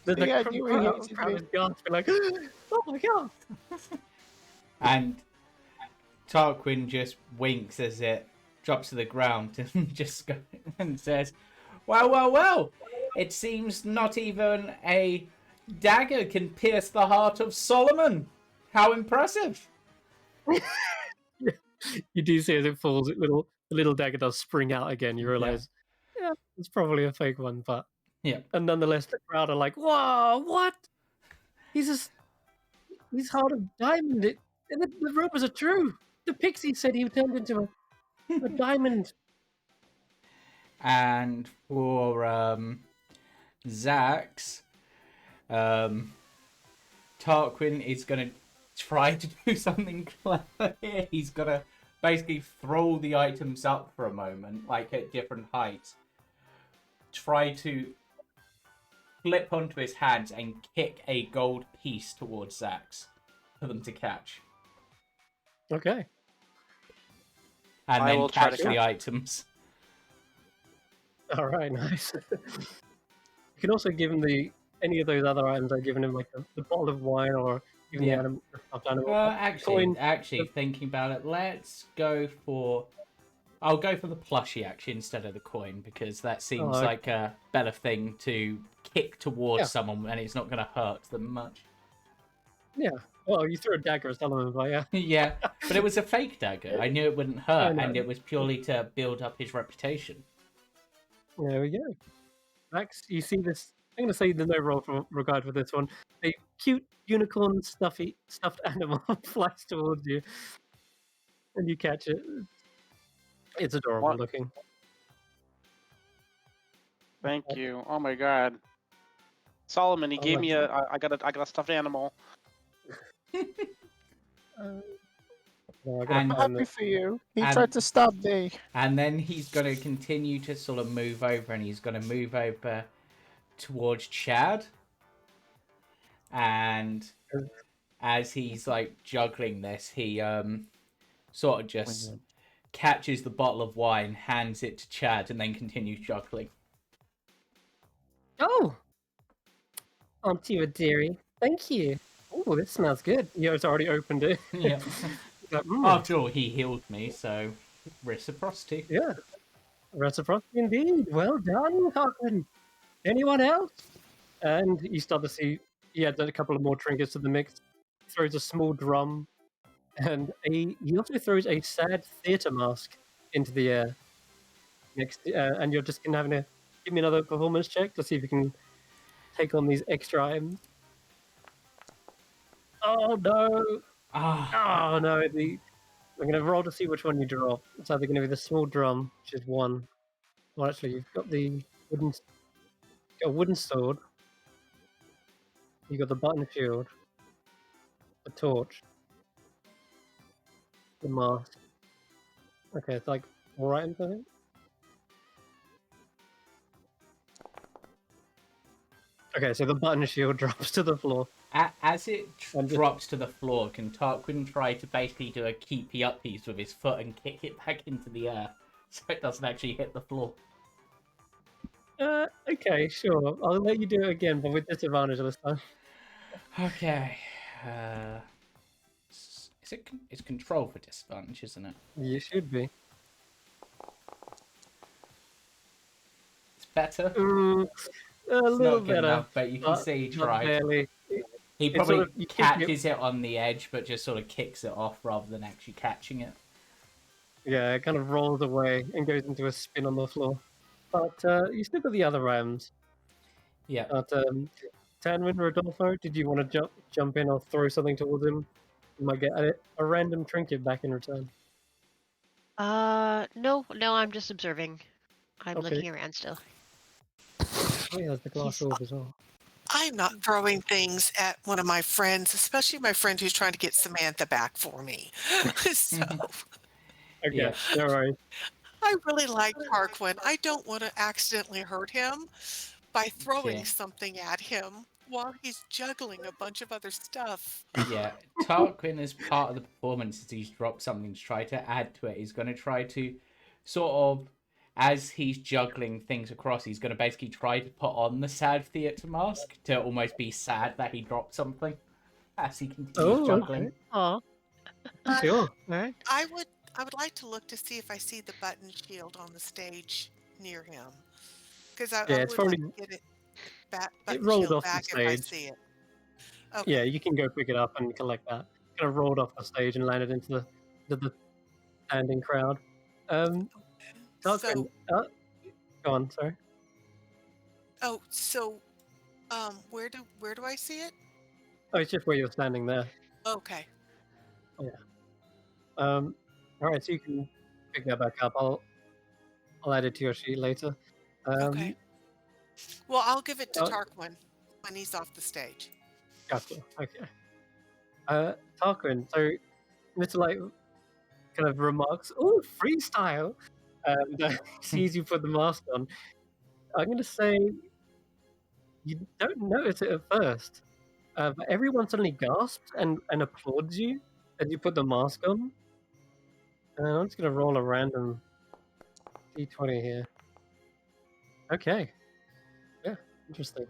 The Yeah, crowd you were hitting crowd me. is gasping like, "Oh my god!" And Tarquin just winks as it drops to the ground and just and says, well, it seems not even a dagger can pierce the heart of Solomon. How impressive. You do see as it falls, the little dagger does spring out again. You realize, yeah, it's probably a fake one, but Yeah. and nonetheless, the crowd are like, "Whoa, what? He's heart of diamond. And the rumors are true. The pixie said he turned into a diamond." And for Xaxx, Tarquin is going to try to do something clever here. He's going to basically throw the items up for a moment, like at different heights. Try to flip onto his hands and kick a gold piece towards Xaxx for them to catch. Okay. And I then will try catch to the catch. items. All right, nice. You can also give him any of those other items, I've given him like the bottle of wine or even Yeah. the stuffed animal. Well, The coin- actually, thinking about it, let's go for. I'll go for the plushie actually instead of the coin because that seems okay. like a better thing to kick towards Yeah. someone and it's not going to hurt them much. Yeah. Well, you threw a dagger at someone, but yeah. Yeah, but it was a fake dagger. I knew it wouldn't I hurt, know. and it was purely to build up his reputation. There we go. Max, you see this? I'm going to say the no roll for regard for this one. A cute unicorn stuffed animal flies towards you, and you catch it. It's adorable What? looking. Thank you. Oh my god. Solomon, he Oh gave my me I got a stuffed animal. No, I gotta And- I'm find happy this. for you. He And- tried to stab me. And then he's going to continue to sort of move over, and he's going to move over towards Chad. And as he's like juggling this, he sort of just catches the bottle of wine, hands it to Chad, and then continues juggling. Oh! Auntie a dearie. Thank you. Oh, this smells good. Yeah, it's already opened it. Yeah. It's like, After all, he healed me, so reciprocity. yeah. Reciprocity indeed. Well done, Tarquin. Anyone else? And you start to see he adds a couple of more trinkets to the mix. Throws a small drum, and he also throws a sad theatre mask into the air. And you're just gonna have to give me another performance check to see if you can take on these extra items. Oh no! Ah, Oh no! I'm gonna roll to see which one you draw. It's either gonna be the small drum, which is one. Well, actually, you've got a wooden sword. You got the button shield, the torch, the mask. Okay, it's like 4 items, I think. Okay, so the button shield drops to the floor. as it I'm just- drops to the floor, can Tarquin try to basically do a keepy up piece with his foot and kick it back into the air so it doesn't actually hit the floor? Okay, sure. I'll let you do it again, but with disadvantage this time. Okay. It's control for disadvantage, isn't it? You should be. It's better. A It's little not good better. enough, but you can but see he not tried. barely. He It's probably sort of- you kick it- catches it on the edge, but just sort of kicks it off rather than actually catching it. Yeah, it kind of rolls away and goes into a spin on the floor. But you still got the other rams. Yeah. But Tanwen, Rodolfo, did you want to jump in or throw something towards him? You might get a random trinket back in return. No, I'm just observing. I'm Okay. looking around still. Oh, yeah, there's the glass He's- orb as well. I'm not throwing things at one of my friends, especially my friend who's trying to get Samantha back for me. So Okay, Yeah. no worries. I really like Tarquin. I don't want to accidentally hurt him by throwing Okay. something at him while he's juggling a bunch of other stuff. Yeah. Tarquin, as part of the performance, as he's dropped something to try to add to it, he's going to try to sort of, as he's juggling things across, he's going to basically try to put on the sad theatre mask to almost be sad that he dropped something as he continues Oh, juggling. okay. Oh, Sure. alright. I would like to look to see if I see the button shield on the stage near him, because I Yeah, it's would like probably- to get it back. Button rolled shield off the back if I stage. see it. Okay. Yeah, you can go pick it up and collect that. Kind of rolled off the stage and landed into the standing crowd. Tarquin, So, go on, sorry. so, where do I see it? Oh, it's just where you're standing there. Okay. All right, so you can pick that back up. I'll add it to your sheet later. Okay. Well, I'll give it to uh, Tarquin when he's off the stage. Gotcha. Okay. Tarquin, so Mr. Light kind of remarks, "Oh, freestyle," and sees you put the mask on. I'm going to say you don't notice it at first, but everyone suddenly gasps and applauds you as you put the mask on. I'm just going to roll a random d20 here. Okay. Yeah, interesting.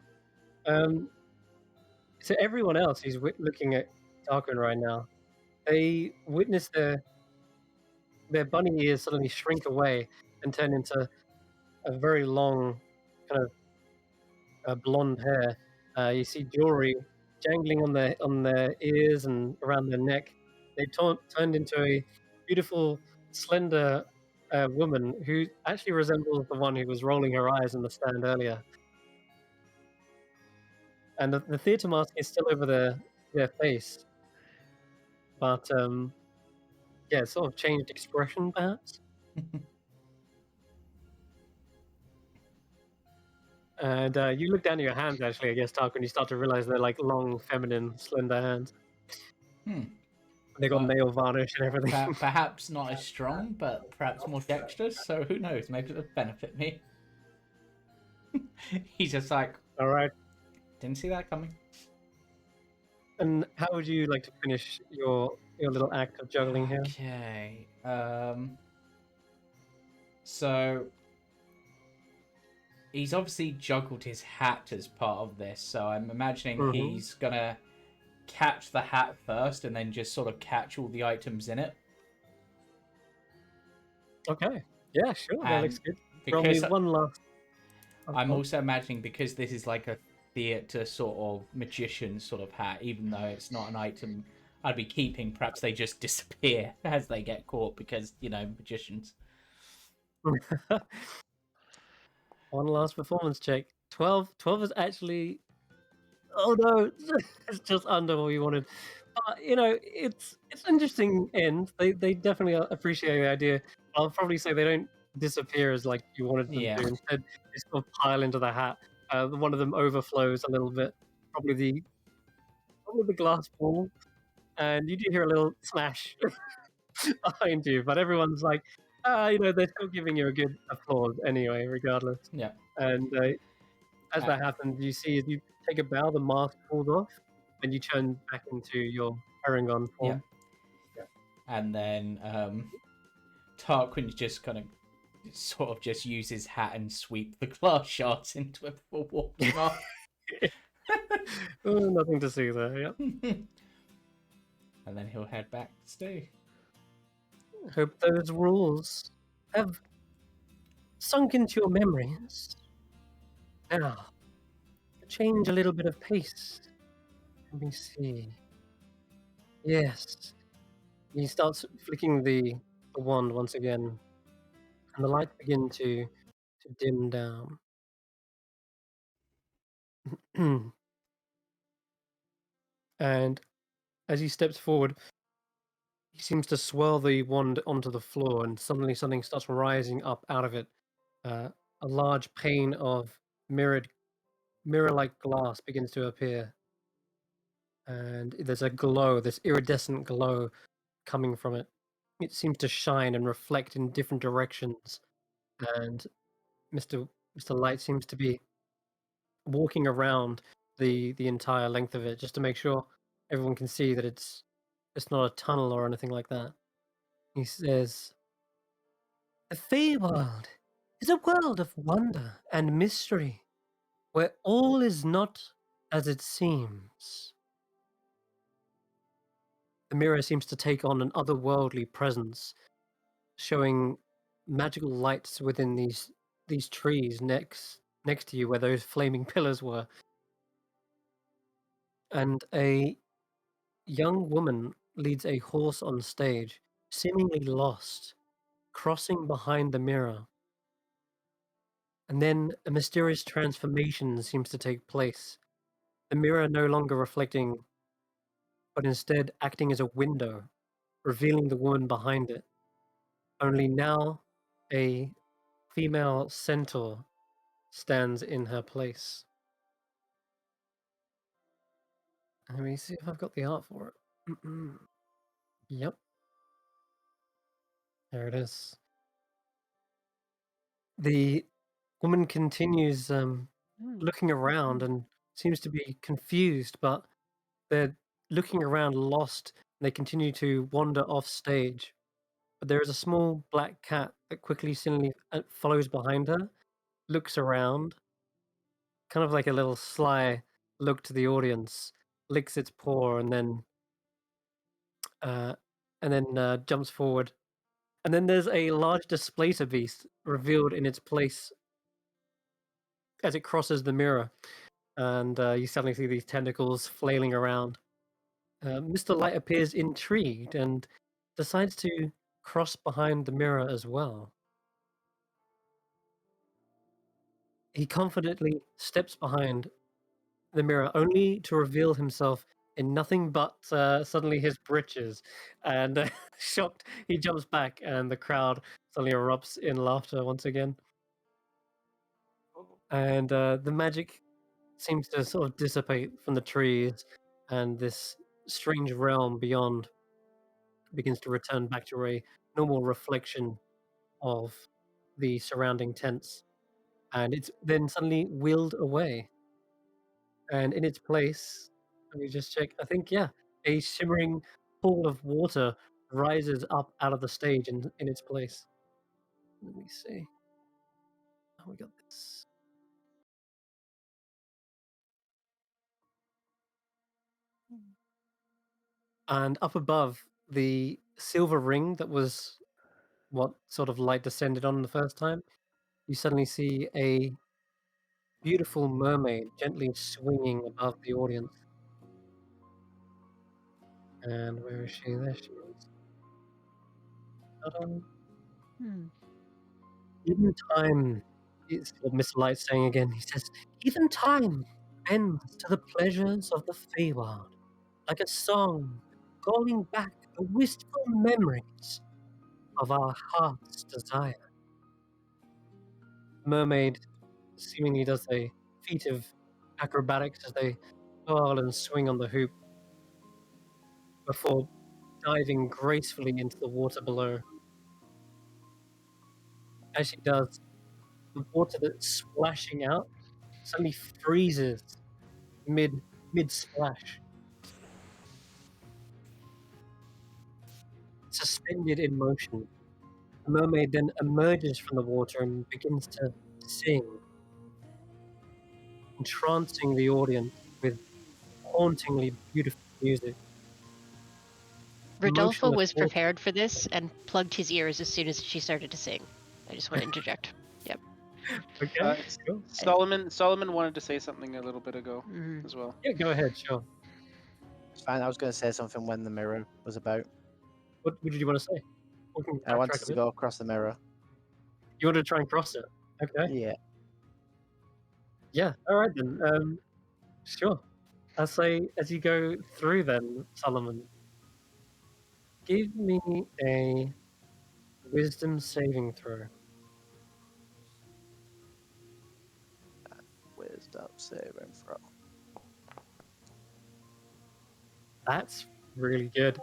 So everyone else who's looking at Tarquin right now, they witness their bunny ears suddenly shrink away and turn into a very long kind of blonde hair. You see jewelry jangling on their ears and around their neck. They turned into a beautiful, slender woman who actually resembles the one who was rolling her eyes in the stand earlier. And the theater mask is still over their face, but yeah, it's sort of changed expression, perhaps. And you look down at your hands, actually, I guess, Tark, when you start to realize they're like long, feminine, slender hands. They got Well, nail varnish and everything. Perhaps not as strong, but perhaps more dexterous. So who knows? Maybe it'll benefit me. He's just like, All right. didn't see that coming. And how would you like to finish your little act of juggling here? Okay. So he's obviously juggled his hat as part of this, so I'm imagining he's gonna catch the hat first and then just sort of catch all the items in it. Okay. Yeah, sure. That looks good. Because Probably one last. I'm also imagining, because this is like a theatre sort of magician sort of hat, even though it's not an item I'd be keeping, perhaps they just disappear as they get caught because, you know, magicians. One last performance check. 12 is actually. Oh no, it's just under what we wanted. You know, it's an interesting end. They definitely appreciate the idea. I'll probably say they don't disappear as like you wanted them to. Instead, they sort of pile into the hat. One of them overflows a little bit. Probably the glass ball, and you do hear a little smash behind you. But everyone's like, you know, they're still giving you a good applause anyway, regardless. Yeah. And as that happens, you see as you take a bow, the mask falls off, and you turn back into your Paragon form. Yeah. And then Tarquin just kind of sort of just use his hat and sweep the glass shards into it before walking off. Oh, nothing to see there, yeah. And then he'll head back to stay. Hope those rules have sunk into your memories. Now, change a little bit of pace. Let me see. Yes. He starts flicking the wand once again, and the lights begin to dim down. And as he steps forward, he seems to swirl the wand onto the floor, and suddenly something starts rising up out of it. A large pane of mirror-like glass begins to appear, and there's a glow, this iridescent glow coming from it. It seems to shine and reflect in different directions, and Mr. Light seems to be walking around the entire length of it just to make sure everyone can see that it's not a tunnel or anything like that. He says, "The Feywild is a world of wonder and mystery, where all is not as it seems." The mirror seems to take on an otherworldly presence, showing magical lights within these trees next to you where those flaming pillars were. And a young woman leads a horse on stage, seemingly lost, crossing behind the mirror. And then a mysterious transformation seems to take place. The mirror no longer reflecting, but instead acting as a window, revealing the woman behind it. Only now a female centaur stands in her place. Let me see if I've got the art for it. Yep. There it is. The woman continues looking around and seems to be confused, but they're looking around lost. They continue to wander off stage. But there is a small black cat that quickly suddenly follows behind her, looks around, kind of like a little sly look to the audience, licks its paw, and then jumps forward. And then there's a large displacer beast revealed in its place as it crosses the mirror, and you suddenly see these tentacles flailing around. Mr. Light appears intrigued and decides to cross behind the mirror as well. He confidently steps behind the mirror, only to reveal himself in nothing but suddenly his breeches. And shocked, he jumps back, and the crowd suddenly erupts in laughter once again. And the magic seems to sort of dissipate from the trees, and this strange realm beyond begins to return back to a normal reflection of the surrounding tents. And it's then suddenly wheeled away. And in its place, let me just check. I think, yeah, a shimmering pool of water rises up out of the stage in its place. Let me see. Oh, we got this. And up above, the silver ring that was what sort of light descended on the first time, you suddenly see a beautiful mermaid gently swinging above the audience. And where is she? There she is. Ta-da. Even time, it's what Mr. Light's saying again. He says, even time bends to the pleasures of the Feywild, like a song calling back the wistful memories of our heart's desire. The mermaid seemingly does a feat of acrobatics as they twirl and swing on the hoop before diving gracefully into the water below. As she does, the water that's splashing out suddenly freezes mid splash, suspended in motion. The mermaid then emerges from the water and begins to sing, entrancing the audience with hauntingly beautiful music. The Rodolfo motionless was water. prepared for this and plugged his ears as soon as she started to sing. I just want to interject. Yep. Okay, sure. Solomon wanted to say something a little bit ago Mhm. as well. Yeah, go ahead, sure. It's fine. I was going to say something when the mirror was about. What did you want to say? We can I backtrack wanted a to bit. go across the mirror. You want to try and cross it? Okay. Yeah. Yeah, all right then. Sure. I'll say as you go through then, Solomon, give me a wisdom saving throw. Wisdom saving throw. That's really good.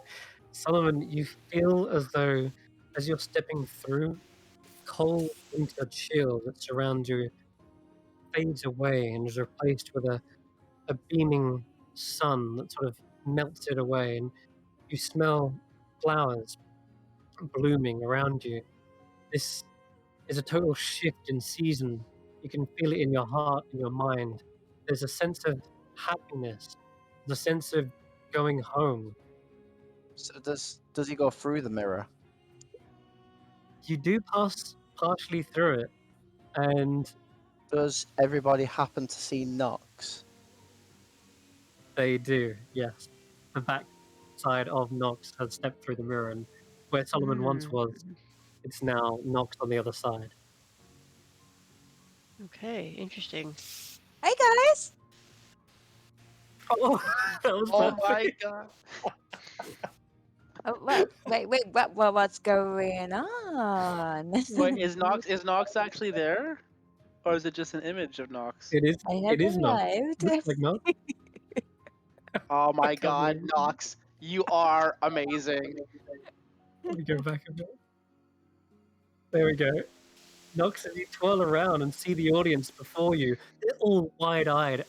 Solomon, you feel as though as you're stepping through, cold winter chill that surrounds you fades away and is replaced with a beaming sun that sort of melts it away, and you smell flowers blooming around you. This is a total shift in season. You can feel it in your heart, in your mind. There's a sense of happiness, the sense of going home. So does he go through the mirror? You do pass partially through it, and Does everybody happen to see Nox? they do, yes. The back side of Nox has stepped through the mirror, and where Solomon once was, it's now Nox on the other side. Okay, interesting. Hey guys! Oh, that was Oh perfect. my god! Oh, wait, what's going on? Wait, is Nox actually there, or is it just an image of Nox? It is. I It never is Nox. arrived. Looks like Nox. Oh my can't god, believe it. Nox, you are amazing. Let me go back a bit. There we go. Nox, as you twirl around and see the audience before you, they're all wide-eyed,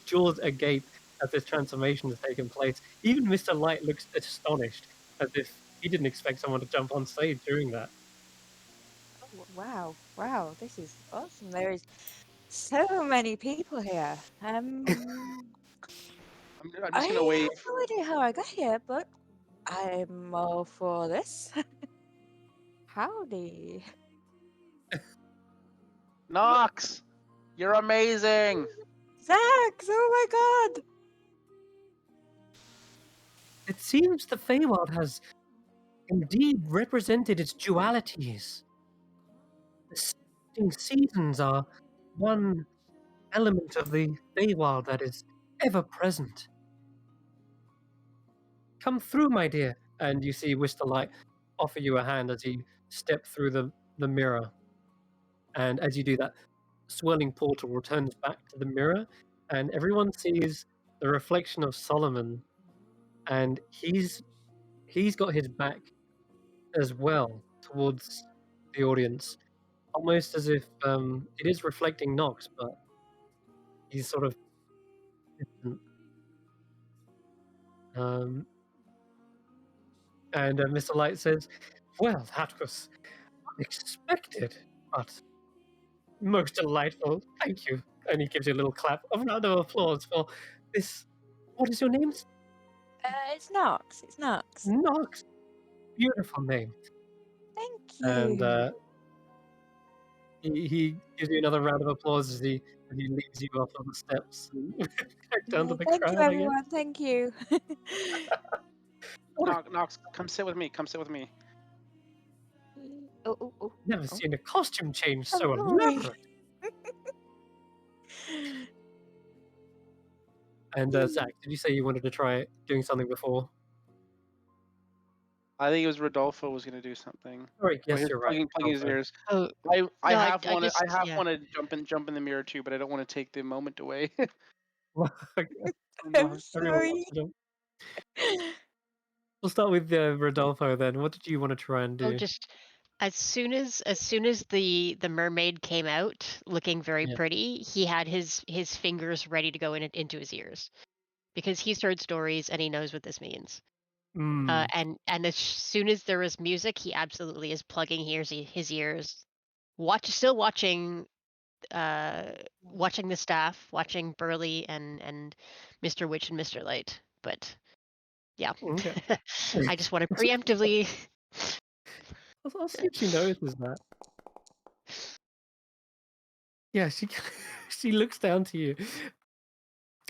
jaws agape as this transformation has taken place. Even Mr. Light looks astonished, as if he didn't expect someone to jump on stage during that. Wow, this is awesome. There is so many people here. I'm I just gonna wave. have no idea how I got here, but I'm all for this. Howdy. Nox, you're amazing. Xaxx! Oh my god! It seems the Feywild has indeed represented its dualities. The shifting seasons are one element of the Feywild that is ever present. Come through, my dear. And you see Light offer you a hand as you step through the mirror. And as you do that, swirling portal returns back to the mirror, and everyone sees the reflection of Solomon, and he's got his back as well towards the audience, almost as if it is reflecting Nox, but he's sort of distant. And Mr. Light says, "Well, that was unexpected, but most delightful. Thank you." And he gives you a little clap, a round of applause for this. What is your name? It's Nox. It's Nox. Nox. Beautiful name. Thank And you. he gives you another round of applause as he leads you up on the steps and back down to the Thank you, crowd, I guess. everyone. Thank you. Nox, come sit with me. Come sit with me. Oh. Never seen a costume change so I'm sorry. elaborate. And Xaxx, did you say you wanted to try doing something before? I think it was Rodolfo was gonna do something. Sorry, Or yes, he was you're right. plugging his ears. Oh, I no, I wanted just I have yeah. wanted to jump in the mirror too, but I don't want to take the moment away. Okay. I'm Everyone sorry. wants to jump. We'll start with Rodolfo then. What did you want to try and Oh, do? just as soon as the mermaid came out looking very Yeah. pretty, he had his fingers ready to go into his ears because he's heard stories and he knows what this means. Mm. And as soon as there is music, he absolutely is plugging his ears. Still watching the staff, watching Burley and Mr. Witch and Mr. Light. But yeah, Okay. I just want to preemptively. I'll see if she notices that. Yeah, she she looks down to you,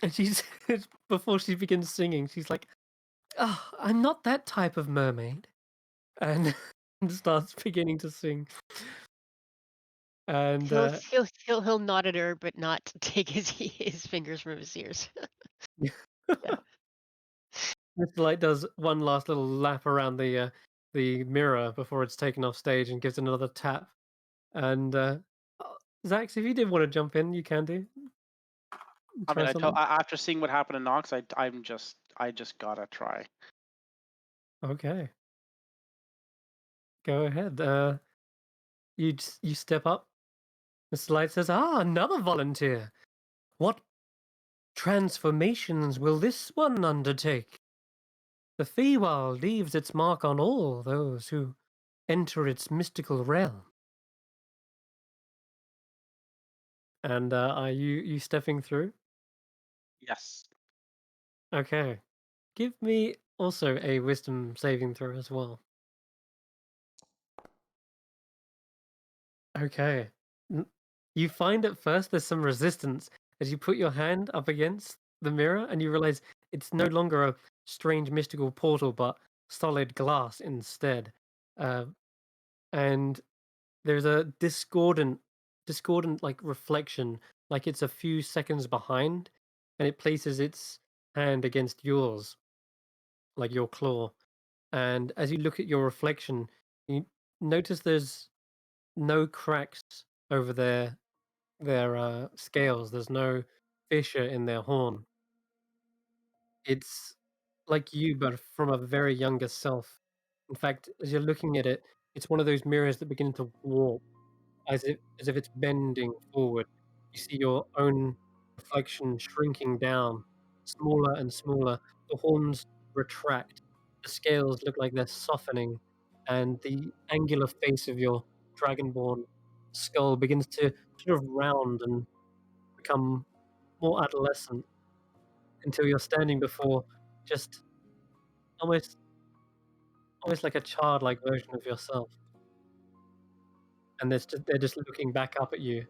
and she's before she begins singing, she's like, "Oh, I'm not that type of mermaid," and starts beginning to sing. And He'll nod at her, but not take his fingers from his ears. Yeah. Mr. Light does one last little lap around the mirror before it's taken off stage and gives another tap. And Xaxx, if you did want to jump in, you can do. I Try mean, something. after seeing what happened to Nox, I just gotta try. Okay. Go ahead. You step up. Mr. Light says, "Ah, another volunteer. What transformations will this one undertake? The Feywild leaves its mark on all those who enter its mystical realm." And are you stepping through? Yes. Okay. Give me also a wisdom saving throw as well. Okay. You find at first there's some resistance as you put your hand up against the mirror and you realize it's no longer a strange mystical portal but solid glass instead. And there's a discordant like reflection, like it's a few seconds behind, and it places its hand against yours, like your claw. And as you look at your reflection, you notice there's no cracks over their scales. There's no fissure in their horn. It's like you, but from a very younger self. In fact, as you're looking at it, it's one of those mirrors that begin to warp as if it's bending forward. You see your own reflection shrinking down, smaller and smaller. The horns retract. The scales look like they're softening, and the angular face of your dragonborn skull begins to sort of round and become more adolescent. until you're standing before just almost like a childlike version of yourself. And they're just looking back up at you.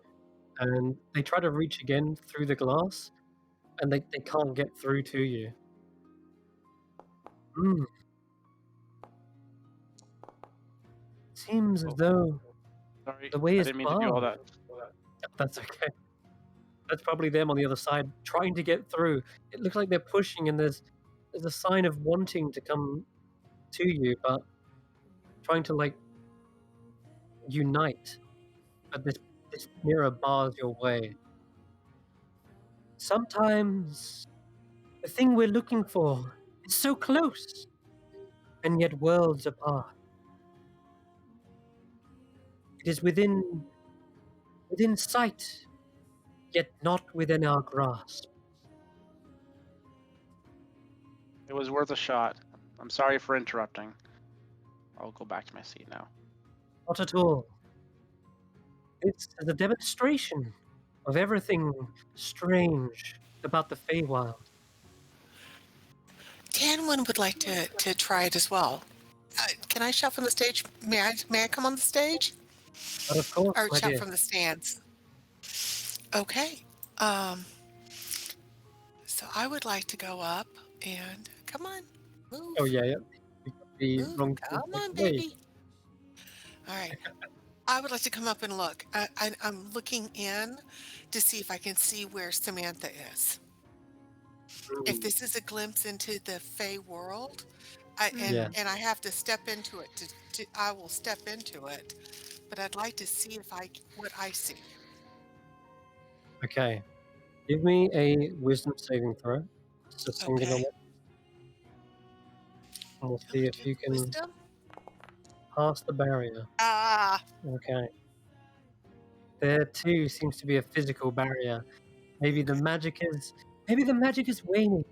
And they try to reach again through the glass, and they can't get through to you. Mm. Seems as though Sorry, the way I is didn't mean to do all barred. that. That's okay. That's probably them on the other side trying to get through. It looks like they're pushing, and there's a sign of wanting to come to you, but trying to like unite. But this mirror bars your way. Sometimes the thing we're looking for is so close, and yet worlds apart. It is within sight, yet not within our grasp. It was worth a shot. I'm sorry for interrupting. I'll go back to my seat now. Not at all. It's a demonstration of everything strange about the Feywild. Tanwen would like to try it as well. Can I shout from the stage? May I come on the stage? But of course, Or my shout dear. from the stands? Okay. So I would like to go up and come on, move. Oh yeah. We got the Move. wrong Come on, way. baby. All right. I would like to come up and look. I'm looking in to see if I can see where Samantha is. If this is a glimpse into the Fey world, Yeah. and I have to step into it, I will step into it. But I'd like to see what I see. Okay. Give me a wisdom saving throw. Just a singular Okay. one. And we'll see if you can Wisdom? pass the barrier. Ah, Okay. There too seems to be a physical barrier. Maybe the magic is waning.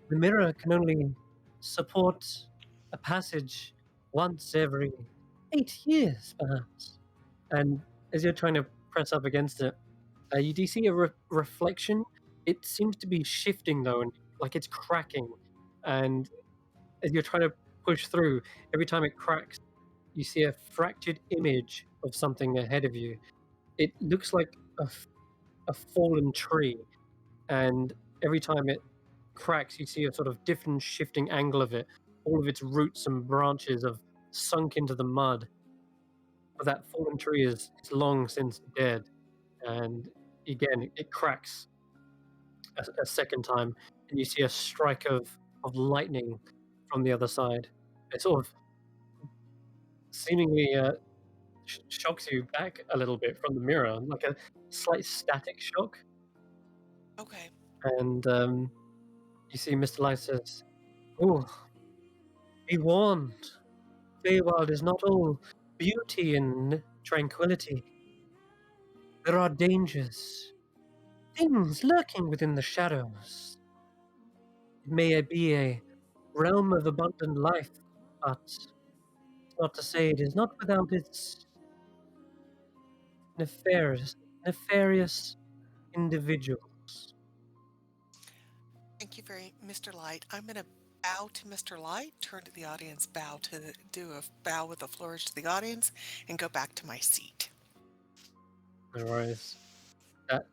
The mirror can only support a passage once every 8 years, perhaps. And as you're trying to press up against it, you do see a reflection. It seems to be shifting though, and like it's cracking. And as you're trying to push through, every time it cracks, you see a fractured image of something ahead of you. It looks like a fallen tree, and every time it cracks, you see a sort of different shifting angle of it. All of its roots and branches have sunk into the mud. But that fallen tree is long since dead, and again it cracks a second time, and you see a strike of lightning from the other side. It sort of seemingly shocks you back a little bit from the mirror, like a slight static shock. okay. And you see Mr. Light says, "Oh, be warned. Feywild is not all beauty and tranquility. There are dangers, things lurking within the shadows. It may be a realm of abundant life, but not to say it is not without its nefarious individuals." Thank you very, Mr. Light. I'm going to bow to Mr. Light, turn to the audience, do a bow with a flourish to the audience, and go back to my seat. No worries. That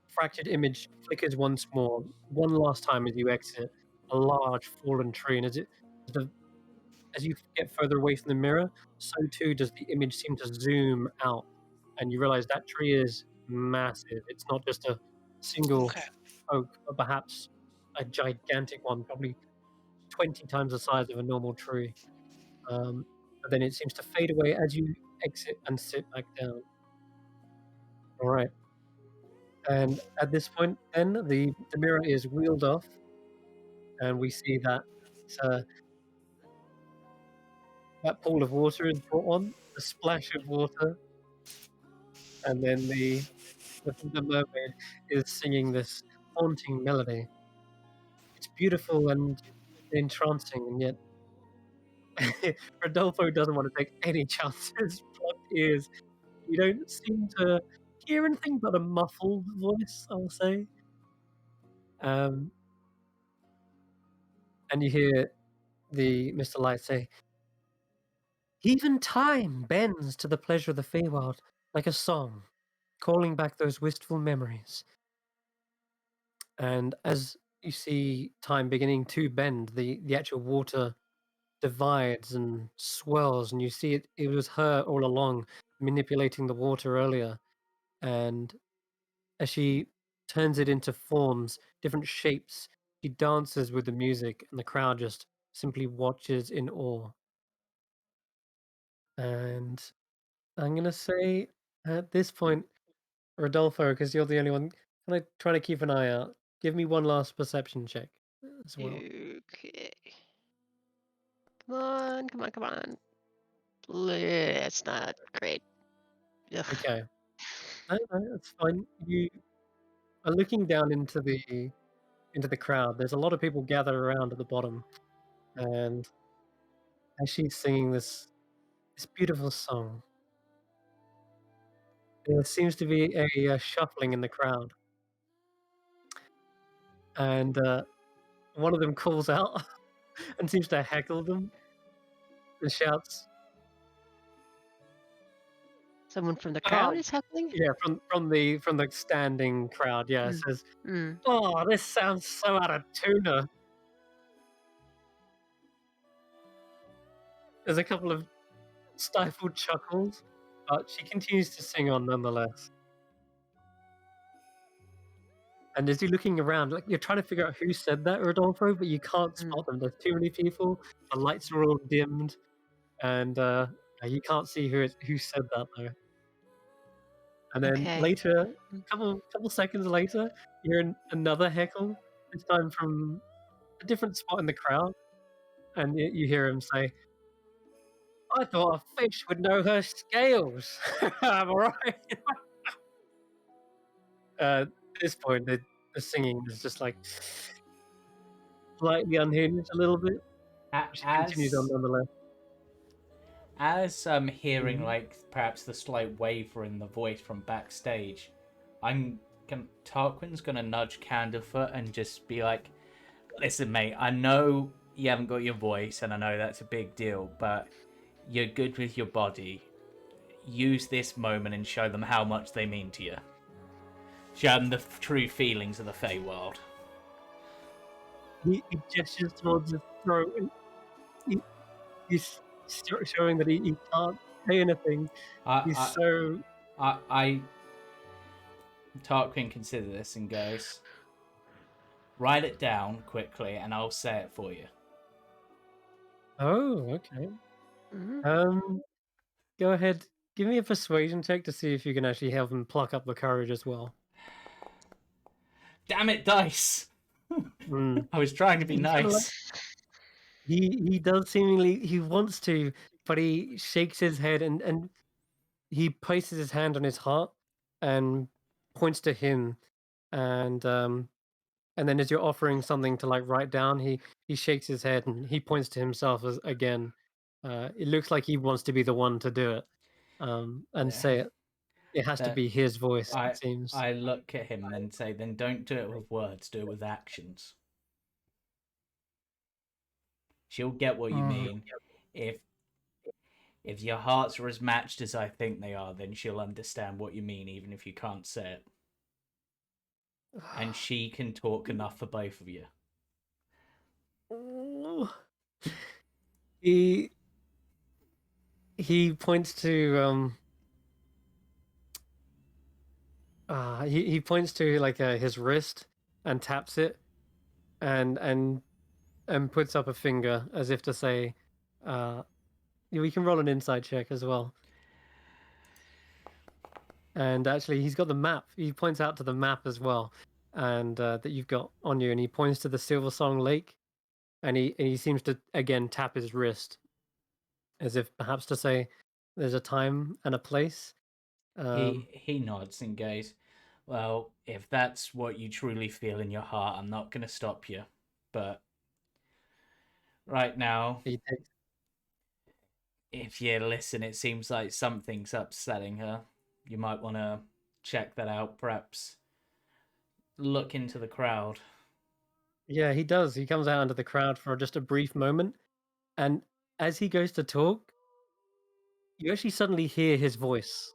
fractured image flickers once more, one last time as you exit a large fallen tree, and as you get further away from the mirror, so too does the image seem to zoom out, and you realize that tree is massive. It's not just a single Okay. oak, but perhaps a gigantic one, probably 20 times the size of a normal tree. But then it seems to fade away as you exit and sit back down. All right. And at this point, then the mirror is wheeled off, and we see that uh, that pool of water is brought on, a splash of water, and then the mermaid is singing this haunting melody. It's beautiful and entrancing, and yet Rodolfo doesn't want to take any chances. Plugged ears. You don't seem to hear anything but a muffled voice, I'll say. And you hear the Mr. Light say, "Even time bends to the pleasure of the Feywild, like a song, calling back those wistful memories." And as you see time beginning to bend, the actual water divides and swirls, and you see it was her all along manipulating the water earlier. And as she turns it into forms, different shapes, she dances with the music, and the crowd just simply watches in awe. And I'm gonna say at this point, Rodolfo, because you're the only one kind of trying to keep an eye out. Give me one last perception check as well. Okay. Come on, come on, come on. It's not great. Ugh. Okay, no, that's fine. You are looking down into the crowd. There's a lot of people gathered around at the bottom, and as she's singing this beautiful song, there seems to be a shuffling in the crowd, and one of them calls out and seems to heckle them and shouts, Someone from the crowd "Oh, is heckling? yeah!" From the standing crowd, yeah, Mm. says, Mm. "Oh, this sounds so out of tune." There's a couple of stifled chuckles, but she continues to sing on nonetheless. And as you're looking around, like you're trying to figure out who said that, Rodolfo, but you can't spot them. There's too many people. The lights are all dimmed, and you can't see who said that though. And then Okay. later, couple seconds later, you're in another heckle. This time from a different spot in the crowd, and you hear him say, "I thought a fish would know her scales." Am I right? At this point, the singing is just like slightly unhinged a little bit. She continues on nonetheless. As I'm hearing Mhm. like perhaps the slight waver in the voice from backstage, Tarquin's gonna nudge Candlefoot and just be like, "Listen, mate, I know you haven't got your voice, and I know that's a big deal, but you're good with your body. Use this moment and show them how much they mean to you. Show them the true feelings of the Feywild." He gestures towards his throat, and he's showing that he can't say anything. He's I, so I Tarquin consider this and goes, "Write it down quickly, and I'll say it for you." oh, okay. Go ahead. Give me a persuasion check to see if you can actually help him pluck up the courage as well. Damn it, dice! Mm. I was trying to be He's kinda like- nice. he does seemingly he wants to, but he shakes his head and he places his hand on his heart and points to him, and then as you're offering something to like write down, he shakes his head and he points to himself again. It looks like he wants to be the one to do it, and say it. It has to That be his voice, I it seems. I look at him and then say, "Then don't do it with words, do it with actions. She'll get what you Mm. mean. If if your hearts are as matched as I think they are, then she'll understand what you mean, even if you can't say it. And she can talk enough for both of you." Oh. He points to he points to like his wrist and taps it and puts up a finger as if to say, we can roll an insight check as well. And actually, he's got the map. He points out to the map as well, and that you've got on you, and he points to the Silver Song Lake, and he seems to again tap his wrist, as if perhaps to say, "There's a time and a place." He nods and goes, "Well, if that's what you truly feel in your heart, I'm not going to stop you. But right now, He takes. if you listen, it seems like something's upsetting her. You might want to check that out, perhaps look into the crowd." Yeah, he does. He comes out into the crowd for just a brief moment, and as he goes to talk, you actually suddenly hear his voice,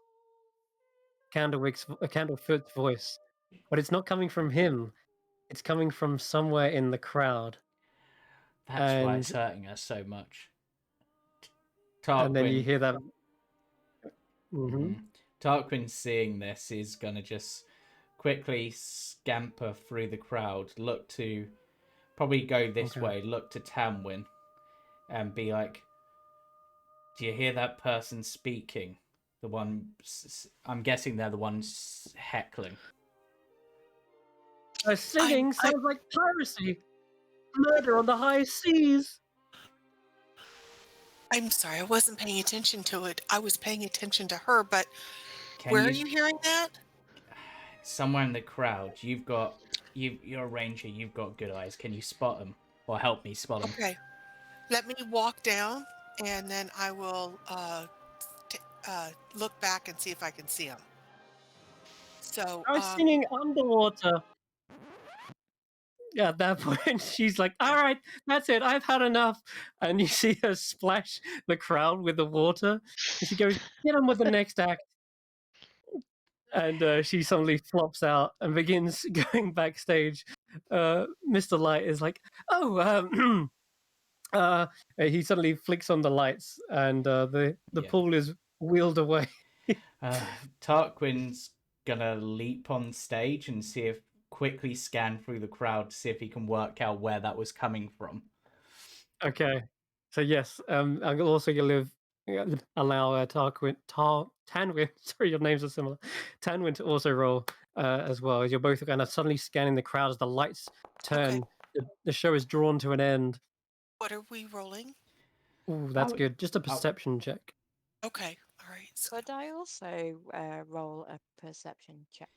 Candlefoot's voice, but it's not coming from him. It's coming from somewhere in the crowd, That's why it's and hurting us so much. then you Tarquin, hear that. Hmm. Tarquin seeing this is gonna just quickly scamper through the crowd, look to probably go this Okay. way, look to Tanwen, and be like, "Do you hear that person speaking? The one, I'm guessing they're the ones heckling." Singing sounds like piracy, murder on the high seas. I'm sorry, I wasn't paying attention to it. I was paying attention to her, but Can where you, are you hearing that? somewhere in the crowd, you're a ranger, you've got good eyes. Can you spot them or help me spot them? Okay. Let me walk down, and then I will look back and see if I can see him. So, I was singing underwater. Yeah, at that point, she's like, "All right, that's it. I've had enough." And you see her splash the crowd with the water, and she goes, "Get on with the next act." And she suddenly flops out and begins going backstage. Mr. Light is like, "Oh, he suddenly flicks on the lights, and the Yeah. pool is wheeled away." Tarquin's gonna leap on stage and see if quickly scan through the crowd to see if he can work out where that was coming from. Okay, so yes, I'm also gonna allow Tanwen. Sorry, your names are similar. Tanwen to also roll as well. As you're both kind of suddenly scanning the crowd as the lights turn. okay. The show is drawn to an end. What are we rolling? Ooh, that's Oh, good. Just a perception check. Okay. All right. So, Could I also roll a perception check?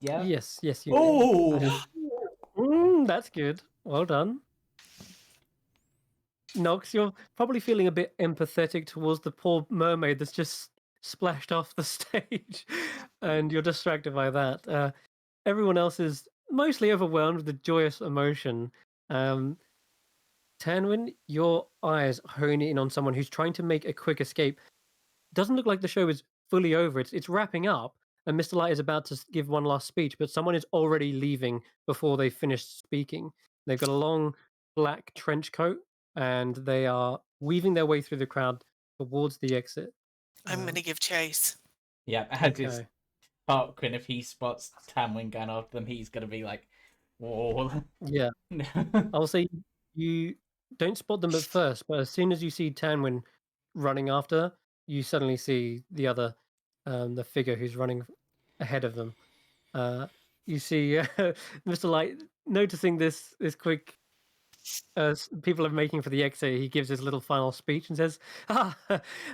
Yeah. Yes, you may. Oh, That's good. Well done. Nox, you're probably feeling a bit empathetic towards the poor mermaid that's just splashed off the stage, and you're distracted by that. Everyone else is mostly overwhelmed with the joyous emotion. Tanwin, your eyes hone in on someone who's trying to make a quick escape. Doesn't look like the show is fully over. It's wrapping up, and Mr. Light is about to give one last speech, but someone is already leaving before they finished speaking. They've got a long black trench coat, and they are weaving their way through the crowd towards the exit. I'm going to give chase. yeah. As is Okay. Tarquin, if he spots Tanwin going after them, he's gonna be like, "Whoa." Yeah, I'll say you don't spot them at first, but as soon as you see Tanwin running after, you suddenly see the other, the figure who's running ahead of them. You see Mr. Light noticing this quick people are making for the exit. He gives his little final speech and says, "Ah,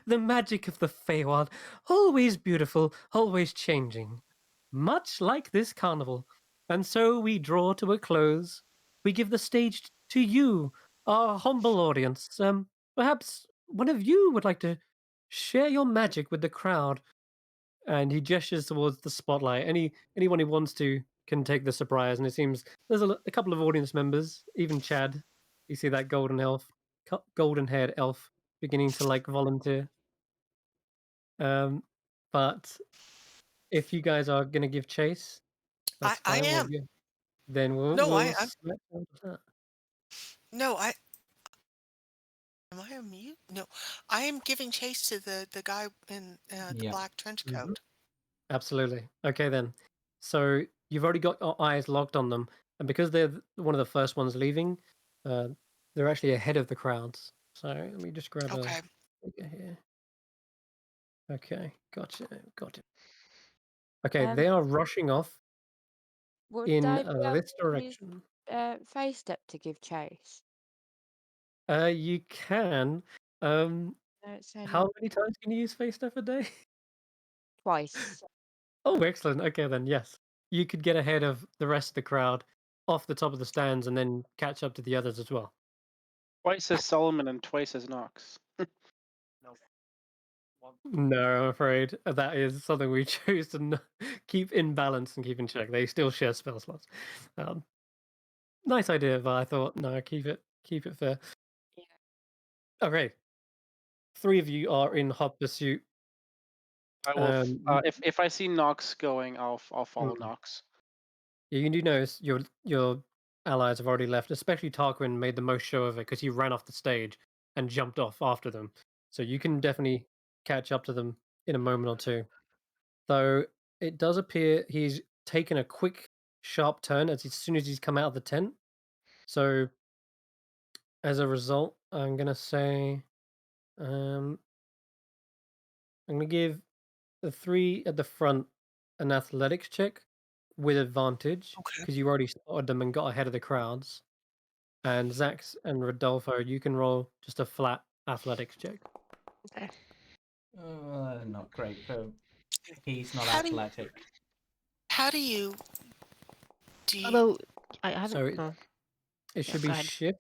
the magic of the Feywild, always beautiful, always changing, much like this carnival. And so we draw to a close. We give the stage to you, our humble audience. Perhaps one of you would like to share your magic with the crowd." And he gestures towards the spotlight. Anyone who wants to can take the surprise. And it seems there's a couple of audience members, even Chad. You see that golden-haired elf, beginning to like volunteer. But if you guys are gonna give chase, that's I fine. am. Then we'll No, we'll I'm. select that. No, I. Am I on mute? No, I am giving chase to the guy in the Yeah. black trench Mhm. coat. Absolutely. Okay, then. So you've already got your eyes locked on them, and because they're one of the first ones leaving, uh, they're actually ahead of the crowds. So let me just grab Okay. a figure here. Okay, gotcha, got it. Okay, they are rushing off Would in I be able this to use direction. face step to give chase? You can. No, it's only How many times can you use face stuff a day? twice. Oh, excellent. Okay, then yes, you could get ahead of the rest of the crowd off the top of the stands and then catch up to the others as well. Twice as Solomon and twice as Nox. No, I'm afraid that is something we choose to keep in balance and keep in check. They still share spell slots. Um, Nice idea, but I thought no, keep it fair. Yeah. Okay, 3 of you are in hot pursuit. I will. Um, If I see Nox going, I'll follow mm, Nox. you do notice your allies have already left. Especially Tarquin made the most show of it because he ran off the stage and jumped off after them. So you can definitely catch up to them in a moment or two. Though it does appear he's taken a quick, sharp turn as soon as he's come out of the tent. So as a result, I'm gonna say, I'm gonna give the 3 at the front an athletics check with advantage Okay. because you already spotted them and got ahead of the crowds. And Xaxx and Rodolfo, you can roll just a flat athletics check. Okay. Not great. So he's not How do you, athletic. how do you do you, Although I haven't. So it Oh, should go be ahead. shift.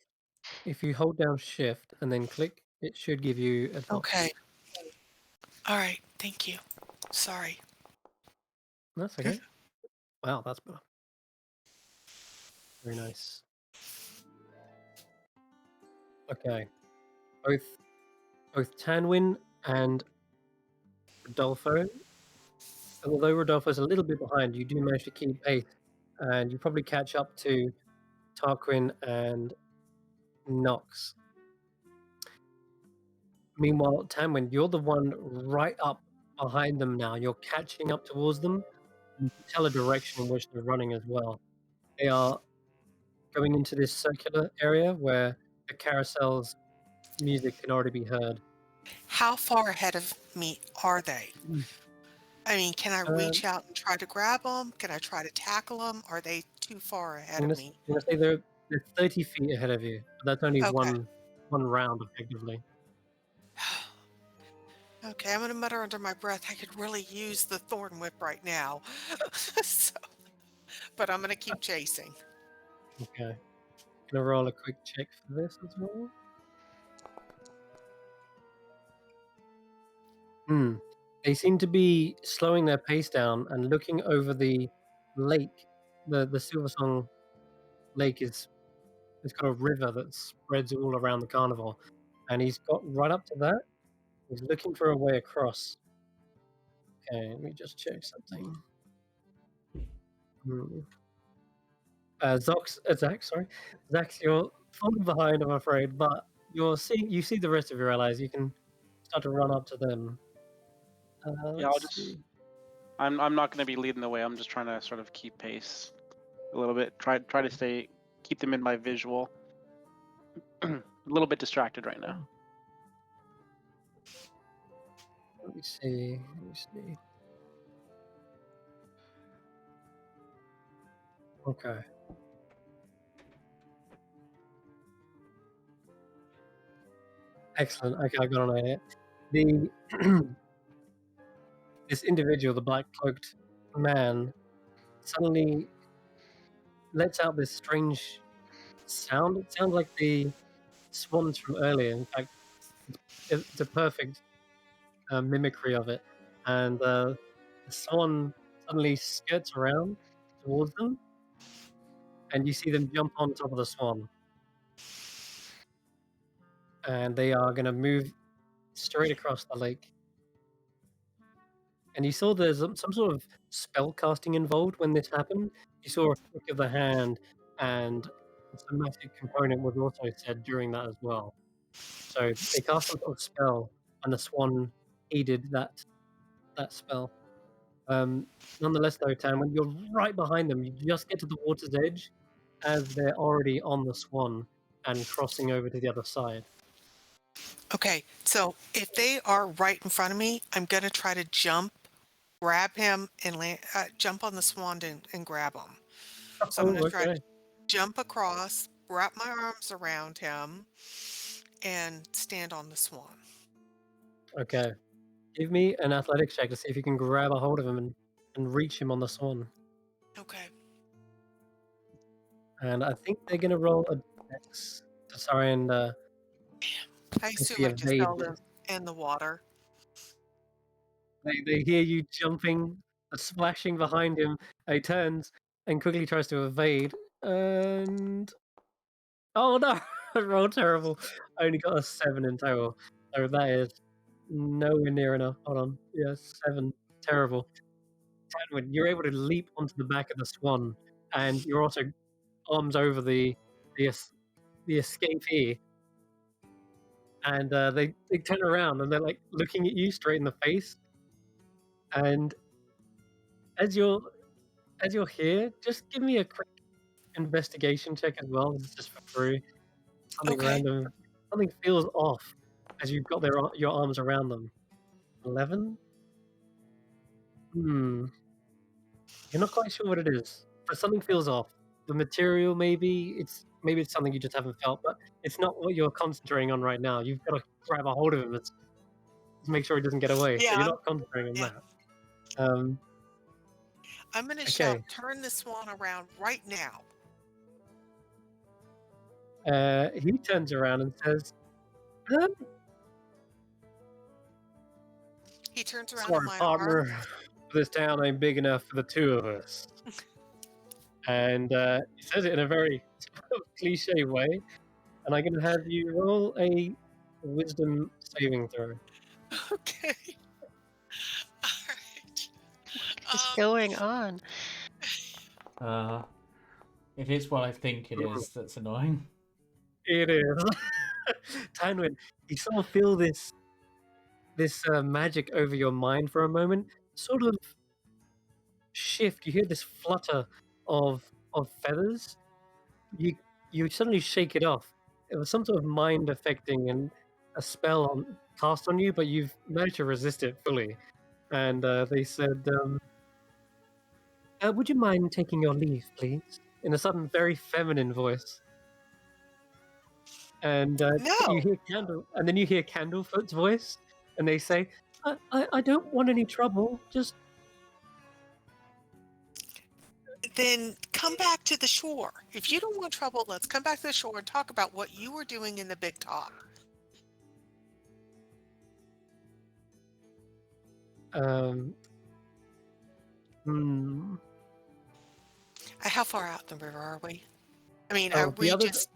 If you hold down shift and then click, it should give you advantage. okay. All right, thank you. Sorry. That's okay. Wow, that's better. Very nice. Okay. Both Tanwen and Rodolfo. Although Rodolfo's a little bit behind, you do manage to keep pace, and you probably catch up to Tarquin and Nox. Meanwhile, Tanwen, you're the one right up behind them now. You're catching up towards them. You can tell a direction in which they're running as well. They are going into this circular area where the carousel's music can already be heard. How far ahead of me are they? I mean, can I Um, reach out and try to grab them? Can I try to tackle them? Are they too far ahead I'm of gonna, me? I'm gonna say they're 30 feet ahead of you. But that's only Okay. one round, effectively. Okay, I'm gonna mutter under my breath. I could really use the thorn whip right now. So, but I'm gonna keep chasing. Okay. Gonna roll a quick check for this as well. They seem to be slowing their pace down and looking over the lake. The Silver Song Lake is it's got a river that spreads all around the carnival, and he's got right up to that. He's looking for a way across. Okay, let me just check something. Hmm. Zach, sorry, Zach, you're falling behind, I'm afraid, but you see the rest of your allies. You can start to run up to them. Yeah, I'll Let's just. see. I'm not going to be leading the way. I'm just trying to sort of keep pace a little bit. Try to keep them in my visual. A little bit distracted right now. Let me see. Let me see. Okay. Excellent. Okay, I got an idea. The this individual, the black cloaked man, suddenly lets out this strange sound. It sounds like the swans from earlier. In fact, it's a perfect mimicry of it. And the swan suddenly skirts around towards them, and you see them jump on top of the swan. And they are going to move straight across the lake. And you saw there's some sort of spell casting involved when this happened. You saw a flick of the hand, and a somatic component was also said during that as well. So they cast some sort of spell, and the swan heeded that spell. Nonetheless, though, Tan, when you're right behind them, you just get to the water's edge as they're already on the swan and crossing over to the other side. Okay, so if they are right in front of me, I'm gonna try to jump, grab him, and jump on the swan and grab him. So I'm Oh, gonna try to okay. jump across, wrap my arms around him, and stand on the swan. Okay. Give me an athletics check to see if you can grab a hold of him and reach him on the swan. Okay. And I think they're going to roll a dex to try and I assume basically I just evade held him this. in the water. They hear you jumping, splashing behind him. He turns and quickly tries to evade. And oh no, I rolled terrible. I only got a 7 in total, so that is nowhere near enough. Hold on, yeah, 7, terrible. Tanwen, you're able to leap onto the back of the swan, and you're also arms over the escapee, and they turn around and they're like looking at you straight in the face. And as you're here, just give me a quick investigation check as well. This is just for free. Something Okay. random. Something feels off as you've got your arms around them. 11. You're not quite sure what it is, but something feels off. The material, maybe it's something you just haven't felt, but it's not what you're concentrating on right now. You've got to grab a hold of him. Let's make sure he doesn't get away. So Yeah, you're not concentrating on yeah. that. I'm going to Okay. shout, turn the swan around right now. He turns around and says, He turns around in "Sorry, my partner. arm. This town ain't big enough for the two of us." And he says it in a very cliche way. And I'm going to have you roll a wisdom saving throw. Okay. All right. What's going on? It is what I think it is. That's annoying. It is. Tanwen, you sort of feel this magic over your mind for a moment, sort of shift. You hear this flutter of feathers. You suddenly shake it off. It was some sort of mind affecting and a spell cast on you, but you've managed to resist it fully. And they said, "Would you mind taking your leave, please?" In a sudden, very feminine voice. And you hear then you hear Candlefoot's voice, and they say, I don't want any trouble. Just Then come back to the shore. If you don't want trouble, let's come back to the shore and talk about what you were doing in the big top. How far out the river are we? I mean, are we just...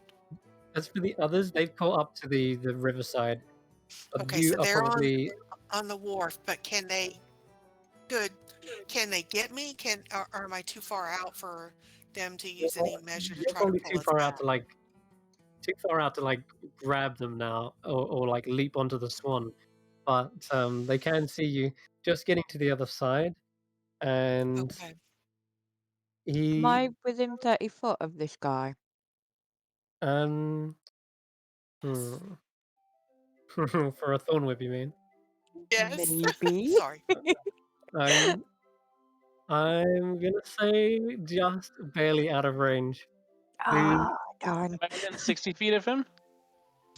As for the others, they've caught up to the riverside. But Okay, you so are they're probably on the wharf, but can they get me? Or am I too far out for them to use any measure to you're try to probably pull too us far back? out to like grab them now or like leap onto the swan. But they can see you just getting to the other side, and Okay. Am he I within 30 foot of this guy? hmm. For a thorn whip, you mean? Yes. Maybe. Sorry. I'm gonna say just barely out of range. Ah, darn. Am I within 60 feet of him?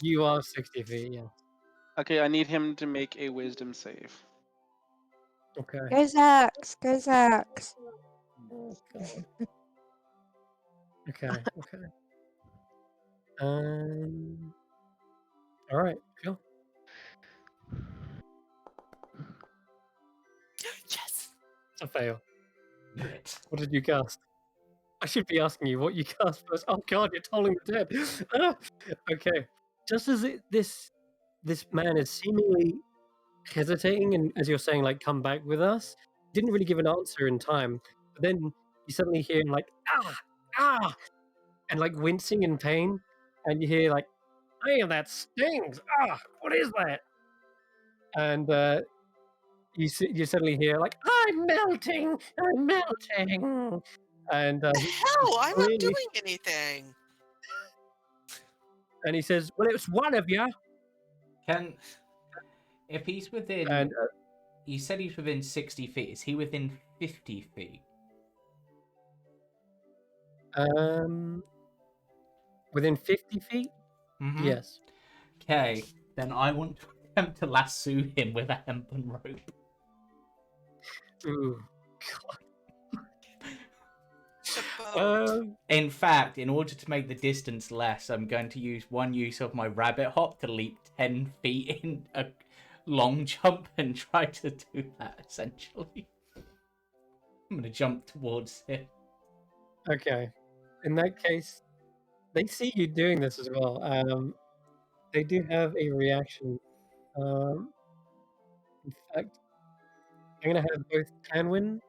You are 60 feet, yeah. Okay, I need him to make a wisdom save. Okay. Go Xaxx. Go Xaxx. Okay. All right. Cool. Yes. It's a fail. Good. What did you cast? I should be asking you what you cast first. Oh God, you're tolling the dead. Ah! Okay. Just as this man is seemingly hesitating, and as you're saying, like, come back with us, didn't really give an answer in time. But then you suddenly hear him like, ah, and like wincing in pain, and you hear like, "Damn, that stings! What is that?" And you suddenly hear like, I'm melting," and Hell, I'm not clearly, doing anything. and he says, "Well, it's one of you." If he's within, And you said he's within 60 feet. Is he within 50 feet? Within 50 feet, Mm-hmm. yes. Okay, then I want to attempt to lasso him with a hempen rope. Ooh. The boat. In fact, in order to make the distance less, I'm going to use one use of my rabbit hop to leap 10 feet in a long jump and try to do that, essentially. I'm going to jump towards him. Okay. in that case, they see you doing this as well. They do have a reaction. In fact, I'm gonna have both Tanwen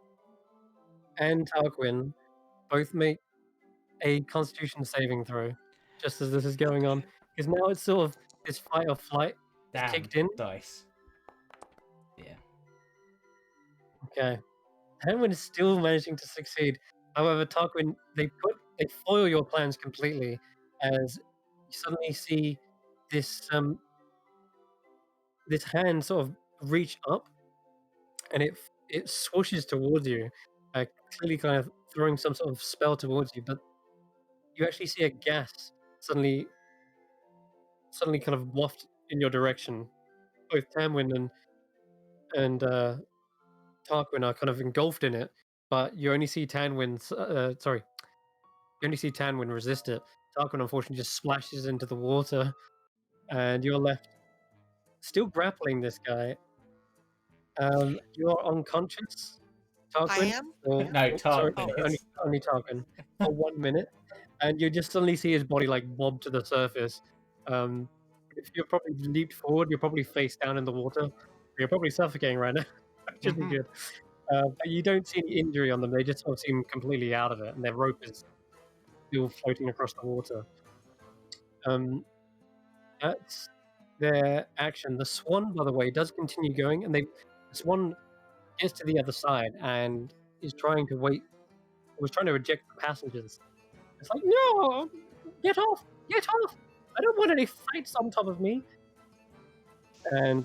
and Tarquin both make a Constitution saving throw, just as this is going on, Okay. because now it's sort of this fight or flight is Damn kicked in. dice. Yeah. Okay, Tanwen is still managing to succeed. However, Tarquin, they foil your plans completely, as you suddenly see this this hand sort of reach up, and it swooshes towards you, clearly kind of throwing some sort of spell towards you. But you actually see a gas suddenly kind of waft in your direction. Both Tamwin and Tarquin are kind of engulfed in it, but you only see Tanwin. You only see Tanwin resist it. Tarquin unfortunately just splashes into the water, and you're left still grappling this guy. You're unconscious, I Tarquin. am? No, Sorry, Tarquin is. only Tarquin for 1 minute, and you just suddenly see his body like bob to the surface. If you're probably leaped forward, you're probably face down in the water. You're probably suffocating right now, which isn't good. But you don't see any injury on them. They just sort of seem completely out of it, and their rope is still floating across the water. That's their action. The swan, by the way, does continue going, and the swan gets to the other side and is trying to wait. Was trying to eject the passengers. It's like, no, get off, get off! I don't want any fights on top of me. And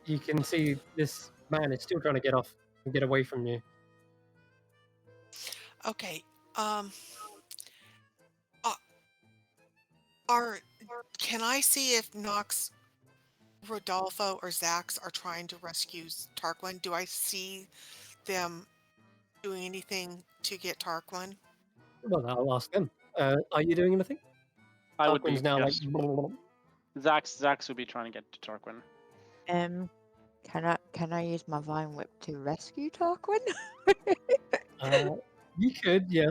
you can see this man is still trying to get off and get away from you. Okay. Uh, are can I see if Nox, Rodolfo, or Xaxx are trying to rescue Tarquin? Do I see them doing anything to get Tarquin? Well, I'll ask them. Are you doing anything? I would be. Tarquin's now Yes. like. Xaxx would be trying to get to Tarquin. Can I use my vine whip to rescue Tarquin? You could, yeah.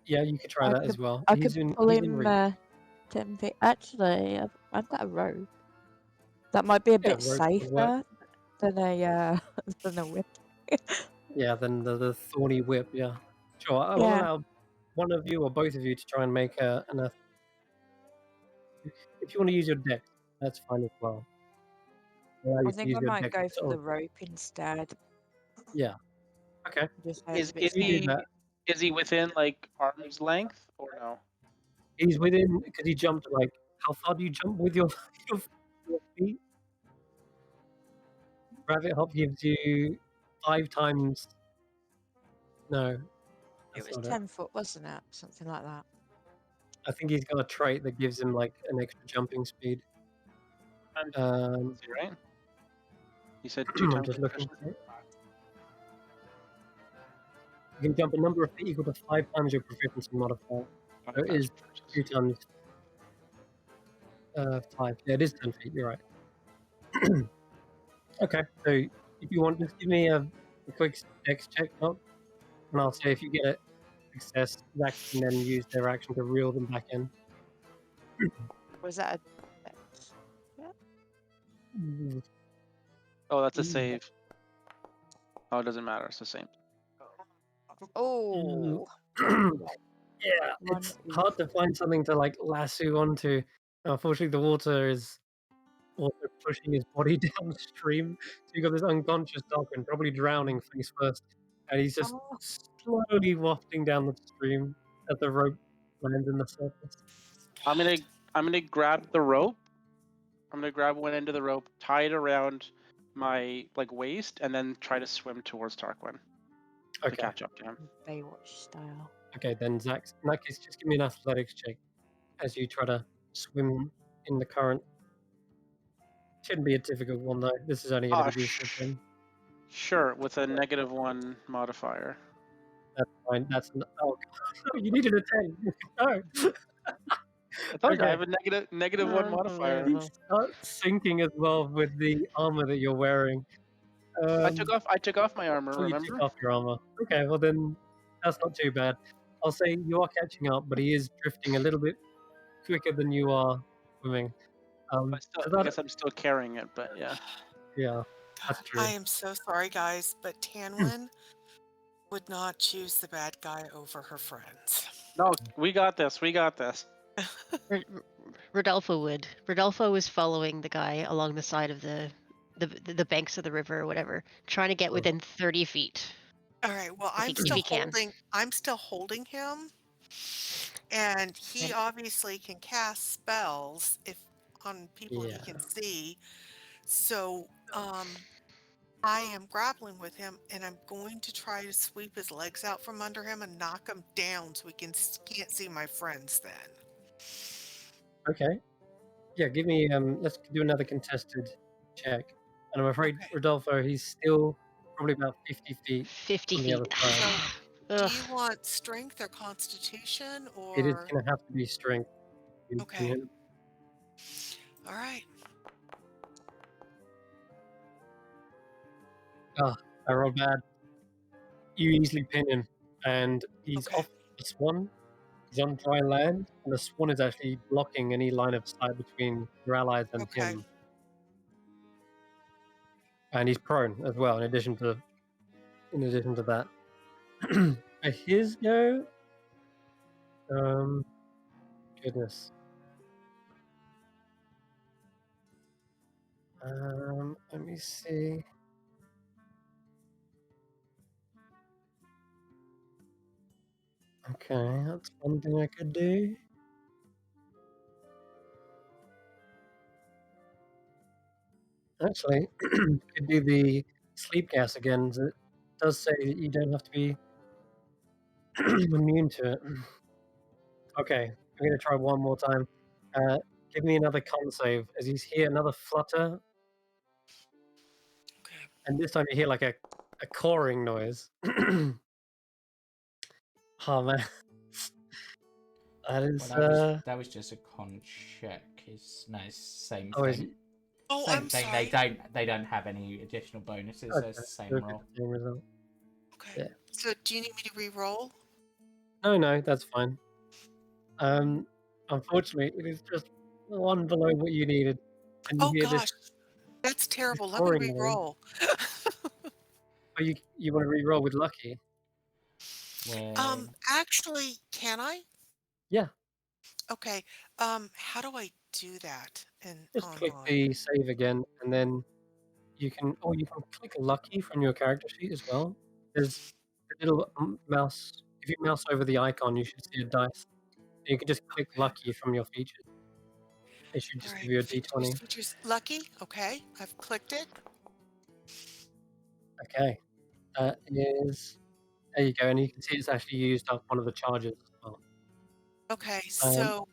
Yeah, you could try that as well. I He's could in, pull he's in him reach. 10 feet. Actually, I've got a rope. That might be a Yeah, bit rope would work. safer than a than a whip. Yeah, then the thorny whip, yeah. Sure, I will Yeah. allow one of you or both of you to try and make an. If you want to use your deck, that's fine as well. Allow you I to think use I your might deck go to for sort the of- rope instead. Yeah. Okay. Just so it's Is a bit is You do he that. is he within like arm's length or no? He's within because he jumped like. How far do you jump with your your feet? Rabbit hop gives you 5 times. No, It that's was not it. 10 foot, wasn't it? Something like that. I think he's got a trait that gives him like an extra jumping speed. Is he right? You said I'm 2 times just the looking proficiency? for it. You can jump a number of feet equal to 5 times your proficiency modifier. Five So it times is proficiency. 2 times 5. Yeah, it is 10 feet. You're right. Okay, so if you want, just give me a quick dex check, Doc, and I'll say if you get a success, Zach can then use their action to reel them back in. Was that Oh, that's a Mm. save. Oh, it doesn't matter. It's the same. Oh, Yeah, One, it's two, hard to find something to like lasso onto. Unfortunately, the water is also pushing his body downstream. So you got this unconscious Tarquin, probably drowning face first, and he's just Oh. slowly wafting down the stream as the rope lands in the surface. I'm gonna grab the rope. I'm gonna grab one end of the rope, tie it around my like waist, and then try to swim towards Tarquin to Okay, catch up to him. Baywatch style. okay, then Zach, in that case, just give me an athletics check as you try to swim in the current. Shouldn't be a difficult one though. This is only going to be useful for him. Sure, with a -1 modifier. That's fine. That's oh, you needed a 10. No. I told you I Okay. have a -1 modifier. You start sinking as well with the armor that you're wearing. I took off my armor. Oh, you Remember? took off your armor. Okay, well then that's not too bad. I'll say you are catching up, but he is drifting a little bit quicker than you are swimming. I guess I'm still carrying it, but yeah. Yeah, that's true. I am so sorry, guys, but Tanwen would not choose the bad guy over her friends. No, we got this. We got this. Rodolfo would. Rodolfo was following the guy along the side of the banks of the river or whatever, trying to get within 30 feet. All right. Well, If he can. I'm still holding him, and he obviously can cast spells on people he can see. So, I am grappling with him, and I'm going to try to sweep his legs out from under him and knock him down so he can't see my friends then. Okay. Yeah, give me let's do another contested check. And I'm afraid Rodolfo, he's still probably about 50 feet 50 on the feet. other side. Do you want strength or constitution or? It is gonna have to be strength. Okay. All right. I rolled bad. You easily pin him, and he's off the swan. He's on dry land, and the swan is actually blocking any line of sight between your allies and him. And he's prone as well. In addition to that, his go. Goodness. Let me see. Okay, that's one thing I could do. Actually, could do the sleep gas again. It does say that you don't have to be immune to it. Okay, I'm gonna try one more time. Give me another con save as you hear another flutter. Okay. And this time you hear like a cawing noise. Oh man. That is that was just a con check. It's same oh, thing. Oh, Same I'm thing. sorry. They don't have any additional bonuses. Okay, It's the same look at roll. the same result. Okay. Yeah. So, do you need me to re-roll? No, that's fine. Unfortunately, it is just one below what you needed. And you Oh hear gosh, that's terrible. Let me cawing noise. re-roll. Oh, you want to re-roll with lucky? Actually, can I? Yeah. Okay. How do I do that in Just online? click the save again, and then you can click lucky from your character sheet as well. There's a little mouse. If you mouse over the icon, you should see a dice. You can just click lucky from your features. It should just give you a d20. Features lucky. Okay, I've clicked it. Okay, that is. There you go, and you can see it's actually used up one of the charges as well. Okay, so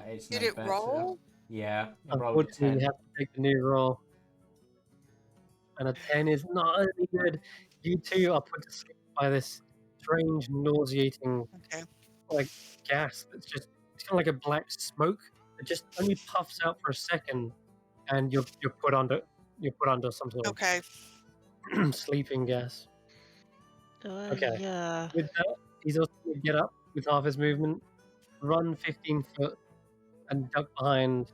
it's did no it better. roll? Yeah, unfortunately, you have to take the new roll. And a 10 is not only good. You two are put to sleep by this strange, nauseating, like gas. It's kind of like a black smoke that just only puffs out for a second, and you're put under some sort of sleeping gas. Okay. Yeah. With that, he's also going to get up with half his movement, run 15 foot, and duck behind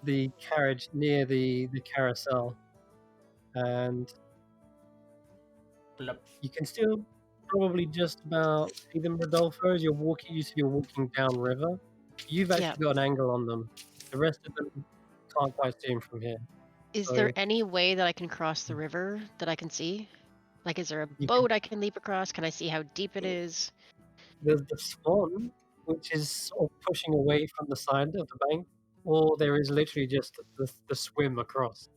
the carriage near the carousel. And you can still probably just about see them, Rodolfo, as you're walking. You see you're walking downriver. You've actually got an angle on them. The rest of them can't quite see him from here. Is there any way that I can cross the river that I can see? Like, is there a boat I can leap across? Can I see how deep it is? There's the swan, which is sort of pushing away from the side of the bank, or there is literally just the swim across.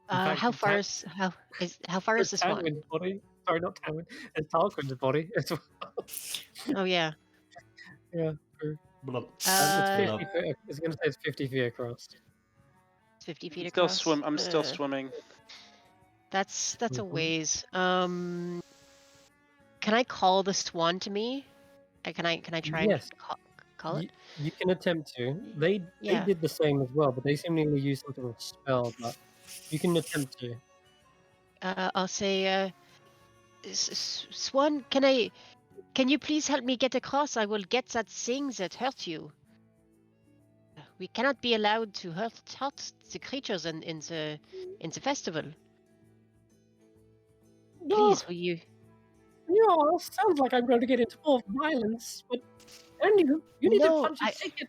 Fact, how far is this one? Tanwen's body. Sorry, not Tanwen. It's Tarquin's body as well. Oh yeah. Yeah. It's 50 feet. It's going to say it's 50 feet across. 50 feet across. I'm still swimming. That's a ways. Can I call the swan to me? Can I try and call it? You can attempt to. They did the same as well, but they seemingly used some sort of spell. But you can attempt to. I'll say, Swan, can I Can you please help me get across? I will get that thing that hurt you. We cannot be allowed to hurt the creatures in the festival. No, Please, will you? sounds like I'm going to get into more violence, but and you need to No, punch a ticket.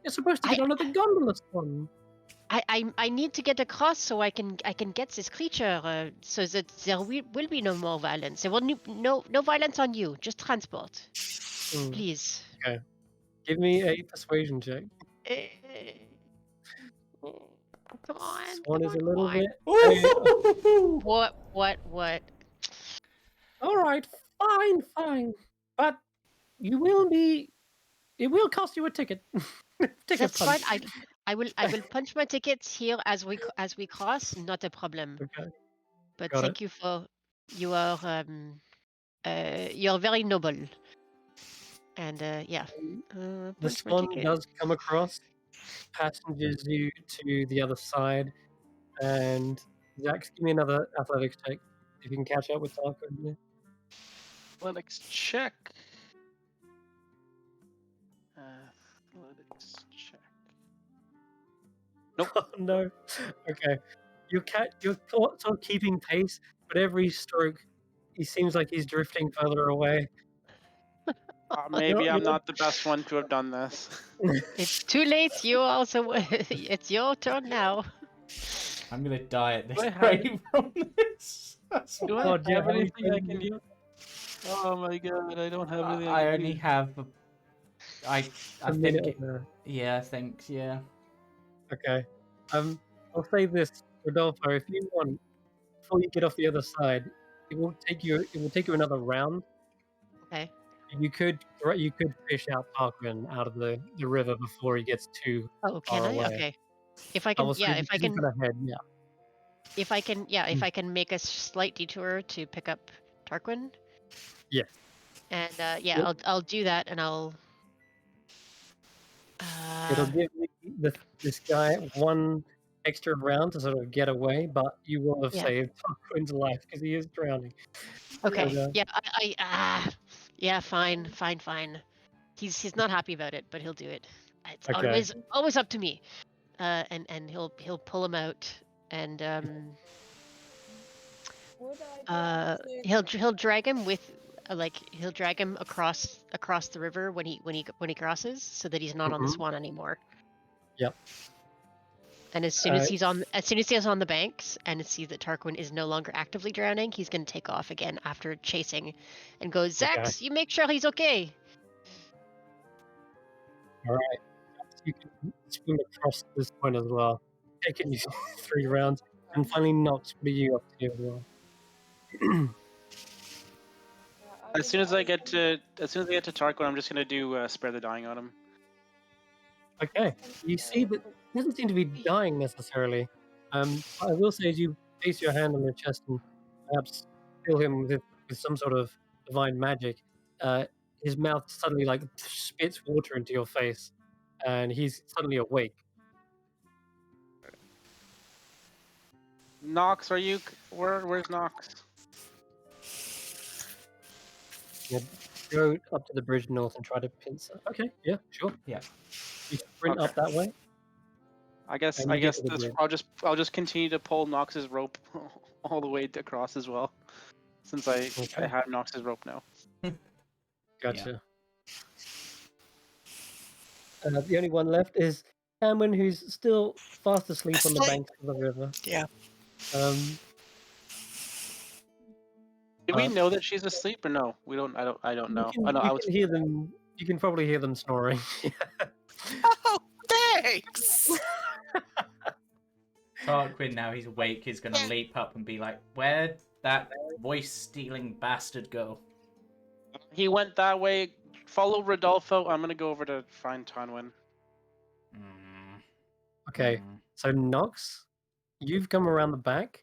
You're supposed to get onto the gondola one. I need to get across so I can get this creature so that there will be no more violence. There will no violence on you. Just transport, please. Okay. Give me a persuasion check. Come on. This one is a little bit. What? All right, fine, but you will be. It will cost you a ticket. Ticket That's punch. fine. I will punch my tickets here as we cross. Not a problem. Okay. But Got thank you for you're very noble. And yeah. The Punch my swan ticket. does come across, passengers you to the other side, and Xaxx, give me another athletics check if you can catch up with Tarquin. Athletics check. Athletics check. Nope. Oh no. Okay. You're sort of keeping pace, but every stroke, he seems like he's drifting further away. Maybe You're I'm not the best one to have done this. It's too late. You also. It's your turn now. I'm gonna die at this Do I have- rate from this. Do I God, yeah, have how many anything I things can you- use? Oh my god, I don't have anything. I only have. I a minute think. of there. Yeah, I think. Yeah. Okay. I'll say this, Rodolfo, if you want, before you get off the other side, it will take you another round. Okay. You could fish out Tarquin out of the river before he gets too Oh, can far I? away. Okay. If I can, Obviously, yeah. If I because he's can, gonna head, yeah. if I can make a slight detour to pick up Tarquin. Yeah. And yeah, Yep. I'll do that, and I'll. It'll give this guy one extra round to sort of get away, but you will have Yeah. saved Tarquin's life because he is drowning. Okay. So, Yeah. Yeah. Fine. He's not happy about it, but he'll do it. It's Okay. always up to me. And he'll pull him out, and he'll drag him with he'll drag him across the river when he crosses, so that he's not on the Mhm. swan anymore. Yep. And as soon as he's on the banks and sees that Tarquin is no longer actively drowning, he's gonna take off again after chasing, and go, Xaxx, you make sure he's okay. All right. You can swim across this point as well. Taking you 3 rounds, and finally Nox, what are you up to as well? As soon as I get to Tarquin, I'm just gonna do spare the dying on him. Okay. You see that he doesn't seem to be dying necessarily. I will say, as you place your hand on your chest and perhaps fill him with some sort of divine magic, his mouth suddenly spits water into your face, and he's suddenly awake. Nox, are you? Where's Nox? Go up to the bridge north and try to pinch. Okay, yeah, sure. Yeah. You sprint up that way. I guess And you get to the this, bridge. I'll just continue to pull Nox's rope all the way across as well, since I have Nox's rope now. Gotcha. The only one left is Tanwen, who's still fast asleep on the banks of the river. Yeah. Do we know that she's asleep or no? We don't. I don't know. You can hear them. You can probably hear them snoring. Oh, thanks. Tarquin, now he's awake, is gonna leap up and be like, "Where'd that voice-stealing bastard go?" He went that way. Follow Rodolfo. I'm gonna go over to find Tanwen. Okay, so Nox, you've come around the back.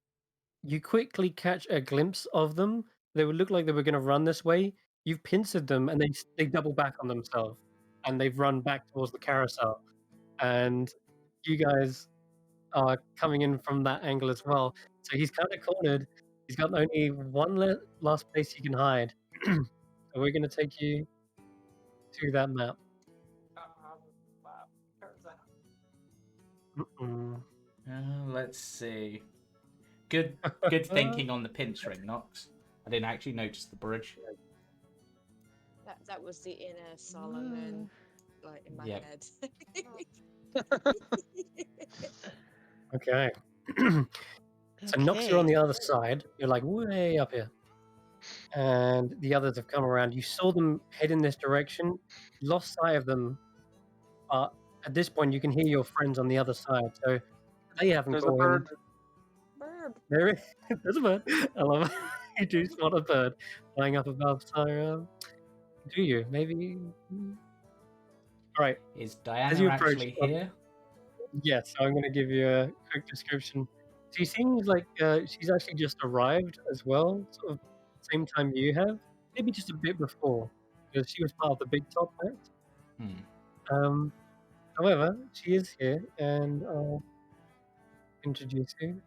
You quickly catch a glimpse of them. They would look like they were going to run this way. You've pincered them, and they double back on themselves, and they've run back towards the carousel. And you guys are coming in from that angle as well. So he's kind of cornered. He's got only one last place he can hide. So we're going to take you to that map. Mm-mm. Let's see. Good thinking on the pinch ring, Nox. I didn't actually notice the bridge. That was the inner Solomon, like in my Yep. head. Okay. So Nox, you're on Okay. the other side. You're like way up here. And the others have come around. You saw them head in this direction, lost sight of them. But at this point, you can hear your friends on the other side. So they haven't There's a caught him. bird. Bird. There is. There's a bird. I love it. You do spot a bird flying up above. So, do you? Maybe. All right. Is As Diana you approach, actually here? yes, I'm going to give you a quick description. She seems like she's actually just arrived as well, sort of same time you have, maybe just a bit before, because she was part of the Big Top Act. However, she is here, and I'll introduce you.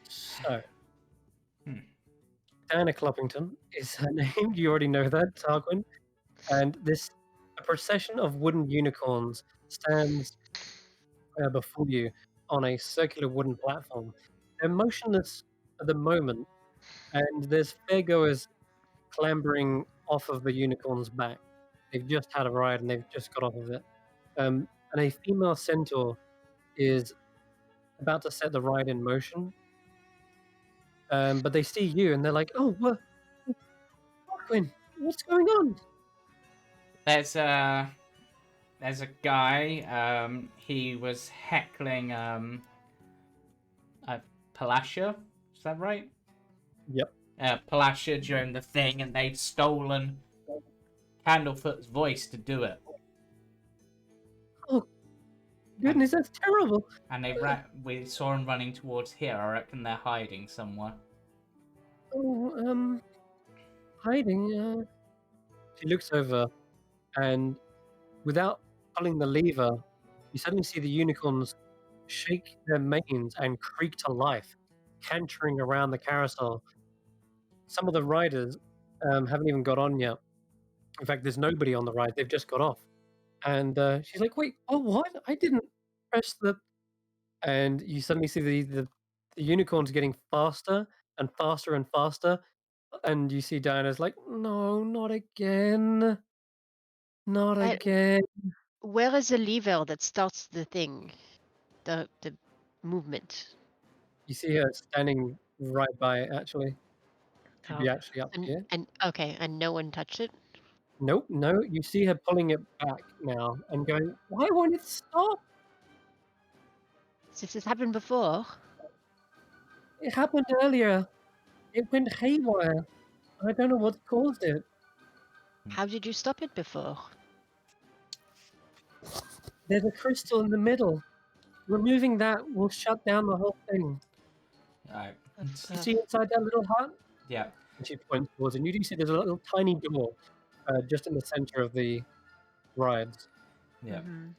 So, Diana Cluppington is her name. You already know that, Tarquin. And a procession of wooden unicorns stands before you on a circular wooden platform. They're motionless at the moment, and there's fairgoers clambering off of the unicorn's back. They've just had a ride and they've just got off of it. And a female centaur is about to set the ride in motion. But they see you and they're like, "Oh, what? Tarquin, what's going on?" There's a guy. He was heckling Palasha. Is that right? Yep. Palasha during the thing, and they'd stolen Candlefoot's voice to do it. Oh, goodness, that's terrible. And we saw him running towards here. I reckon they're hiding somewhere. Oh, hiding. She looks over, and without pulling the lever, you suddenly see the unicorns shake their manes and creak to life, cantering around the carousel. Some of the riders haven't even got on yet. In fact, there's nobody on the ride. They've just got off. And she's like, "Wait, oh, what? I didn't press the..." And you suddenly see the unicorns getting faster and faster and faster. And you see Diana's like, "No, not again. Not again." Where is the lever that starts the thing? The movement. You see her standing right by it, actually. Should be Oh. actually up here. And okay, and no one touched it? Nope, no. You see her pulling it back now and going, "Why won't it stop? This has happened before. It happened earlier. It went haywire. I don't know what caused it." How did you stop it before? There's a crystal in the middle. Removing that will shut down the whole thing. Alright. You see inside that little hut? Yeah. And she points towards it. And you do see there's a little tiny door just in the center of the rides. Yeah. Mm-hmm.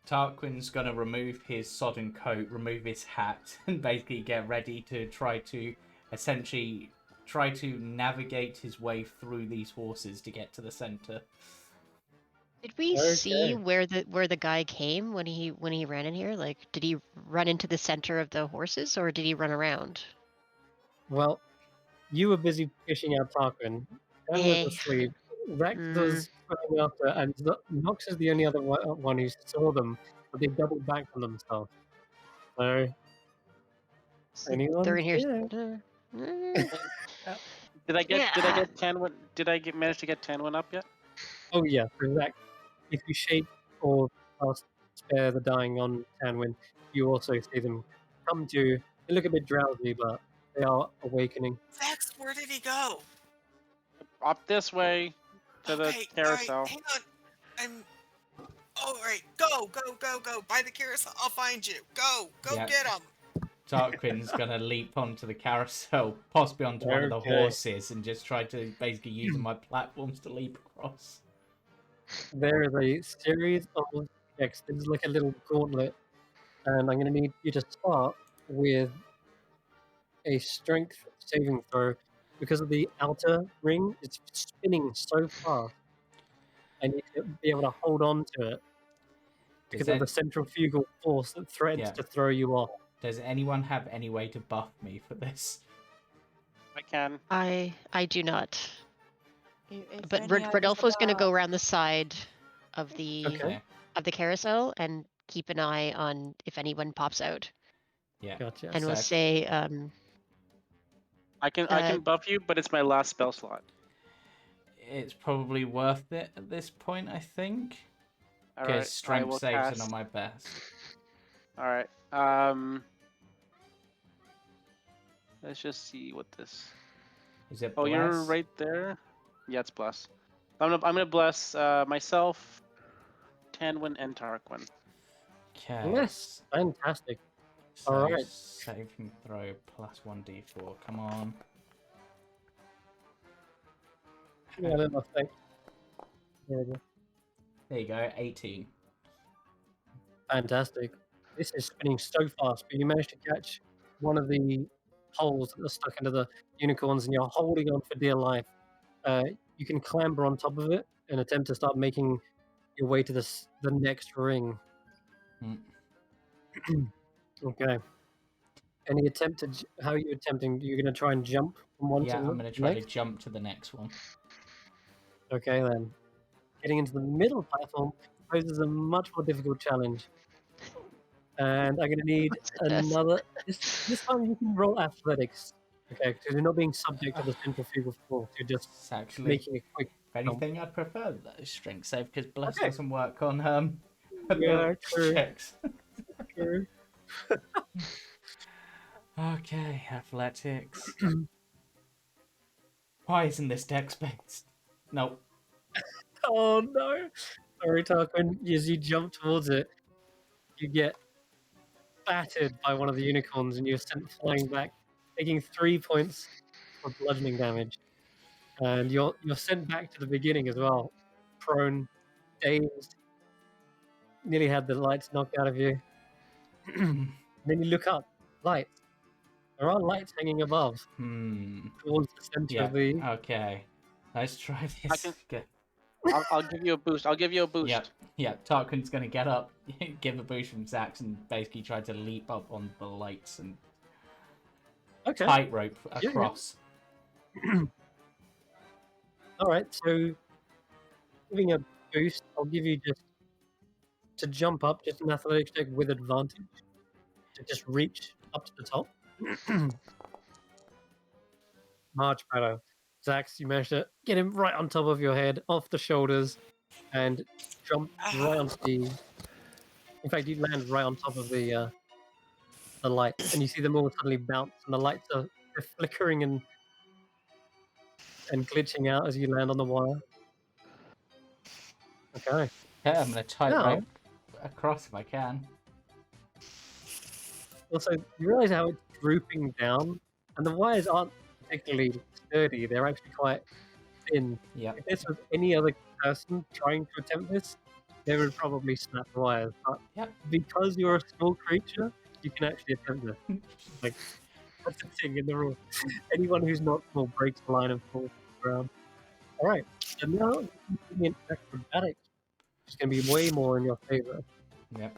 Tarquin's gonna remove his sodden coat, remove his hat, and basically get ready to try to navigate his way through these horses to get to the center. Did we see where the guy came when he ran in here? Like, did he run into the center of the horses, or did he run around? Well, you were busy fishing out Tarquin. Dan was asleep. Xaxx was running after, and Nox is the only other one who saw them, but they doubled back on themselves. So, anyone? They're in here. Did I get Tanwen? Manage to get Tanwen up yet? Oh yeah, for Xaxx, if you shape or cast Spare the Dying on Tanwen, you also see them come to. They look a bit drowsy, but they are awakening. Xaxx, where did he go? Up this way to the carousel. All right, hang on. All right, go. By the carousel, I'll find you. Go get him. Tarquin's gonna leap onto the carousel, possibly onto one of the horses, and just try to basically use my platforms to leap across. There is a series of checks. This is like a little gauntlet, and I'm going to need you to start with a strength saving throw because of the outer ring, it's spinning so fast, and you need to be able to hold on to it because of the centrifugal force that threatens to throw you off. Does anyone have any way to buff me for this? I can. I do not. If But any ideas Rodolfo's going to go about- around the side of the Okay. of the carousel and keep an eye on if anyone pops out. Yeah. Gotcha. And we'll So- say, I can buff you, but it's my last spell slot. It's probably worth it at this point, I think. All Because right. strength saves are not my best. All right. Let's just see what this. Is it Oh, bless? you're right there. Yeah, it's bless. I'm gonna bless myself, Tanwen, and Tarquin. Okay. Yes, fantastic. So Alright. saving throw plus 1d4. Come on. Yeah, I don't know. Thanks. There we go. There you go. 18. Fantastic. This is spinning so fast, but you managed to catch one of the holes that are stuck into the unicorns, and you're holding on for dear life. You can clamber on top of it and attempt to start making your way to the next ring. Okay. Any attempt to? How are you attempting? You're going to try and jump from one Yeah, to the I'm going to try next? to jump to the next one. Okay, then. Getting into the middle platform poses a much more difficult challenge. And I'm going to need another... This time you can roll athletics. Okay, because you're not being subject to the centrifugal force. You're just It's actually, making a quick... if anything, I'd prefer the strength save because bless Okay. doesn't work on Yeah, ability true. checks. True. Okay, athletics. Why isn't this dex based? Nope. Oh, no. Sorry, Tarquin. As you jump towards it, you get battered by one of the unicorns and you're sent flying back, taking 3 points of bludgeoning damage. And you're sent back to the beginning as well. Prone, dazed, nearly had the lights knocked out of you. Then you look up, lights. There are lights hanging above towards the center Yeah. of the... Okay. Let's try this. Okay. I'll give you a boost. I'll give you a boost. Yep. Yeah. Tarquin's gonna get up, give a boost from Xaxx, and basically try to leap up on the lights and Okay. tightrope Yeah. across. All right, so giving a boost, I'll give you just to jump up, just an athletics check with advantage to just reach up to the top. Much better. Xaxx, you managed to get him right on top of your head, off the shoulders, and jump right onto the... In fact, you land right on top of the lights, and you see them all suddenly bounce, and the lights are flickering and glitching out as you land on the wire. Okay. Yeah, I'm gonna tightrope across if I can. Also, you realize how it's drooping down, and the wires aren't particularly sturdy. They're actually quite thin. Yep. If this was any other person trying to attempt this, they would probably snap the wires. But Yep. because you're a small creature, you can actually attempt this. Like, that's the thing in the rule. Anyone who's not small breaks the line and falls to the ground. Alright, so now you can give me an acrobatics, which is going to be way more in your favor. Yep.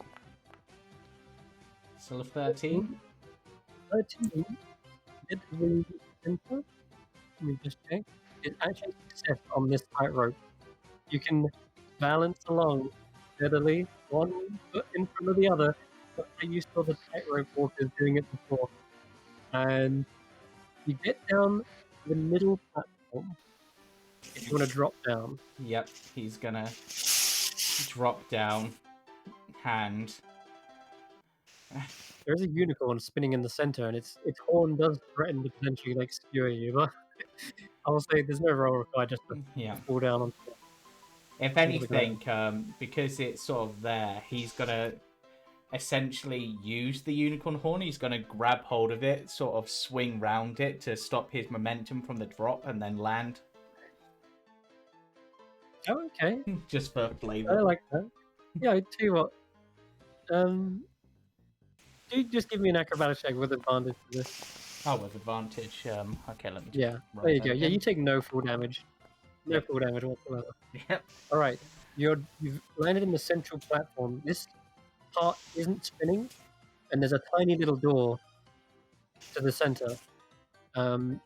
Still a 13. 13. Get to the center. Let me just check. It's actually success on this tightrope. You can balance along steadily, one foot in front of the other, but you saw the tightrope walkers doing it before. And you get down to the middle platform if you want to drop down. Yep. He's gonna drop down. Hand. There's a unicorn spinning in the center, and its horn does threaten to potentially like skewer you, but I'll say there's no roll required, just to Yeah. fall down on. If anything, because it's sort of there, he's gonna essentially use the unicorn horn. He's gonna grab hold of it, sort of swing round it to stop his momentum from the drop, and then land. Oh, okay. Just for I flavor. like that. Yeah, I tell you what. Do just give me an acrobatics check with advantage for this. Oh, with advantage. Okay, let me just Yeah, roll there you that go. Yeah, again. you take no full damage. No Yep. full damage whatsoever. Yep. All right, you've landed in the central platform. This part isn't spinning, and there's a tiny little door to the center. And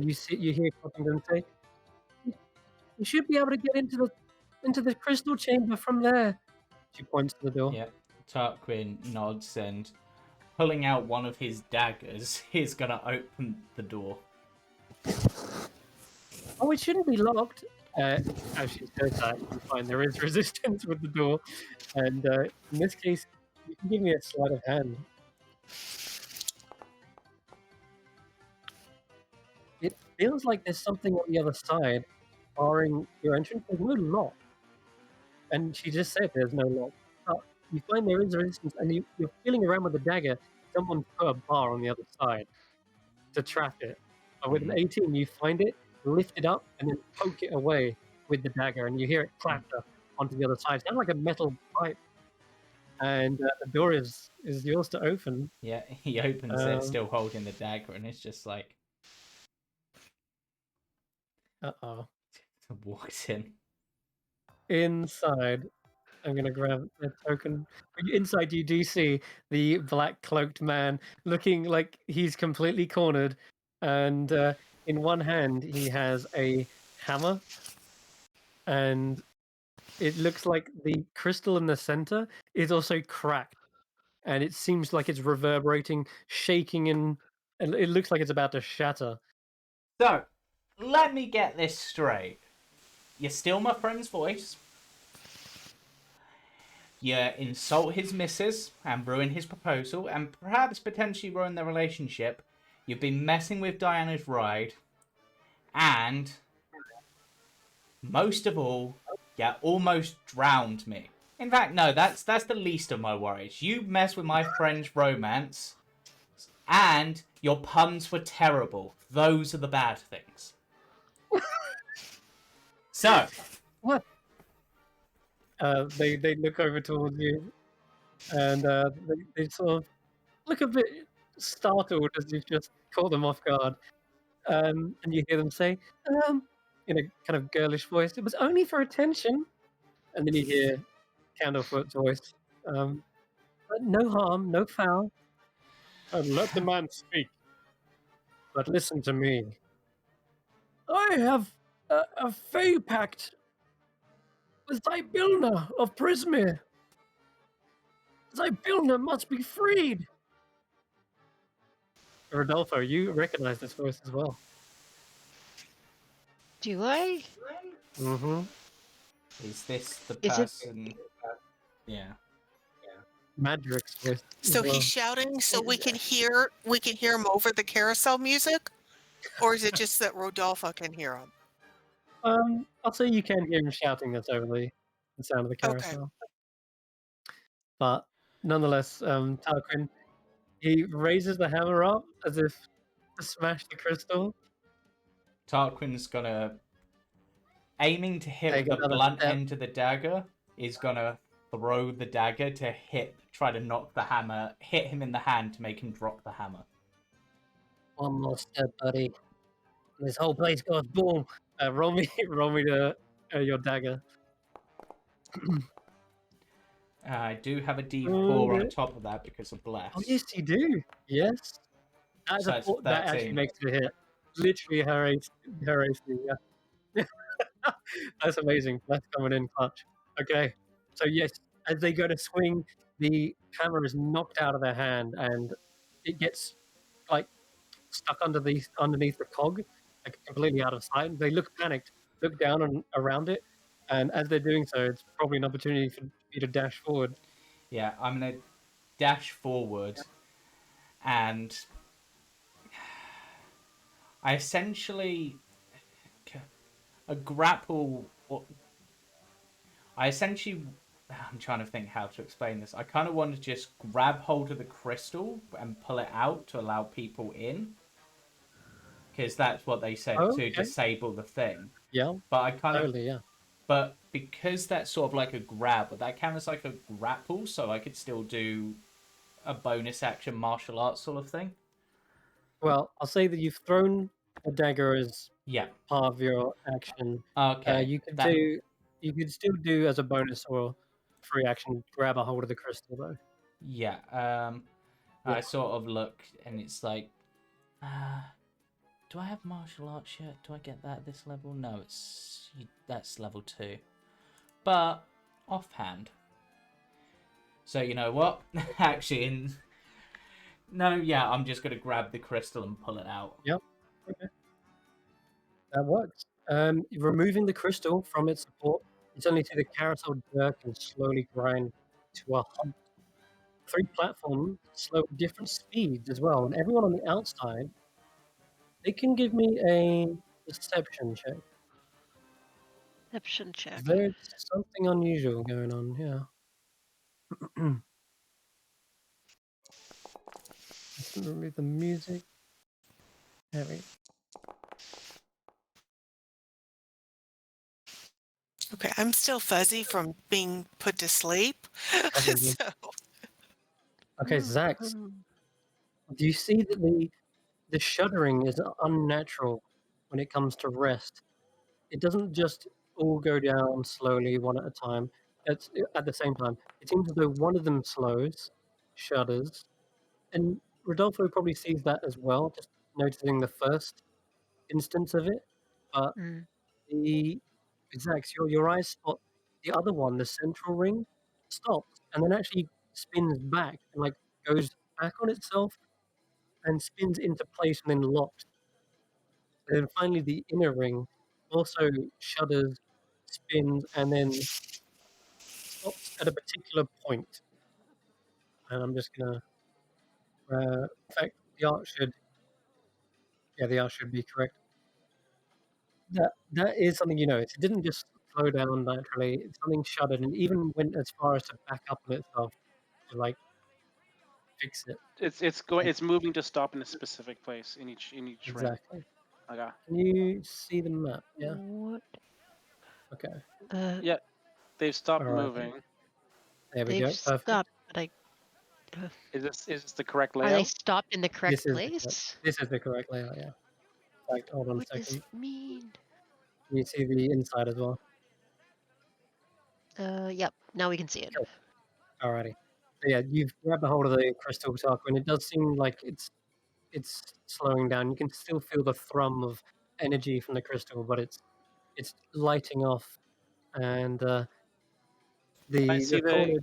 you hear Cottingham say, "You should be able to get into the crystal chamber from there." She points to the door. Yep. Tarquin nods and, pulling out one of his daggers, he's gonna open the door. Oh, it shouldn't be locked. As she says that, you find there is resistance with the door, and in this case, you can give me a sleight of hand. It feels like there's something on the other side, barring your entrance. There's no lock, and she just said there's no lock. But you find there is resistance, and you're feeling around with the dagger. Someone put a bar on the other side to trap it. But with an 18, you find it, lift it up, and then poke it away with the dagger, and you hear it clatter onto the other side. It's kind of like a metal pipe, and the door is yours to open. Yeah, he opens it, Um, still holding the dagger, and it's just like, Uh-oh. walks in. Inside, I'm gonna grab the token. Inside, you do see the black cloaked man looking like he's completely cornered, and in one hand he has a hammer, and it looks like the crystal in the center is also cracked, and it seems like it's reverberating, shaking, and it looks like it's about to shatter. So, let me get this straight. You steal my friend's voice. You insult his missus and ruin his proposal, and perhaps potentially ruin their relationship. You've been messing with Diana's ride, and most of all, you almost drowned me. In fact, no, that's the least of my worries. You mess with my friend's romance, and your puns were terrible. Those are the bad things. So, What? They look over towards you, and they sort of look a bit startled as you've just caught them off guard. And you hear them say, in a kind of girlish voice, "It was only for attention." And then you hear Candlefoot's voice, "But no harm, no foul." And let the man speak. But listen to me. I have a fey pact with Zybilna of Prismir. Zybilna must be freed. Rodolfo, you recognize this voice as well. Do I? Mm-hmm. is this the Is it- person? Yeah. Madrix's voice. as So well. he's shouting so we can hear him over the carousel music? Or is it just that Rodolfo can hear him? I'll say you can hear him shouting this over the sound of the Okay. carousel. But nonetheless, Tarquin, he raises the hammer up as if to smash the crystal. Tarquin's gonna, aiming to hit Take with the another blunt step. end of the dagger, is gonna throw the dagger to try to knock the hammer, hit him in the hand to make him drop the hammer. One more step, buddy. This whole place goes boom. Roll me your dagger. I do have a D4 on Okay. top of that because of bless. Oh yes, you do. Yes. That's So it's that actually 13. makes it a hit. Literally her AC, yeah. That's amazing. That's coming in clutch. Okay. So yes, as they go to swing, the hammer is knocked out of their hand and it gets like stuck underneath the cog, like completely out of sight. They look panicked, look down and around it, and as they're doing so, it's probably an opportunity for you to dash forward. Yeah, I'm gonna dash forward, and I essentially a grapple. I essentially, I'm trying to think how to explain this. I kind of want to just grab hold of the crystal and pull it out to allow people in, because that's what they said Oh, to okay. disable the thing. Yeah, But I kind of, totally, yeah. but because that's sort of like a grab, but that counts as like a grapple, so I could still do a bonus action martial arts sort of thing. Well, I'll say that you've thrown a dagger as Yeah. part of your action. Okay. You could that- you could still do as a bonus or free action, grab a hold of the crystal though. Yeah. Yeah. I sort of look, and it's like, do I have martial arts yet? Do I get that at this level? No, that's level 2. But offhand. So you know what? Actually, no, yeah, I'm just gonna grab the crystal and pull it out. Yep. Okay. That works. Removing the crystal from its support, you suddenly see the carousel jerk and slowly grind to a halt. 3 platforms slow at different speeds as well, and everyone on the outside, they can give me a deception check. Perception check. There's something unusual going on here. Let's remove the music. There we go. Okay, I'm still fuzzy from being put to sleep. Probably. So, Okay, Xaxx, Hmm. do you see that the shuddering is unnatural when it comes to rest? It doesn't just all go down slowly one at a time. It's at the same time. It seems as though one of them slows, shudders, and Rodolfo probably sees that as well, just noticing the first instance of it. But Mm. the Xaxx, your eyes spot the other one, the central ring, stops and then actually spins back and like goes back on itself and spins into place and then locks. And then finally, the inner ring also shudders, spins, and then stops at a particular point. And I'm just gonna, in fact, the art should be correct. That is something you notice. It didn't just slow down naturally. It's something shuddered and even went as far as to back up on itself to like fix it. It's moving to stop in a specific place in each ring. Exactly. Okay. Can you see the map? Yeah. What? Okay. Yeah, they've stopped All right. moving. There we They've go. Perfect. stopped, but Is this the correct are they layout? stopped in the correct This place? is the correct layout. Yeah. In fact, hold on What a does second. it mean? Can you see the inside as well? Yep. Now we can see it. Cool. Alrighty. So yeah, you've grabbed a hold of the crystal Tarquin. It does seem like it's slowing down. You can still feel the thrum of energy from the crystal, but it's lighting off. And I the see the. corner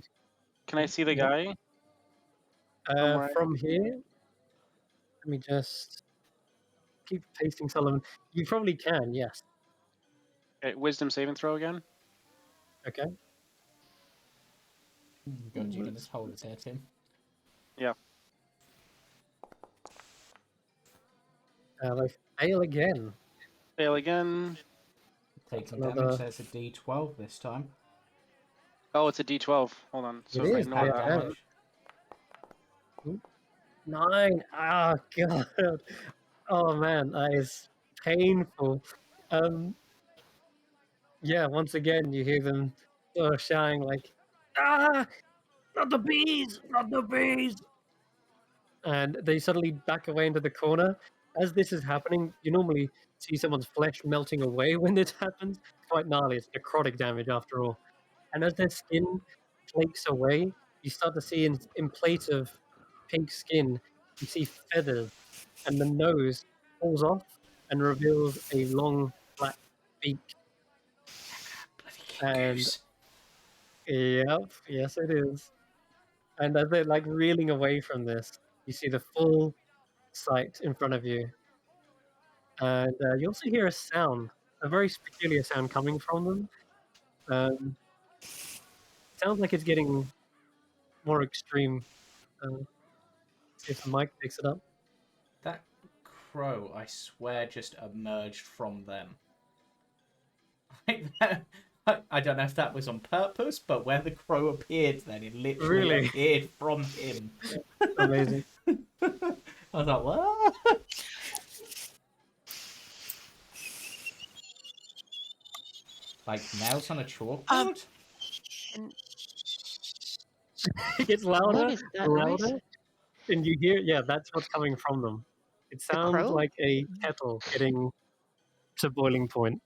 Can I see the yeah, guy? From where I from am? here. Let me just keep pasting Sullivan. You probably can. Yes. Okay, wisdom saving throw again. Okay. God, you can just hold his head, Tim. Yeah. They fail again. Fail again. Taking another- damage, there's a D12 this time. Oh, it's a D12. Hold on. So It if I is, ignore yeah, that damage. one. 9. Ah, God. Oh man, that is painful. Yeah, once again you hear them sort of shouting like, "Ah, not the bees, not the bees!" And they suddenly back away into the corner. As this is happening, you normally see someone's flesh melting away when this happens. It's quite gnarly. It's necrotic damage after all. And as their skin flakes away, you start to see in place of pink skin, you see feathers, and the nose falls off and reveals a long black beak. Bloody And goose. yep, yes it is. And as they're like reeling away from this, you see the full sight in front of you. And you also hear a sound, a very peculiar sound coming from them. Sounds like it's getting more extreme. See if the mic picks it up. That crow, I swear, just emerged from them. Like that, I don't know if that was on purpose, but when the crow appeared, then it literally Really? appeared from him. Amazing. I was like, what? Like nails on a chalkboard? And It gets what louder, is that noise? louder, and you hear, yeah, that's what's coming from them. It sounds crow? like a kettle getting to boiling point.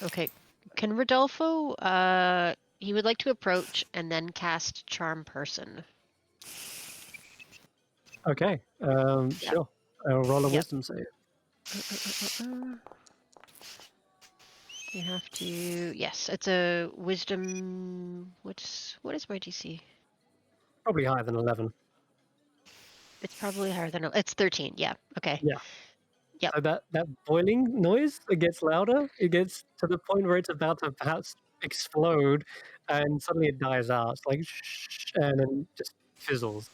Okay. Can Rodolfo, he would like to approach and then cast Charm Person. Okay, sure. I'll roll a Yep. wisdom save. You have to. Yes, it's a wisdom. What is my DC? Probably higher than 11. It's probably higher than. It's 13. Yeah. Okay. Yeah. Yep. So that boiling noise, it gets louder. It gets to the point where it's about to perhaps explode, and suddenly it dies out. It's like shh, and then just fizzles.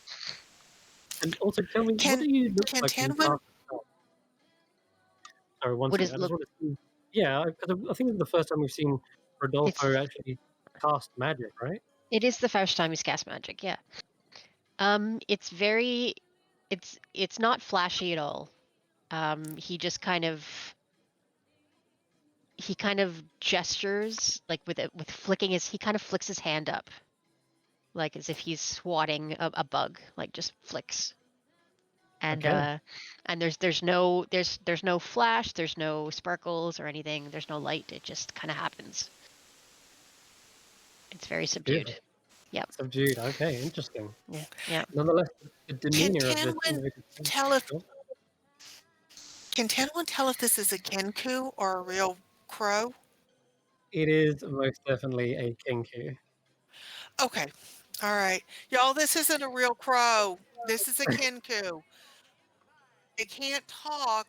And also, tell me, what Can do you look can like when you Tanwen cast a spell? Sorry, one What second. does I it just look? want to see. Yeah, because I think it's the first time we've seen Rodolfo It's. actually cast magic, right? It is the first time he's cast magic. Yeah. It's very. It's not flashy at all. He just kind of. He kind of gestures like with flicking his. He kind of flicks his hand up, like as if he's swatting a bug. Like just flicks. And Okay. and there's no flash, there's no sparkles or anything, there's no light. It just kind of happens. It's very subdued. Beautiful. Yep. Subdued. Okay, interesting. Yeah. Nonetheless, the can demeanor of this Tanwen individual. tell if can Tanwen tell if this is a kenku or a real crow? It is most definitely a kinku. Okay. All right. Y'all, this isn't a real crow. This is a kenku. They can't talk.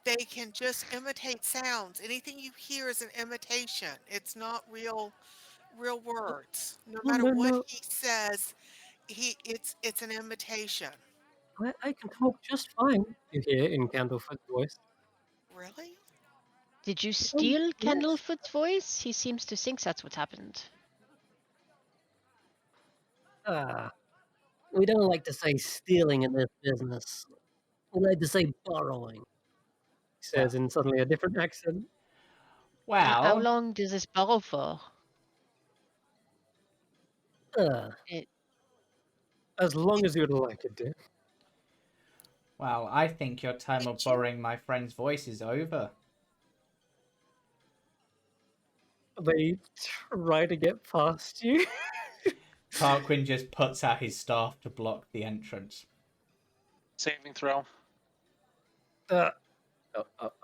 They can just imitate sounds. Anything you hear is an imitation. It's not real words. No Oh matter no, what no, he says, it's an imitation. I can talk just fine. You hear in Candlefoot's voice. Really? Did you Oh, steal yes. Candlefoot's voice? He seems to think that's what happened. We don't like to say stealing in this business. We like to say borrowing. He says in suddenly a different accent. How Well, long does this borrow for? It, As long as you'd like it, dear. well, I think your time of Did you borrowing my friend's voice is over. They try to get past you. Tarquin just puts out his staff to block the entrance. Saving throw.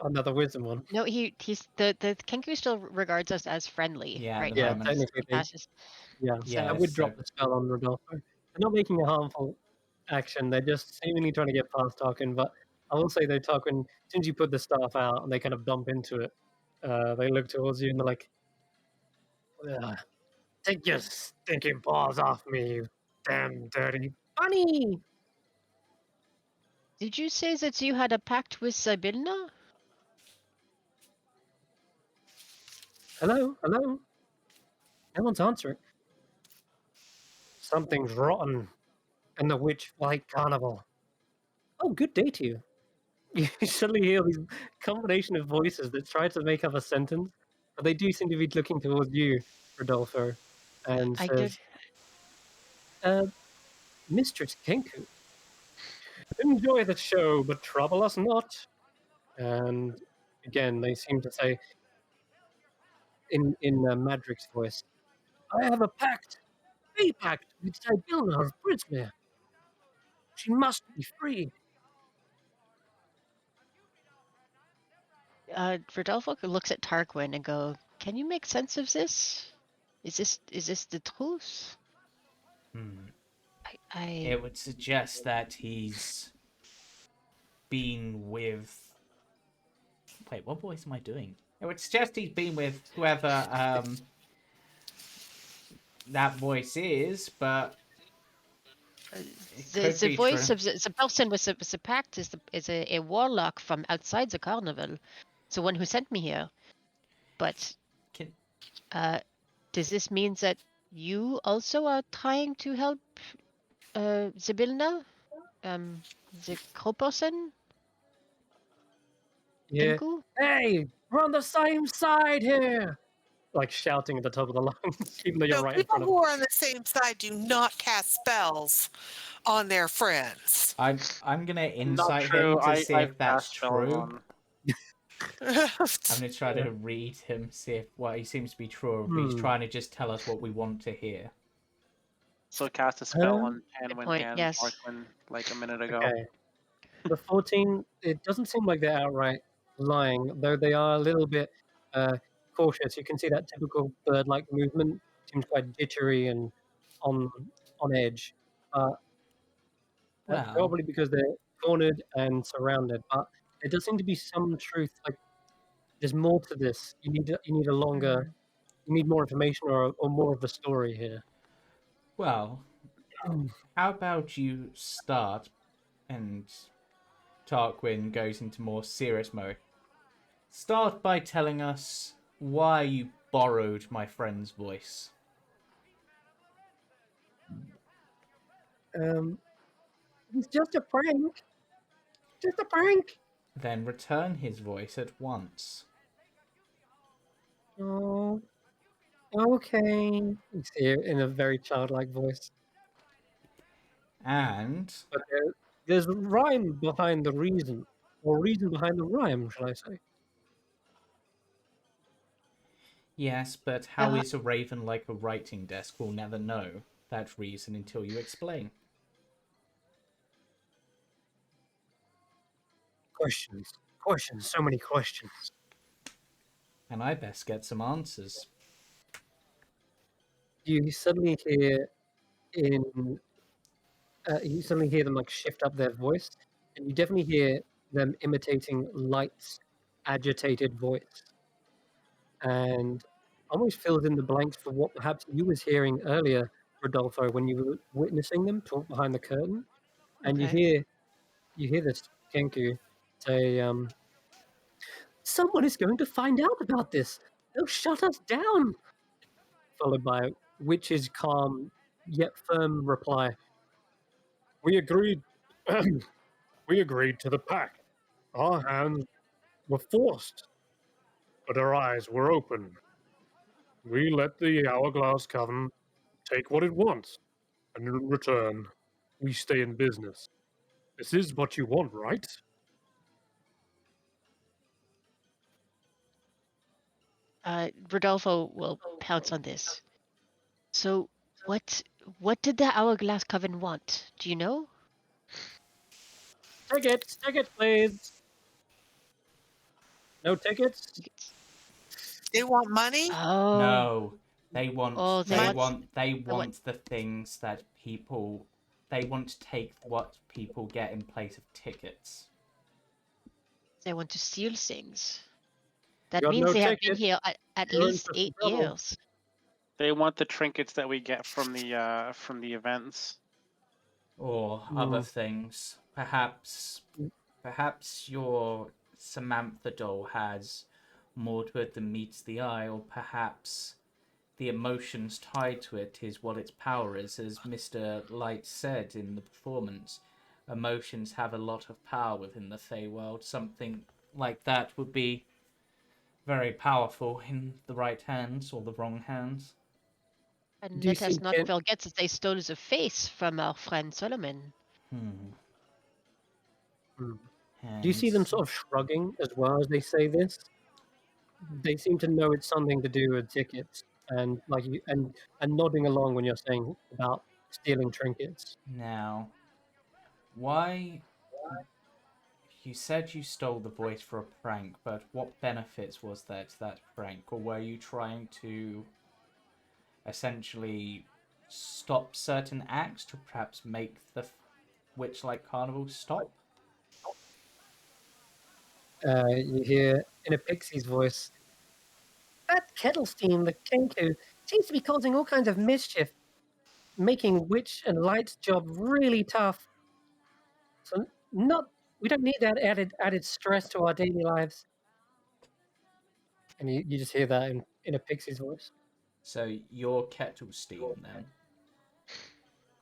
Another wisdom one. no, he's the Kenku still regards us as friendly Yeah, right at the Yeah, now. moment. technically, He passes. yeah. Yeah, I would so- drop the spell on Rodolfo. They're not making a harmful action. They're just seemingly trying to get past Tarquin. But I will say though, Tarquin, as soon as you put the staff out and they kind of bump into it, they look towards you and they're like, "Take your stinking paws off me, you damn dirty bunny!" Did you say that you had a pact with Sibilna? Hello, hello. No one's answering. Something's rotten in the Witchlight Carnival. Oh, good day to you. You suddenly hear these combination of voices that try to make up a sentence, but they do seem to be looking towards you, Rodolfo, and I says, Mistress Kenku, enjoy the show, but trouble us not. And again, they seem to say in Madric's voice, I have a pact with Sibilna of Brismere. She must be free. Rodolfo looks at Tarquin and go, "Can you make sense of this? Is this the truth?" It would suggest that he's been with. Wait, what voice am I doing? It would suggest he's been with whoever that voice is, but it could the be voice true. of the person with the pact is a warlock from outside the carnival. It's the one who sent me here. But Can... does this mean that you also are trying to help Sibilna? The crow person? Yeah. Kenku? Hey, we're on the same side here. like shouting at the top of the lungs, even though you're No, right in people front of who them. are on the same side do not cast spells on their friends. I'm gonna Not insight true. him to see I've if that's cast spells true. on. I'm gonna try to read him, see if what he seems to be true, or if he's Hmm. trying to just tell us what we want to hear. So cast a spell Um, on Tanwen point, and yes. Tarquin like a minute ago. Okay. The 14, it doesn't seem like they're outright lying, though they are a little bit cautious. You can see that typical bird-like movement seems quite jittery and on on edge. That's Well, probably because they're cornered and surrounded. But there does seem to be some truth. Like there's more to this. You need a longer. You need more information or more of the story here. well, how about you start and Tarquin goes into more serious mode. Start by telling us why you borrowed my friend's voice. It's just a prank. Just a prank. Then return his voice at once. Oh, okay. You see it in a very childlike voice. And But there's rhyme behind the reason, or reason behind the rhyme, shall I say? yes, but how is a raven like a writing desk? We'll never know that reason until you explain. Questions, so many questions. And I best get some answers. You suddenly hear in, you suddenly hear them like shift up their voice, and you definitely hear them imitating Light's agitated voice, and almost fills in the blanks for what perhaps you was hearing earlier, Rodolfo, when you were witnessing them talk behind the curtain, and Okay. you hear this Kenku say, "Someone is going to find out about this. They'll shut us down." Followed by Witch's calm yet firm reply. We agreed. We agreed to the pact. Our hands were forced, but our eyes were open. We let the Hourglass Coven take what it wants, and in return, we stay in business. This is what you want, right? Rodolfo will pounce on this. So, what did the Hourglass Coven want? Do you know? Tickets, please. No tickets? They want money? Oh, No, they want Oh, they want- they want- want the things that people they want to take what people get in place of tickets. they want to steal things. That Got means no they have been ticket. here at You're in least for some 8 trouble. years. They want the trinkets that we get from the events. Or other things. Perhaps your Samantha doll has more to it than meets the eye, or perhaps the emotions tied to it is what its power is. As Mr. Light said in the performance, emotions have a lot of power within the Feywild. Something like that would be very powerful in the right hands or the wrong hands. And Do you let us see not Ken- forget that they stole the face from our friend Solomon. Do you see them sort of shrugging as well as they say this? They seem to know it's something to do with tickets, and and nodding along when you're saying about stealing trinkets. Now, why? You said you stole the voice for a prank, but what benefits was there to that prank? Or were you trying to essentially stop certain acts to perhaps make the Witchlight Carnival stop? You hear in a pixie's voice, "That kettle steam, the Kenku, seems to be causing all kinds of mischief, making Witch and Light's job really tough. So not we don't need that added stress to our daily lives." And you just hear that in a pixie's voice. So your kettle steam then?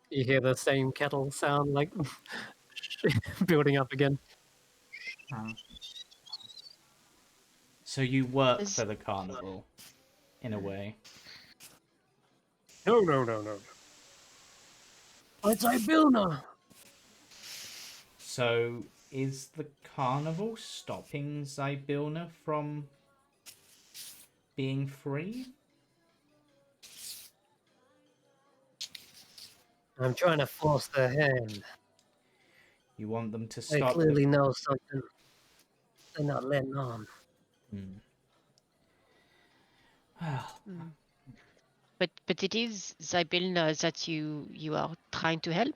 You hear the same kettle sound like building up again. So you work Is- for the carnival in a way. No. It's Ibilna. So, is the carnival stopping Zybilna from being free? I'm trying to force their hand. You want them to They stop clearly know something. They're not letting on. Hmm. But it is Zybilna that you are trying to help.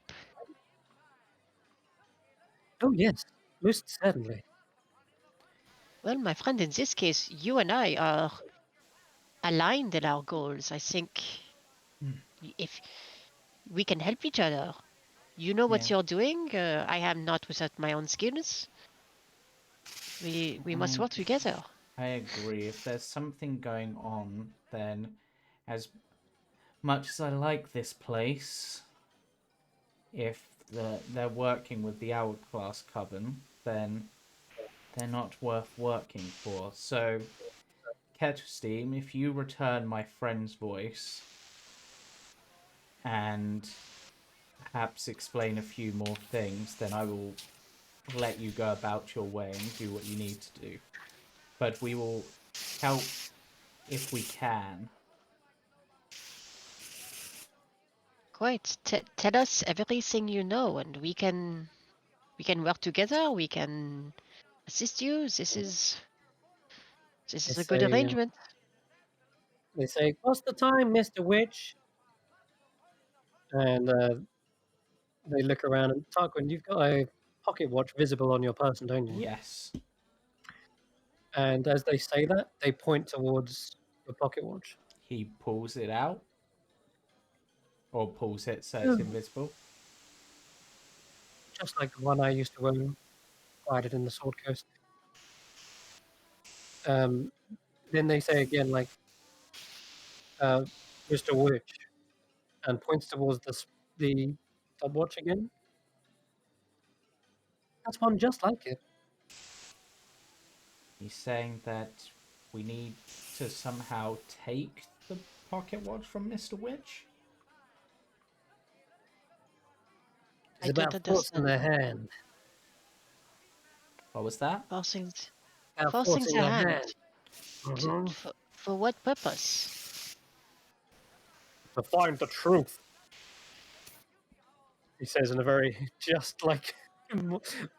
Oh yes, most certainly. Well, my friend, in this case, you and I are aligned in our goals. I think if we can help each other, you know what Yeah. you're doing. I am not without my own skills. We must work together. I agree. If there's something going on, then as much as I like this place, if they're working with the Hourglass Coven, then they're not worth working for. So, Kettlesteam, if you return my friend's voice and perhaps explain a few more things, then I will let you go about your way and do what you need to do. But we will help if we can. Great. Tell us everything you know, and we can work together. We can assist you. This is a good arrangement. They say, "What's the time, Mr. Witch?" And they look around and Tarquin, you've got a pocket watch visible on your person, don't you? Yes. And as they say that, they point towards your pocket watch. He pulls it out. Or pulls it so it's invisible. Just like the one I used to own, guided in the Sword Coast. Then they say again, like, Mr. Witch, and points towards the stopwatch again. That's one just like it. He's saying that we need to somehow take the pocket watch from Mr. Witch? It's I don't about forcing understand. their hand. What was that? Forcing About forcing forcing the their hand. hand. Mhm. For what purpose? To find the truth. He says in a very just like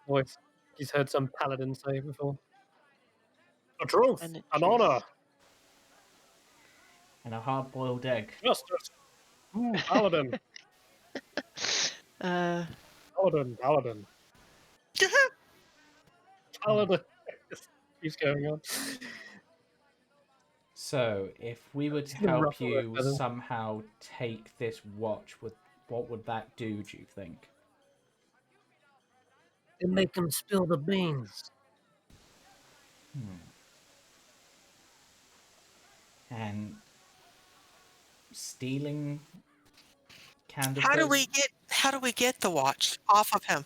voice he's heard some paladin say before. The truth, And the an truth. honor, And a hard-boiled egg. justice. Paladin, Uh, paladin. Paladin. Keeps going on. So, if we were to See the help ruffle of you feathers. somehow take this watch, what would that do, do you think? They make them spill the beans. And stealing Candlefoot? How do we get the watch off of him?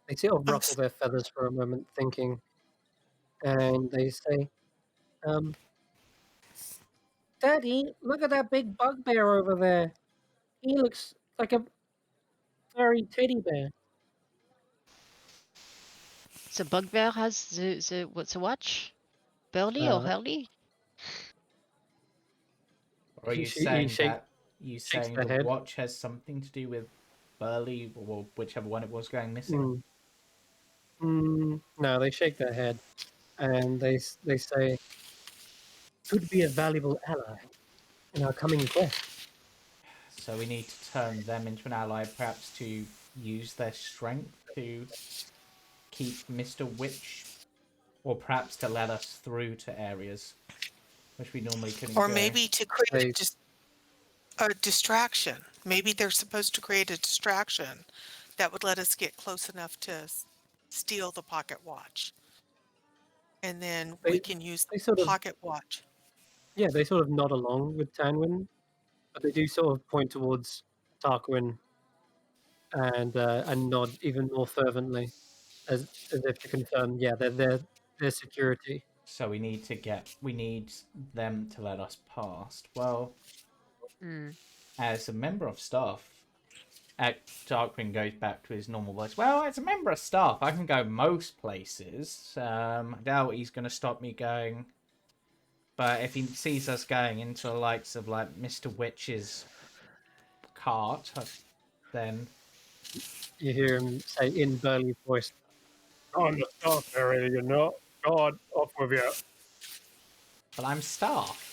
They sort of I'm ruffle their feathers for a moment, thinking, and they say, "Daddy, look at that big bugbear over there. He looks like a furry teddy bear." the bugbear has the what's a watch? Burly or Hurley? Or are you He saying shakes the their head. watch has something to do with Burley or whichever one it was going missing? No, they shake their head, and they say, "Could be a valuable ally in our coming quest." So we need to turn them into an ally, perhaps to use their strength to keep Mr. Witch, or perhaps to let us through to areas which we normally couldn't Or go. maybe to create They- a distraction. Maybe they're supposed to create a distraction that would let us get close enough to steal the pocket watch. And then we They- can use they the sort of- pocket watch. Yeah, they sort of nod along with Tanwen, but they do sort of point towards Tarquin and nod even more fervently, as if to confirm, yeah, they're their security. So we need them to let us past. Well, Hmm. as a member of staff, Tarquin goes back to his normal voice. Well, as a member of staff, I can go most places. I doubt he's going to stop me going. But if he sees us going into the likes of like Mr. Witch's cart, then You hear him say in Burley's voice, "I'm the staff area, you're not. God, off with you." but I'm staff.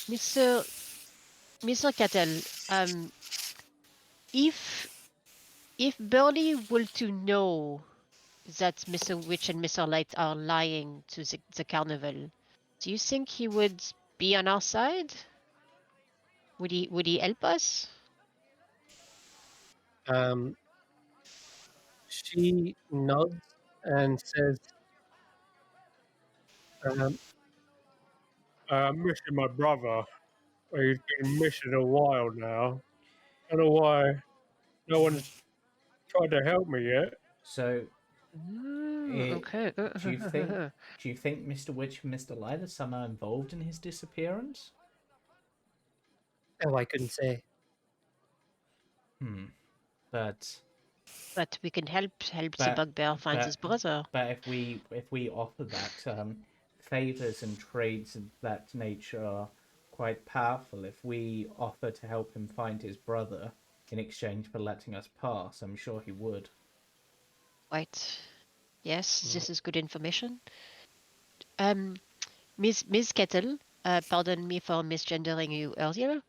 Mr. Cattle, if Burley were to know that Mr. Witch and Mr. Light are lying to the carnival, do you think he would be on our side? Would he help us? She nods and says, "I'm missing my brother. He's been missing a while now. I don't know why no one's tried to help me yet." So, Okay. do you think Mr. Witch and Mr. Light are somehow involved in his disappearance? Oh, I couldn't say. But But we can help the But- bugbear find his brother. But if we offer that, favors and trades of that nature are quite powerful. If we offer to help him find his brother in exchange for letting us pass, I'm sure he would. Right. Yes, this is good information. Miss Kettle, pardon me for misgendering you earlier.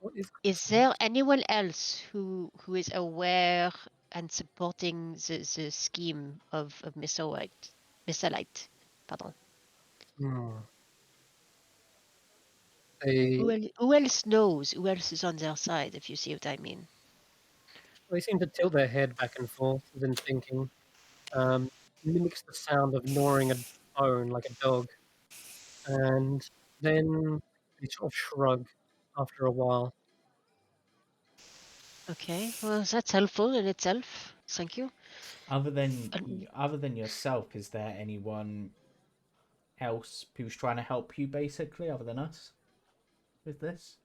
What Is there anyone else who is aware and supporting the scheme of Mr. White, Mr. Light? Pardon. They Who else knows? Who else is on their side? If you see what I mean. they seem to tilt their head back and forth, as in thinking. Mimics the sound of gnawing a bone like a dog, and then they sort of shrug after a while. Okay. Well, that's helpful in itself. Thank you. Other than yourself, is there anyone else who's trying to help you, basically, other than us, with this?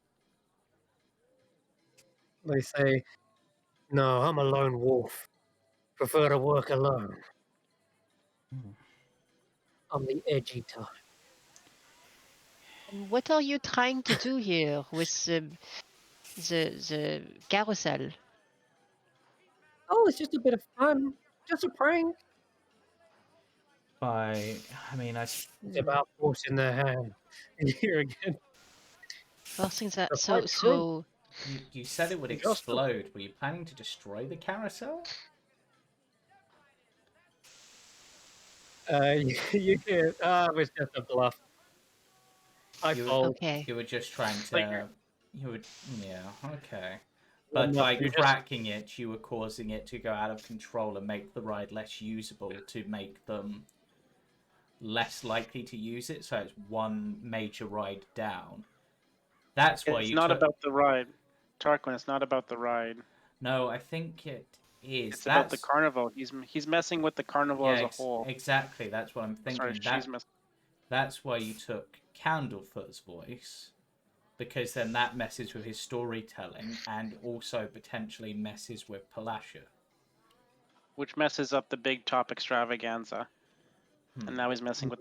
They say, "No, I'm a lone wolf. Prefer to work alone. I'm the edgy type." And what are you trying to do here with the carousel? "Oh, it's just a bit of fun. Just a prank." It's It's about forcing their hand. And here again, Forcing that. That's So quite true. so You said it would Just- explode. Were you planning to destroy the carousel? you can. It was just a bluff. I You- fold. okay. You were just trying Like to. You would. Yeah. Okay. Well, But no, by you just- cracking it, you were causing it to go out of control and make the ride less usable to make them less likely to use it. So it's one major ride down. That's why It's you not took. about the ride, Tarquin. It's not about the ride. No, I think it is. It's about the carnival. He's messing with the carnival as a whole. Exactly. That's what I'm thinking. Sorry, she's messing. That's why you took Candlefoot's voice, because then that messes with his storytelling and also potentially messes with Palasha. Which messes up the big top extravaganza, and now he's messing with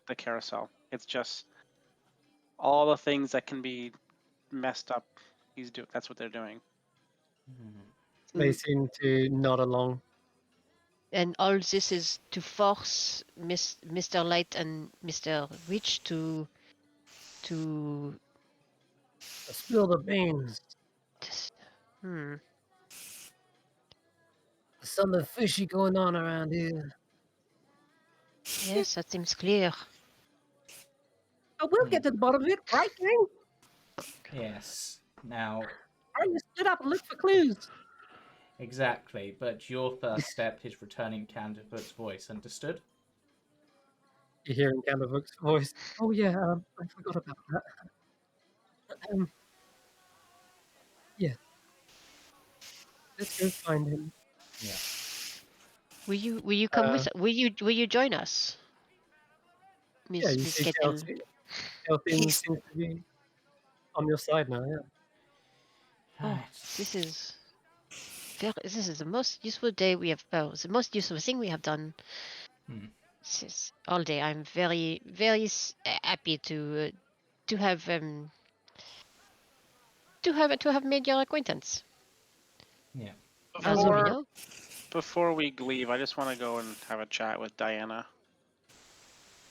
the carousel. It's just all the things that can be messed up. That's what they're doing. They seem to nod along. And all this is to force Mr. Light and Mr. Witch to Spill the beans. hmm. There's something fishy going on around here. Yes, that seems clear. But we'll get to the bottom of it, right, gang? Yes. Now, Alright, you split up and look for clues. exactly. But your first step is returning Candlefoot's voice. Understood? You hear in Candlefoot's voice. "Oh yeah, I forgot about that. Yeah. Let's go find him." Yeah. Will you come with? Will you join us, Yeah, you Miss see, Kettle? Kelthin He's seems to be on your side now. Yeah. Oh, Right. this is the most useful day we have. Oh, the most useful thing we have done all day. I'm very happy to have to have made your acquaintance. Yeah. As you Before know, before we leave, I just want to go and have a chat with Diana.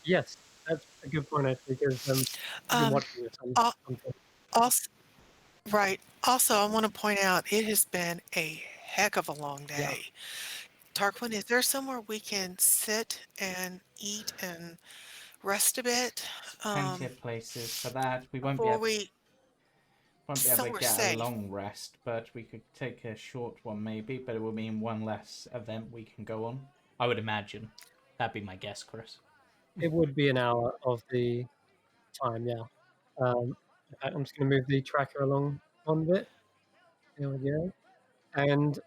Yes, that's a good point actually, because I've been um watching this on. al- on also right. Also, I want to point out it has been a heck of a long yeah. day. Tarquin, is there somewhere we can sit and eat and rest a bit Plenty of places for that. We before we won't be able to somewhere get a safe? long rest, but we could take a short one maybe, but it will mean one less event we can go on. I would imagine. That'd be my guess, Chris. It would be an hour of the time, yeah. In fact, I'm just going to move the tracker along one bit. There we go. And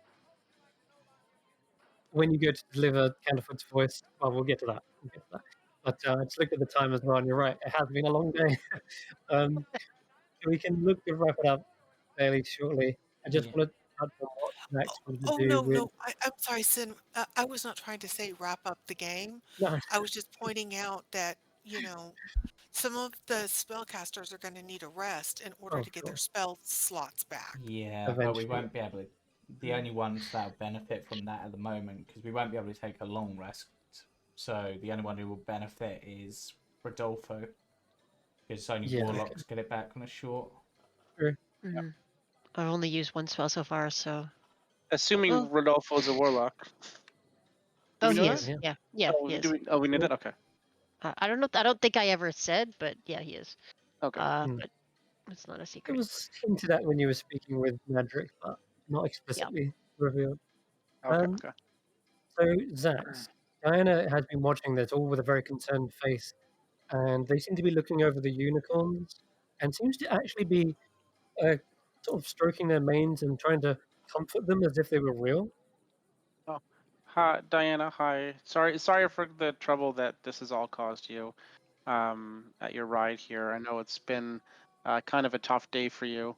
when you go to deliver Candlefoot's voice, well, we'll get to that. We'll get to that. But I just looked at the time as well, and you're right, it has been a long day. So we can look to wrap it up fairly shortly. I just Yeah. wanted to touch on what Oh, Max wanted to oh do no, with. no. I'm sorry, Sin. I was not trying to say wrap up the game. No, I was just pointing out that, some of the spellcasters are going to need a rest in order oh, to get their sure. spell slots back. Yeah, but we Eventually. won't be able to. The only ones that will benefit from that at the moment, because we won't be able to take a long rest. So the only one who will benefit is Rodolfo, because only Yeah, okay. warlocks get it back on a short. Sure. I've only used one spell so far, so. Assuming Well, Rodolfo's a warlock. Do oh, we know he that? is. Yeah. Yeah, Oh, he do is. we? Oh, we knew that. Okay. I don't know. I don't think I ever said, but yeah, he is. Okay. But it's not a It secret. was hinted at when you were speaking with Madrick, but not explicitly revealed. Okay. Um, Okay. so, Xaxx, Diana has been watching this all with a very concerned face, and they seem to be looking over the unicorns and seems to actually be sort of stroking their manes and trying to comfort them as if they were real. Oh, hi, Diana. Hi. Sorry for the trouble that this has all caused you. At your ride here. I know it's been kind of a tough day for you.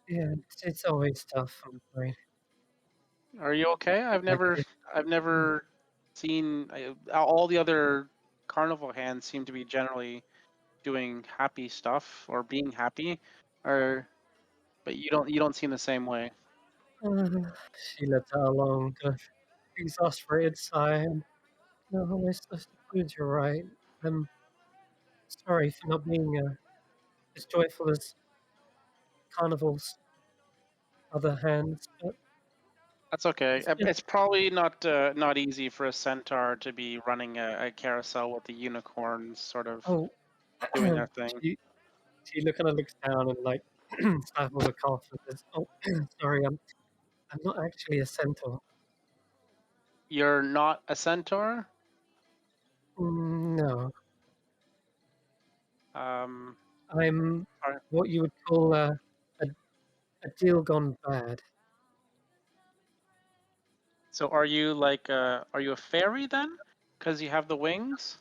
Yeah, it's always tough, I'm afraid. Are you okay? Like, I've never seen all the other carnival hands seem to be generally doing happy stuff or being happy, or but you don't seem the same way. uh, she lets out a long, kind of exasperated sigh. And, no, I suppose you're right. I'm sorry for not being as joyful as Carnival's other hands, but That's okay. it's just, It's probably not easy for a centaur to be running a carousel with the unicorns sort of oh, doing their thing. she kind of looks down and like stifles a cough and says, "Oh, sorry, I'm not actually a centaur. You're not a centaur? No, Um, I'm are- what you would call a deal gone bad." so are you like are you a fairy then? Because you have the wings,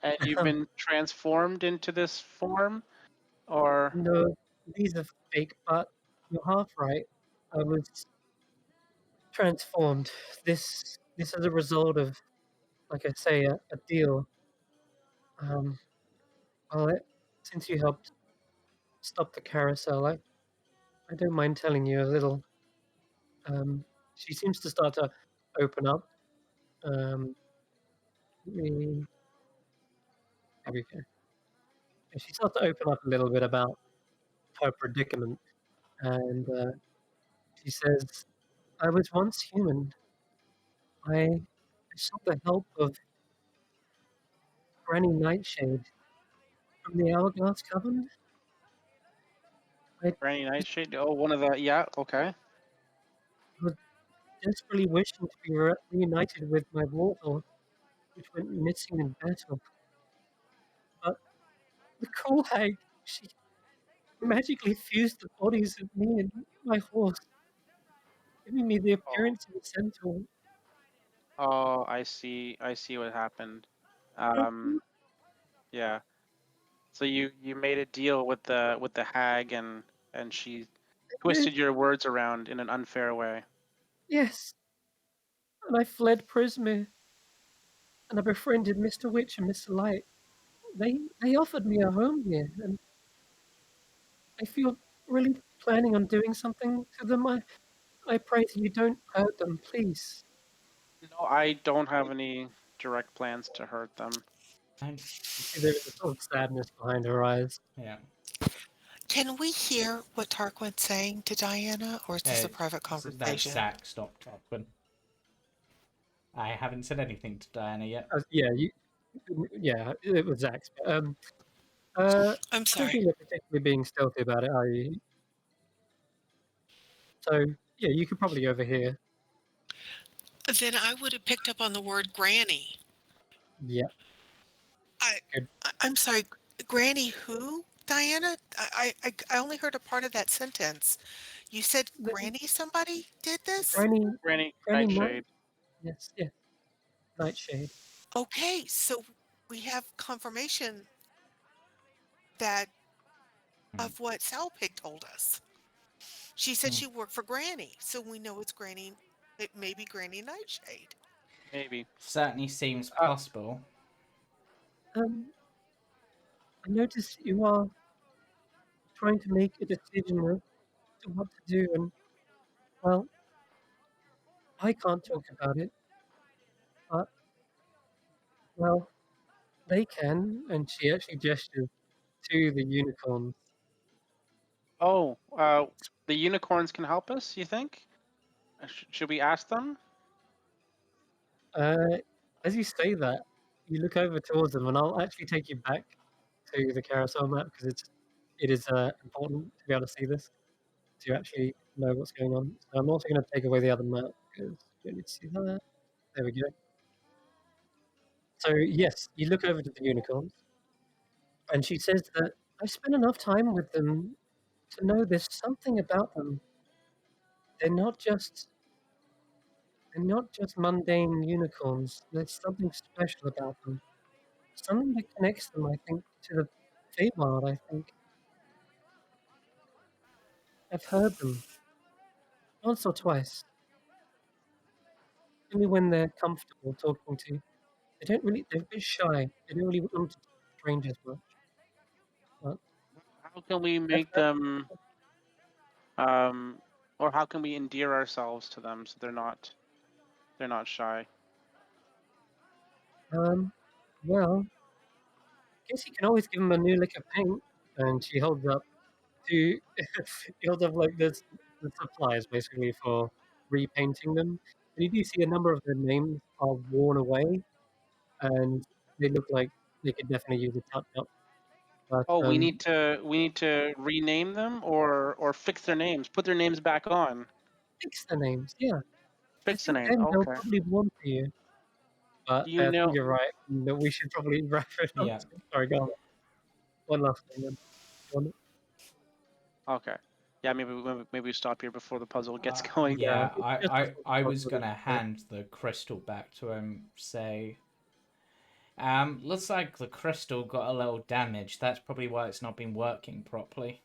and you've been transformed into this form, or No, these are fake, but you're half right. I was transformed. This is a result of, like I say, a deal. Um, well, since you helped stop the carousel, I don't mind telling you a little. She seems to start to open up. Let me, there we go. And she starts to open up a little bit about her predicament, and she says, "I was once human. I sought the help of Granny Nightshade from the Hourglass Coven. I Granny Nightshade? Oh, one of the yeah. Okay. was desperately wishing to be reunited with my warthog, which went missing in battle. But the cruel hag, she magically fused the bodies of me and my horse, giving me the Oh, appearance of a centaur. Oh, I see. I see what happened. Yeah. So you made a deal with the hag and she twisted your words around in an unfair way. Yes, and I fled Prismere, and I befriended Mr. Witch and Mr. Light. They offered me a home here, and I feel really planning on doing something to them. I pray that you don't hurt them, please. No, I don't have any direct plans to hurt them. And You see there is a sort of sadness behind her eyes. yeah, Can we hear what Tarquin's saying to Diana, or is this a private that's conversation? Xaxx, not Tarquin. I haven't said anything to Diana yet. Yeah, it was Xaxx. But, I'm I don't sorry. think they're particularly being stealthy about it, are you? So, yeah, you could probably overhear. Then I would have picked up on the word granny. Yeah. I'm sorry, Granny who? Diana? I only heard a part of that sentence. You said Granny somebody did this? Granny Granny Nightshade. Yes, Nightshade. Okay, so we have confirmation that of what Salpig told us. She said she worked for Granny, so we know it's Granny. It may be Granny Nightshade. Maybe. Certainly seems possible. I notice you are trying to make a decision as to what to do, and, well, I can't talk about it, but, well, they can, and she actually gestures to the unicorns. Oh, the unicorns can help us, you think? Should we ask them? As you say that, you look over towards them, and I'll actually take you back to the carousel map because it is important to be able to see this to actually know what's going on. So I'm also going to take away the other map because you need to see that. There we go. So yes, you look over to the unicorns, and she says that I spent enough time with them to know there's something about them. They're not just they're not just mundane unicorns. There's something special about them. Something that connects them, I think, to the Feywild, I think. I've heard them once or twice. Only when they're comfortable talking to you. They're a bit shy. They don't really want to talk to strangers much. But How can we I've make heard, them or how can we endear ourselves to them so they're not shy? well, I guess you can always give them a new lick of paint. And she holds up she holds up like the supplies basically for repainting them. And you do see a number of their names are worn away, and they look like they could definitely use a touch up. But Oh, we need to rename them or fix their names, put their names back on. fix the names, yeah. I Fix the think name. then they'll Okay. probably want to you. But Do you I think know? you're right. That we should probably wrap it up. Yeah. Sorry, go on. One last thing then. Go on. Okay. Yeah, maybe we stop here before the puzzle gets going. Yeah, it's just a sort I of was gonna puzzle. hand the crystal back to him, say, looks like the crystal got a little damaged. That's probably why it's not been working properly.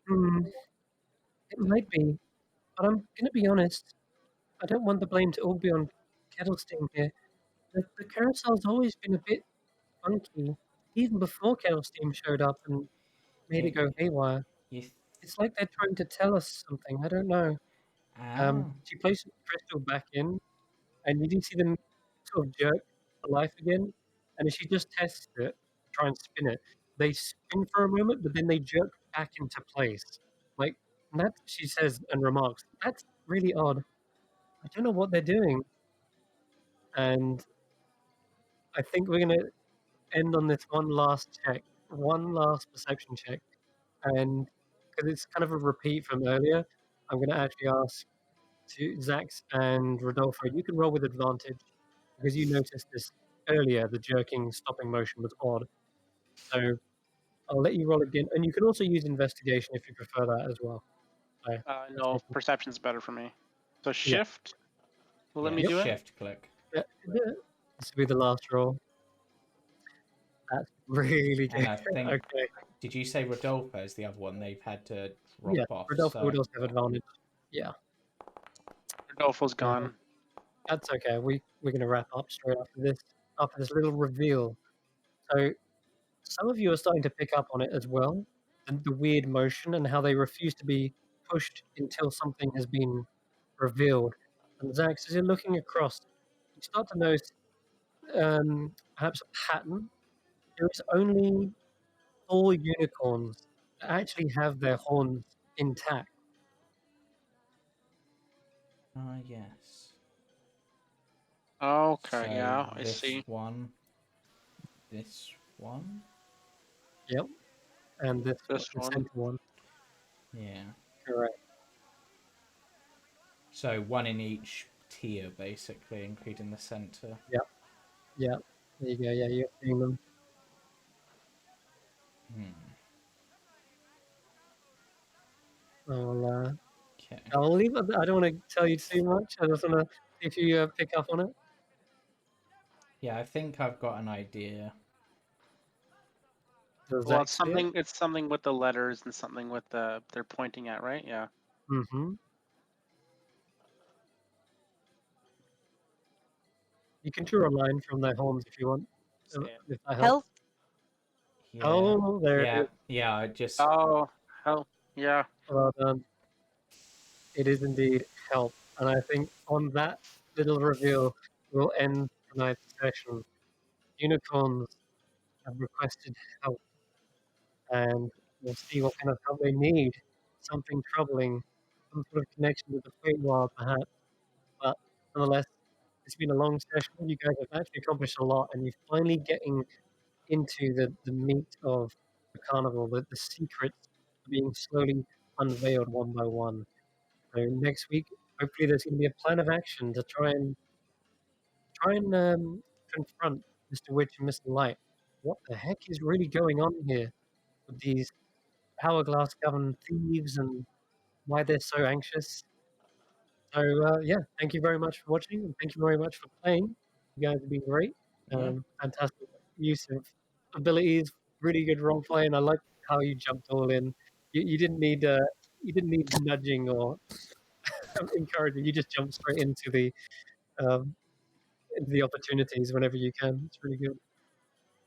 It might be, but I'm gonna be honest. I don't want the blame to all be on Kettlestein here. The carousel's always been a bit funky, even before Kettlestein showed up and made it You, go haywire. you, It's like they're trying to tell us something. I don't know. oh, She places the crystal back in, and you do see them sort of jerk to life again. And if she just tests it, try and spin it, they spin for a moment, but then they jerk back into place. Like, and that she says and remarks, that's really odd. I don't know what they're doing. And I think we're going to end on this one last check, one last perception check. And because it's kind of a repeat from earlier, I'm going to actually ask to Xaxx and Rodolfo, you can roll with advantage because you noticed this earlier, the jerking, stopping motion was odd. So I'll let you roll again. And you can also use investigation if you prefer that as well. So, No, perception's better for me. So yeah, shift. Well, let Yeah, me do it. shift click. Yeah, this will be the last roll. That's really good. And I think, Okay. did you say Rodolfo is the other one they've had to drop Yeah, off? Rodolfo would So also have advantage. Yeah, Rodolfo's gone. that's okay. We're gonna wrap up straight after this little reveal. So some of you are starting to pick up on it as well, and the weird motion and how they refuse to be pushed until something has been revealed. And Xaxx, as you're looking across, you start to notice perhaps a pattern. There is only 4 unicorns that actually have their horns intact. yes. Okay, So yeah, I this see. one, this one, Yep, and this This the one. center one. yeah. Correct. So one in each tier, basically, including the center. Yep. Yep. There you go. Yeah, you're seeing them. Hmm. I'll, Okay. I'll leave it. I don't want to tell you too much. I just want to see if you pick up on it. Yeah, I think I've got an idea. Does Well, Zach it's see it? something. It's something with the letters and something with the they're pointing at, right? Yeah. Mm-hmm. You can draw a line from their horns if you want. See it. If that Help! helps. Yeah. Oh, there it Yeah. is. Yeah. I just. Oh, hell, yeah. Well done. It is indeed help. And I think on that little reveal, we'll end tonight's session. Unicorns have requested help, and we'll see what kind of help they need. Something troubling, some sort of connection with the Feywild, perhaps. But nonetheless, it's been a long session. You guys have actually accomplished a lot, and you're finally getting into the meat of the carnival. The secrets are being slowly unveiled one by one. So next week, hopefully, there's going to be a plan of action to try and confront Mr. Witch and Mr. Light. What the heck is really going on here with these hourglass governed thieves and why they're so anxious? So yeah, thank you very much for watching and thank you very much for playing. You guys have been great. Yeah. Fantastic use of abilities, really good role playing. I like how you jumped all in. You didn't need nudging or encouraging. You just jumped straight um, into the opportunities whenever you can. It's really good.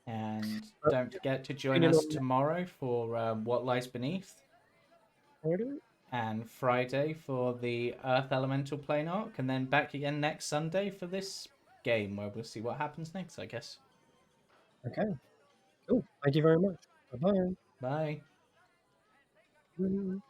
And But don't forget to join tune in us on tomorrow for What Lies Beneath, Friday. and Friday for the Earth Elemental Plane arc, and then back again next Sunday for this game where we'll see what happens next, I guess. Okay, cool. Thank you very much. Bye Bye. bye.